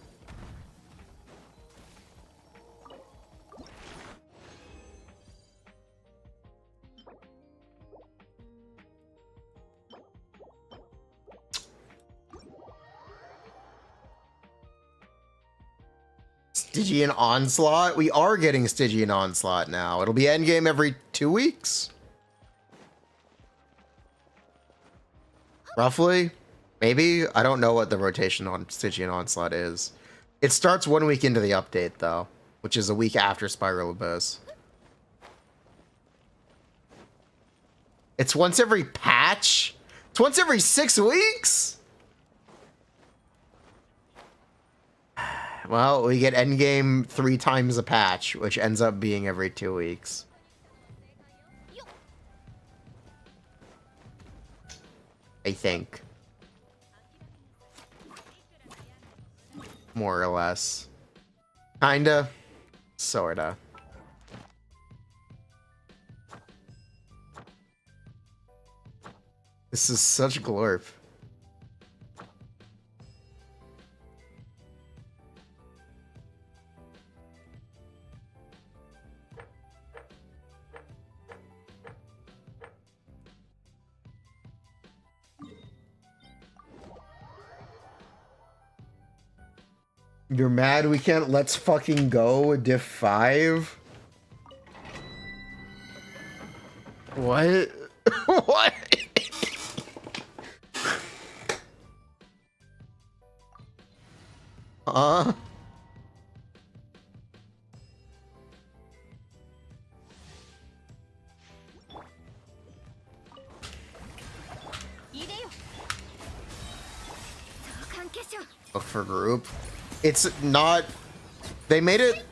Stygian Onslaught? We are getting Stygian Onslaught now. It'll be endgame every 2 weeks? Roughly? Maybe? I don't know what the rotation on Stygian Onslaught is. It starts 1 week into the update, though, which is a week after Spiral Abyss. It's once every patch? It's once every 6 weeks? Well, we get endgame 3 times a patch, which ends up being every 2 weeks. I think. More or less. Kinda. Sorta. This is such glorp. You're mad we can't Let's Fucking Go Diff 5? What? What? Huh? Look for group. It's not... They made it...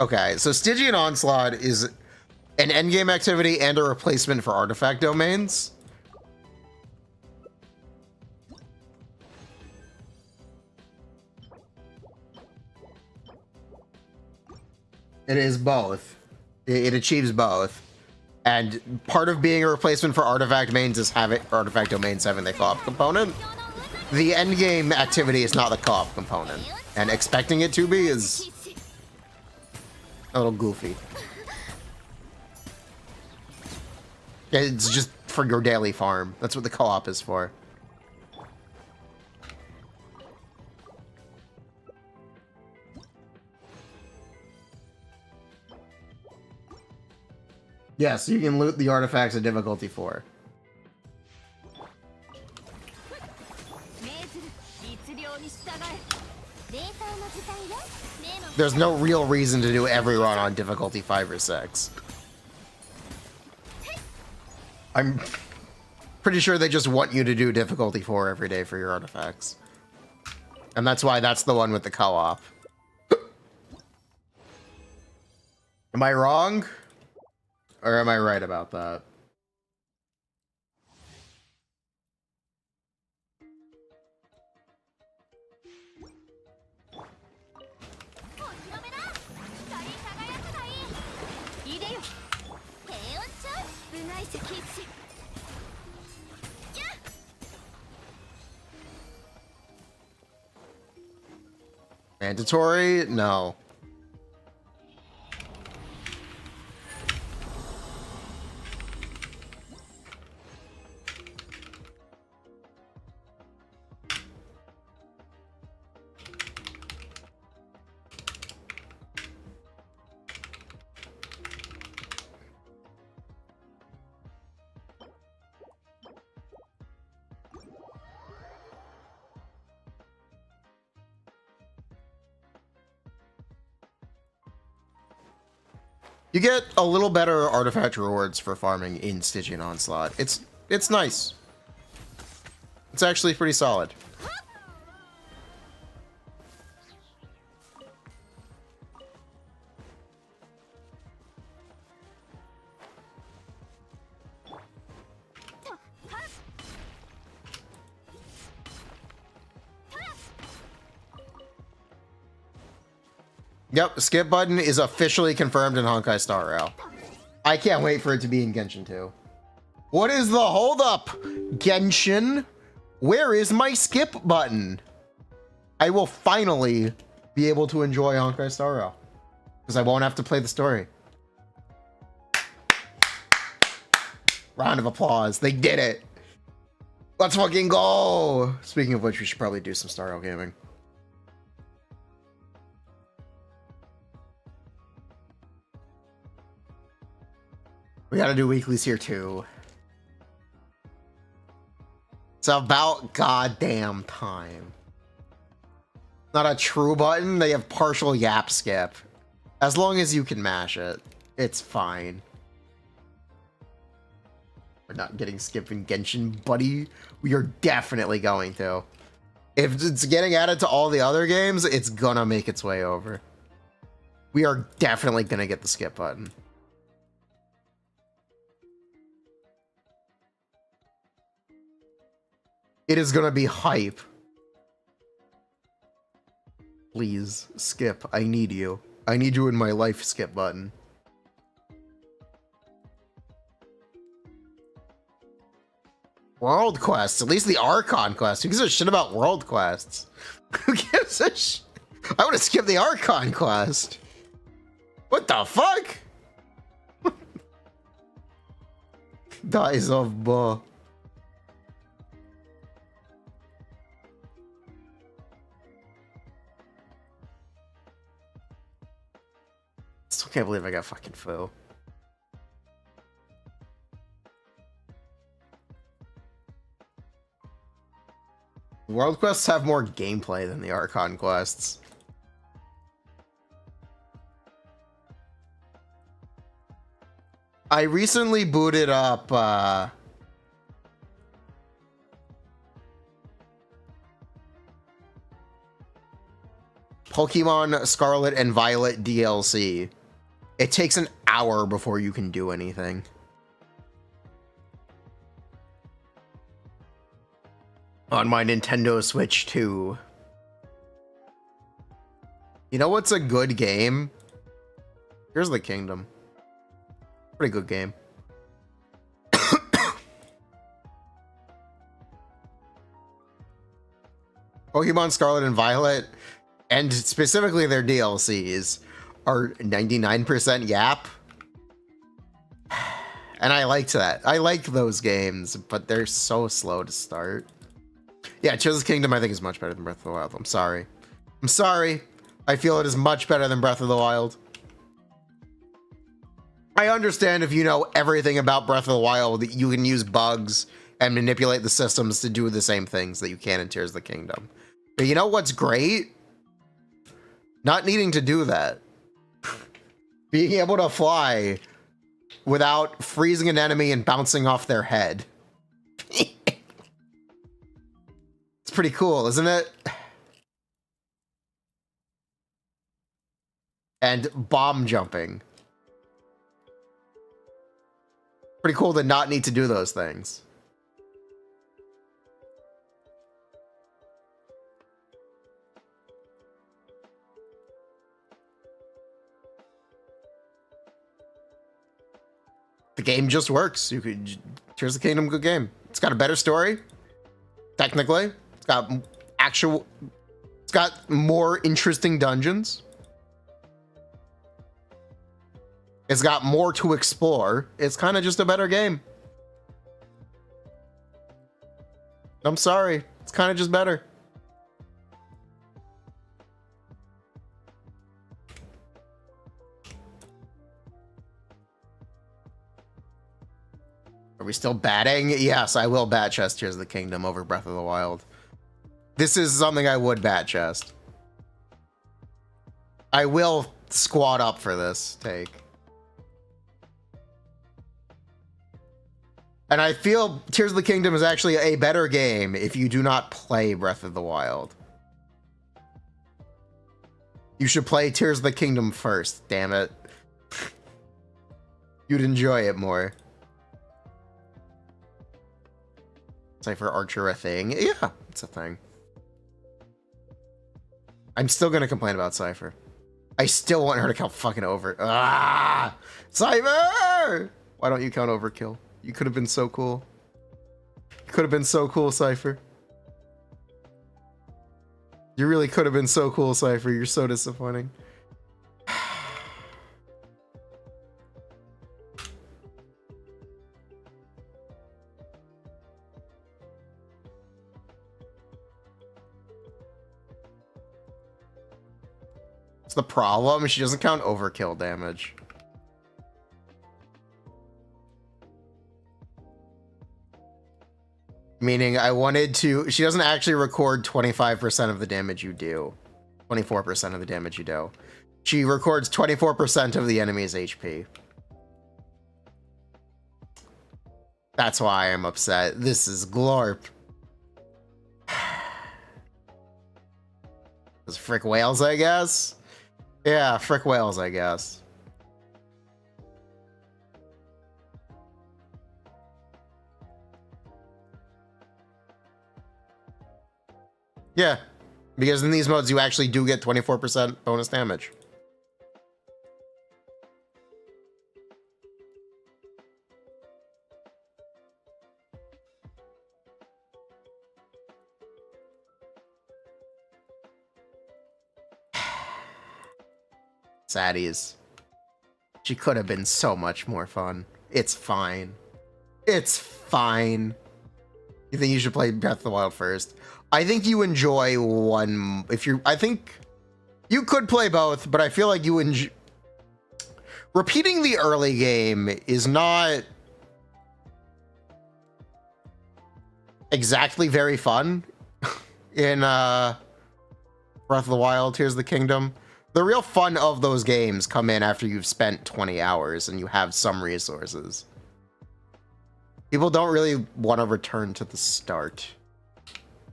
Okay, so Stygian Onslaught is an endgame activity and a replacement for artifact domains. It is both. It achieves both. And part of being a replacement for artifact domains is having artifact domains having the co-op component. The endgame activity is not the co-op component. And expecting it to be is a little goofy. It's just for your daily farm. That's what the co-op is for. Yes, you can loot the artifacts at difficulty 4. There's no real reason to do every run on difficulty 5 or 6. I'm pretty sure they just want you to do difficulty 4 every day for your artifacts. And that's why that's the one with the co-op. Am I wrong? Or am I right about that? Mandatory? No. You get a little better artifact rewards for farming in Stygian Onslaught. It's nice. It's actually pretty solid. Yep, skip button is officially confirmed in Honkai Star Rail. I can't wait for it to be in Genshin 2. What is the holdup, Genshin? Where is my skip button? I will finally be able to enjoy Honkai Star Rail because I won't have to play the story. Round of applause. They did it. Let's fucking go. Speaking of which, we should probably do some Star Rail gaming. We gotta do weeklies here too. It's about goddamn time. Not a true button, they have partial yap skip. As long as you can mash it, it's fine. We're not getting skip in Genshin, buddy. We are definitely going to. If it's getting added to all the other games, it's gonna make its way over. We are definitely gonna get the skip button. It is gonna be hype. Please, skip. I need you. I need you in my life, skip button. World quests. At least the Archon quest. Who gives a shit about world quests? Who gives a shit? I would have skipped the Archon quest. What the fuck? Dies of buh. Still can't believe I got fucking Fu. World quests have more gameplay than the Archon quests. I recently booted up Pokemon Scarlet and Violet DLC. It takes an hour before you can do anything. On my Nintendo Switch 2. You know what's a good game? Here's the Kingdom. Pretty good game. Pokemon Scarlet and Violet, and specifically their DLCs, are 99% yap. And I liked that. I like those games, but they're so slow to start. Yeah, Tears Kingdom I think is much better than Breath of the Wild. I'm sorry. I'm sorry. I feel it is much better than Breath of the Wild. I understand if you know everything about Breath of the Wild, that you can use bugs and manipulate the systems to do the same things that you can in Tears of the Kingdom. But you know what's great? Not needing to do that. Being able to fly without freezing an enemy and bouncing off their head. It's pretty cool, isn't it? And bomb jumping. Pretty cool to not need to do those things. The game just works. You could Tears of the Kingdom, good game. It's got a better story. Technically, it's got It's got more interesting dungeons. It's got more to explore. It's kind of just a better game. I'm sorry. It's kind of just better. Are we still batting? Yes, I will bat chest Tears of the Kingdom over Breath of the Wild. This is something I would bat chest. I will squat up for this take. And I feel Tears of the Kingdom is actually a better game if you do not play Breath of the Wild. You should play Tears of the Kingdom first, damn it. You'd enjoy it more. Cypher Archer a thing? Yeah, it's a thing. I'm still gonna complain about Cypher. I still want her to count fucking over. Ah! Cypher! Why don't you count overkill? You could have been so cool. You could have been so cool, Cypher. You really could have been so cool, Cypher. You're so disappointing. It's the problem. She doesn't count overkill damage. Meaning I wanted to... She doesn't actually record 25% of the damage you do. 24% of the damage you do. She records 24% of the enemy's HP. That's why I'm upset. This is glorp. Those frick whales, I guess? Yeah, frick whales, I guess. Yeah, because in these modes, you actually do get 24% bonus damage. Saddies. She could have been so much more fun. It's fine. It's fine. You think you should play Breath of the Wild first? I think you enjoy one. I think you could play both, but I feel like you enjoy. Repeating the early game is not exactly very fun in Breath of the Wild, Tears of the Kingdom. The real fun of those games come in after you've spent 20 hours and you have some resources. People don't really want to return to the start,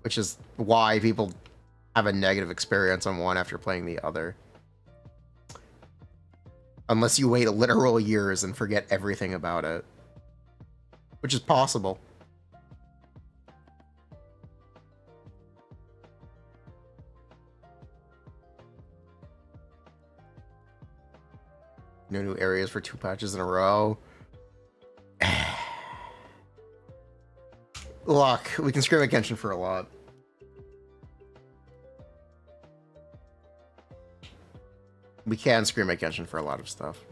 which is why people have a negative experience on one after playing the other. Unless you wait literal years and forget everything about it, which is possible. No new areas for 2 patches in a row. Look, we can scream at Genshin for a lot. We can scream at Genshin for a lot of stuff.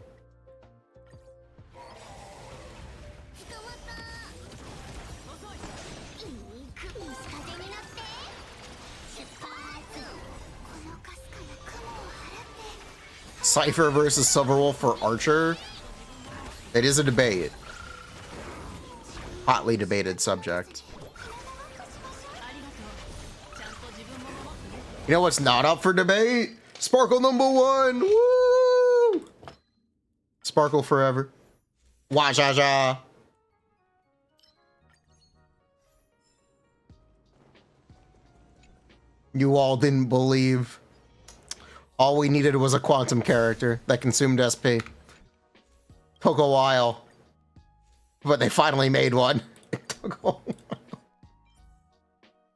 Cypher versus Silverwolf for Archer. It is a debate. Hotly debated subject. You know what's not up for debate? Sparkle #1! Woo! Sparkle forever. Wah ja ja. You all didn't believe. All we needed was a quantum character that consumed SP. Took a while. But they finally made one. It took a while.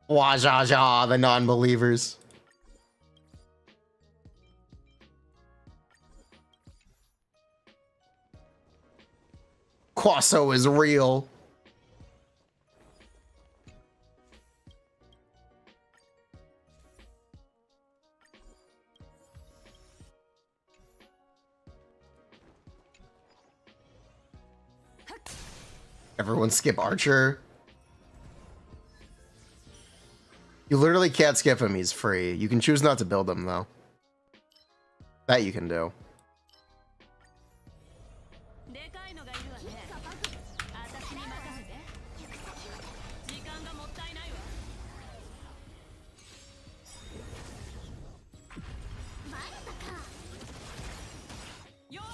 Wah ja ja, the non-believers. Quasso is real. Everyone skip Archer. You literally can't skip him, he's free. You can choose not to build him, though. That you can do. でかいのがいるわね。私に任せて。時間がもったいないわ。まさか。よい。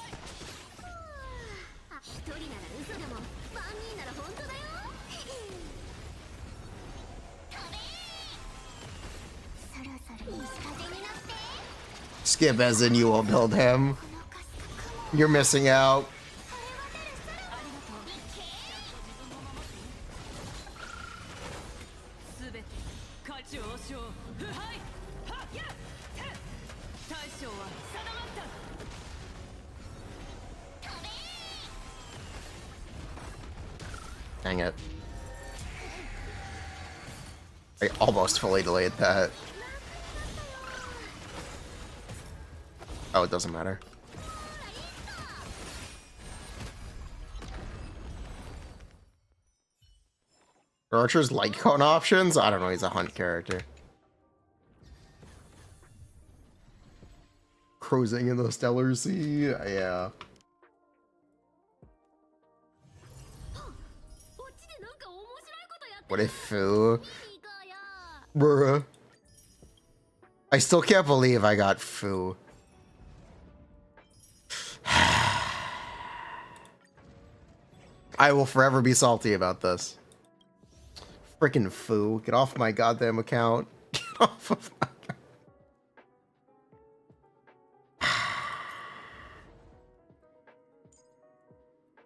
あ、一人なら嘘でも、万人なら本当だよ。そろそろ西風になって。 Skip as in you will build him. You're missing out. Dang it. I almost fully delayed that. Oh, it doesn't matter. Are Archer's light cone options? I don't know, he's a hunt character. Cruising in the Stellar Sea? Yeah. What if Fu? Bruh. I still can't believe I got Fu. I will forever be salty about this. Frickin' Fu. Get off my goddamn account. Get off of my account.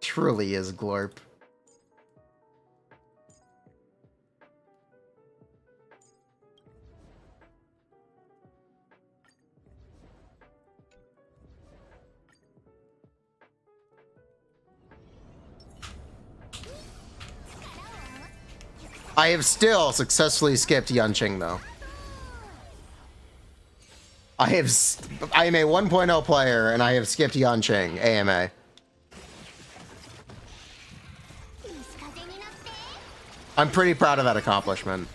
Truly is glorp. I have still successfully skipped Yanqing though. I am a 1.0 player and I have skipped Yanqing AMA. I'm pretty proud of that accomplishment.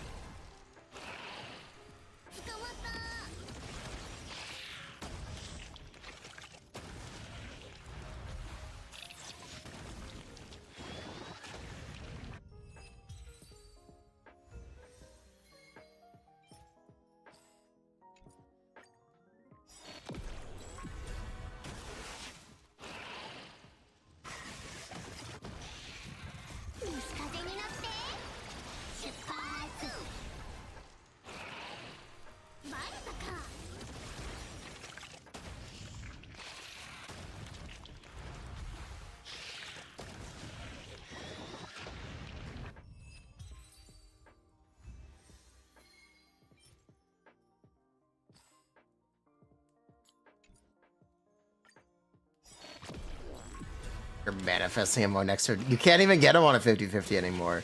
You're manifesting him on next turn. You can't even get him on a 50-50 anymore.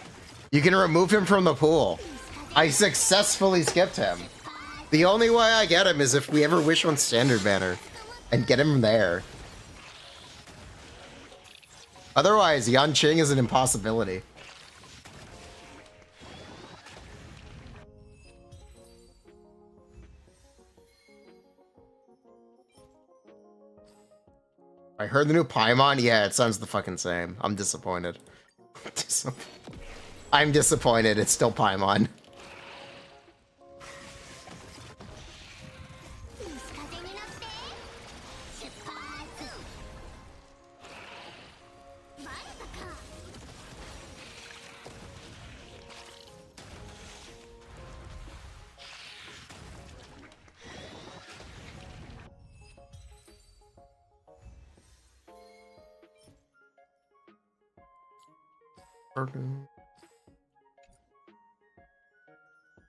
You can remove him from the pool. I successfully skipped him. The only way I get him is if we ever wish on standard banner and get him there. Otherwise, Yanqing is an impossibility. I heard the new Paimon. Yeah, it sounds the fucking same. I'm disappointed. I'm disappointed. It's still Paimon.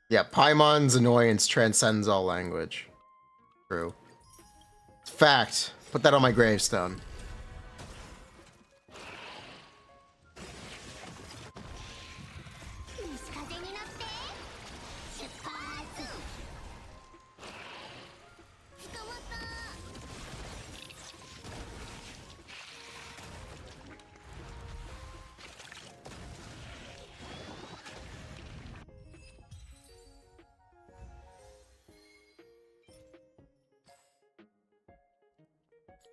Yeah, Paimon's annoyance transcends all language. True. Fact. Put that on my gravestone.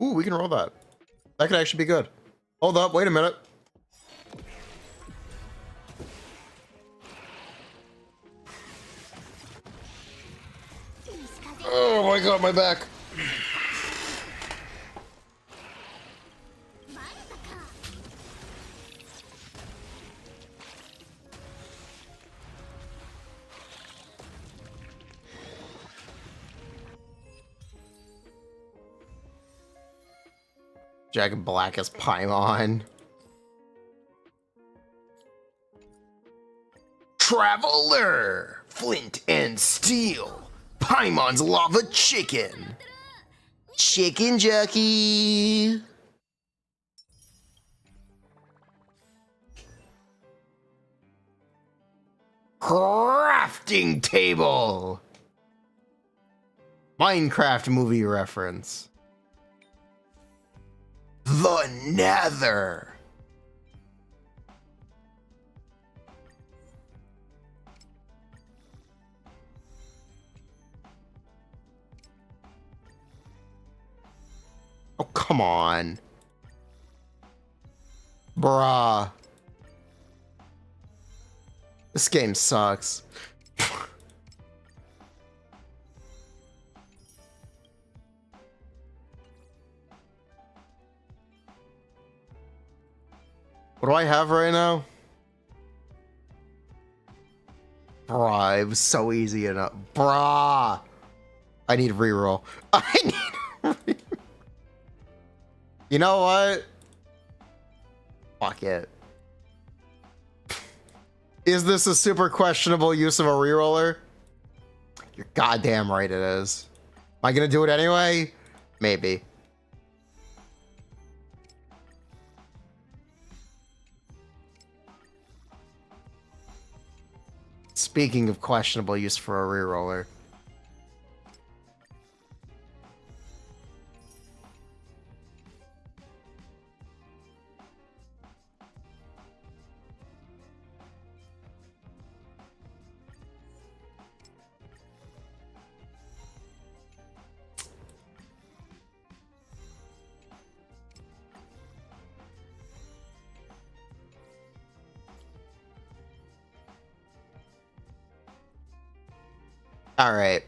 Ooh, we can roll that. That could actually be good. Hold up, wait a minute. Oh my god, my back. Jack Black as Paimon. Traveler! Flint and Steel. Paimon's Lava Chicken. Chicken Jockey. Crafting Table. Minecraft movie reference. The Nether. Oh, come on. Bruh. This game sucks. What do I have right now? Bruh, it was so easy enough. Bruh. I need a reroll. I need a reroll. You know what? Fuck it. Is this a super questionable use of a reroller? You're goddamn right it is. Am I gonna do it anyway? Maybe. Speaking of questionable use for a reroller. All right.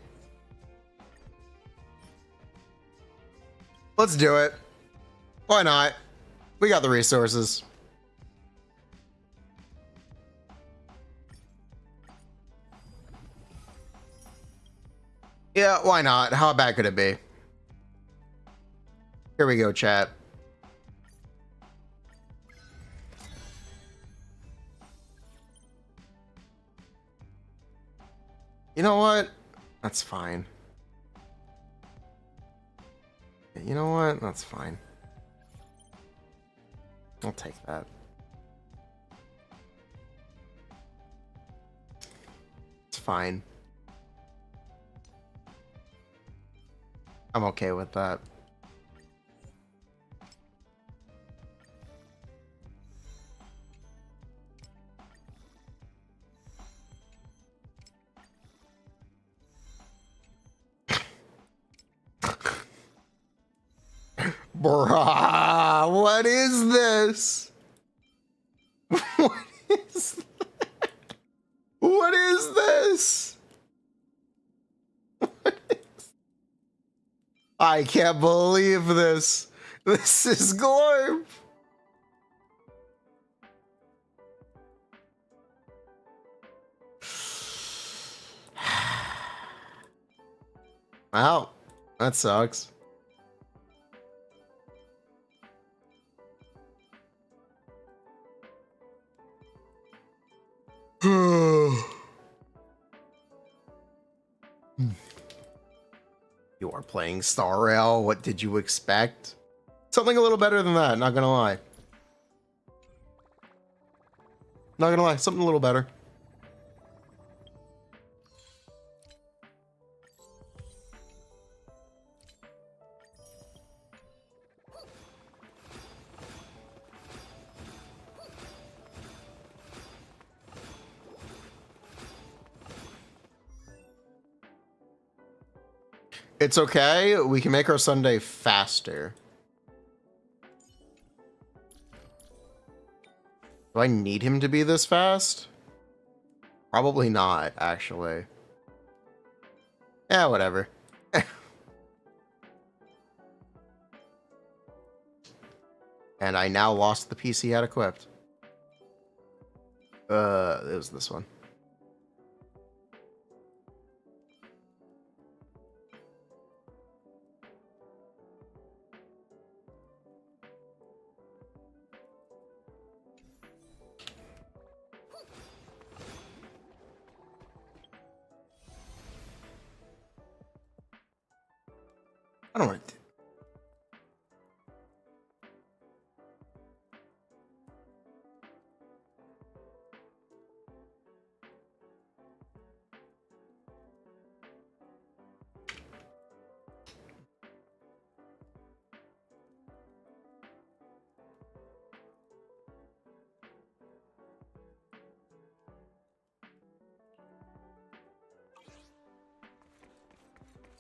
Let's do it. Why not? We got the resources. Yeah, why not? How bad could it be? Here we go, chat. You know what? That's fine. You know what? That's fine. I'll take that. It's fine. I'm okay with that. Bruh, what is this? What is that? What is this? What is... I can't believe this. This is Glorp. Wow, that sucks. You are playing Star Rail. What did you expect? Something a little better than that, not gonna lie. Not gonna lie, something a little better. It's okay. We can make our Sunday faster. Do I need him to be this fast? Probably not, actually. Yeah, whatever. And I now lost the piece he had equipped. It was this one. I don't want to.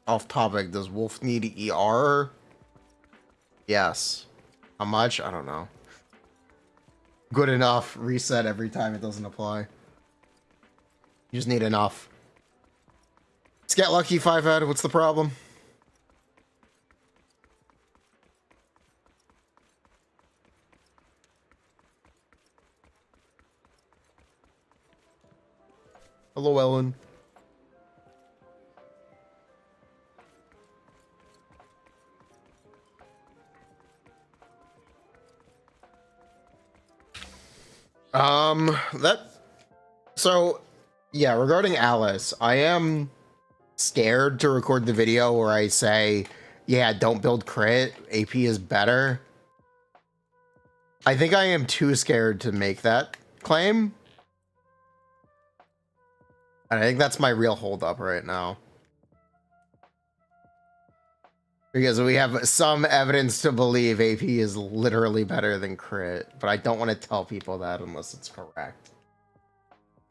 Off topic, does Wolf need ER? Yes. How much? I don't know. Good enough. Reset every time it doesn't apply. You just need enough. Let's get lucky, 5-head. What's the problem? Hello, Ellen. So, yeah, regarding Alice, I am scared to record the video where I say, yeah, don't build crit, AP is better. I think I am too scared to make that claim. And I think that's my real holdup right now. Because we have some evidence to believe AP is literally better than crit, but I don't want to tell people that unless it's correct.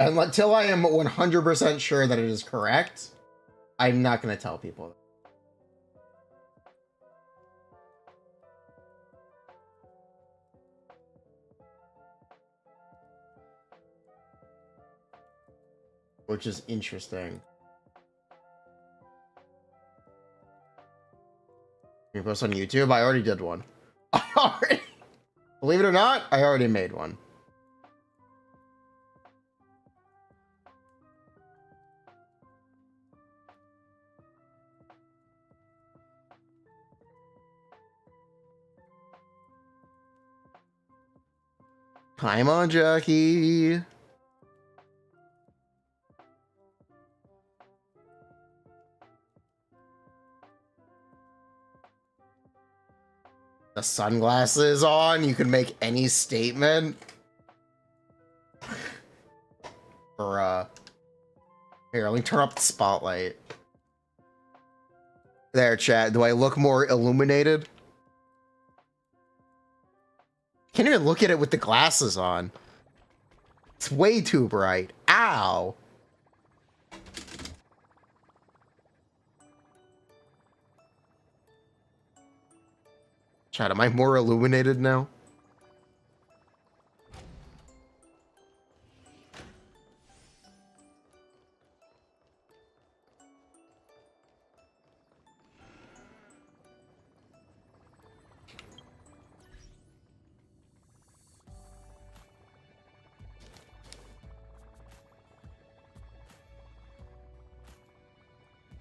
And until I am 100% sure that it is correct, I'm not going to tell people. Which is interesting. You post on YouTube? I already did one. Believe it or not, I already made one. Time on, Jackie. The sunglasses on, you can make any statement. Bruh. Here, let me turn up the spotlight. There, chat. Do I look more illuminated? Can't even look at it with the glasses on. It's way too bright. Ow. Chat, am I more illuminated now?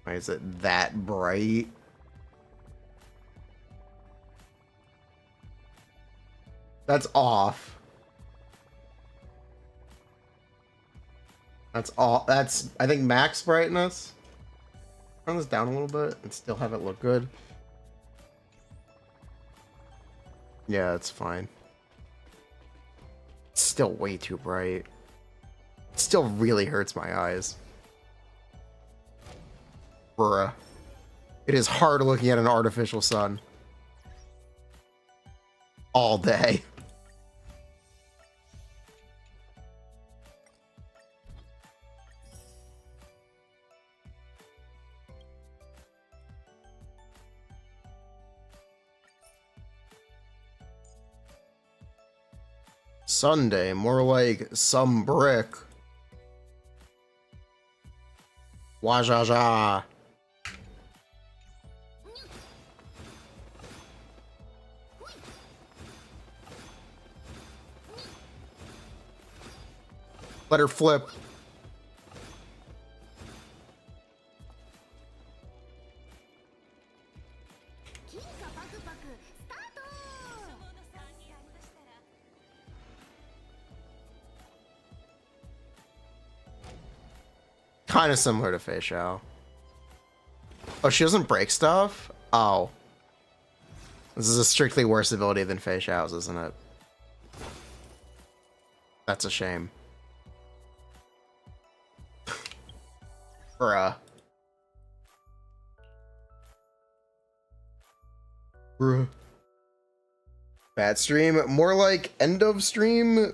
Why is it that bright? That's off. That's all. That's, I think, max brightness. Turn this down a little bit and still have it look good. Yeah, it's fine. It's still way too bright. It still really hurts my eyes. Bruh. It is hard looking at an artificial sun. All day. Sunday, more like some brick. Wajaja. Let her flip. Kind of similar to Fei Xiao. Oh, she doesn't break stuff? Oh. This is a strictly worse ability than Fei Xiao's, isn't it? That's a shame. Bruh. Bruh. Bad stream? More like end of stream?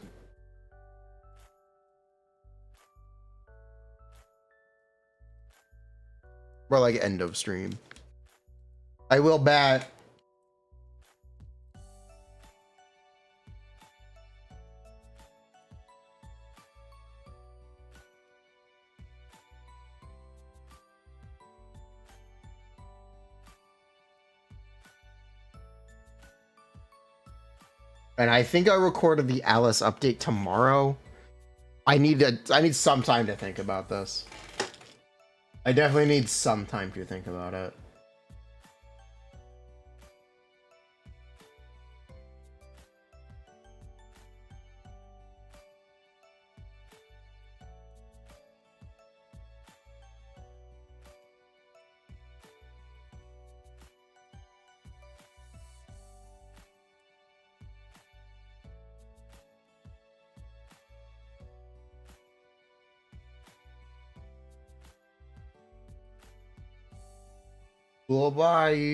More like end of stream. I will bat. And I think I recorded the Alice update tomorrow. I need some time to think about this. I definitely need some time to think about it. Bye-bye.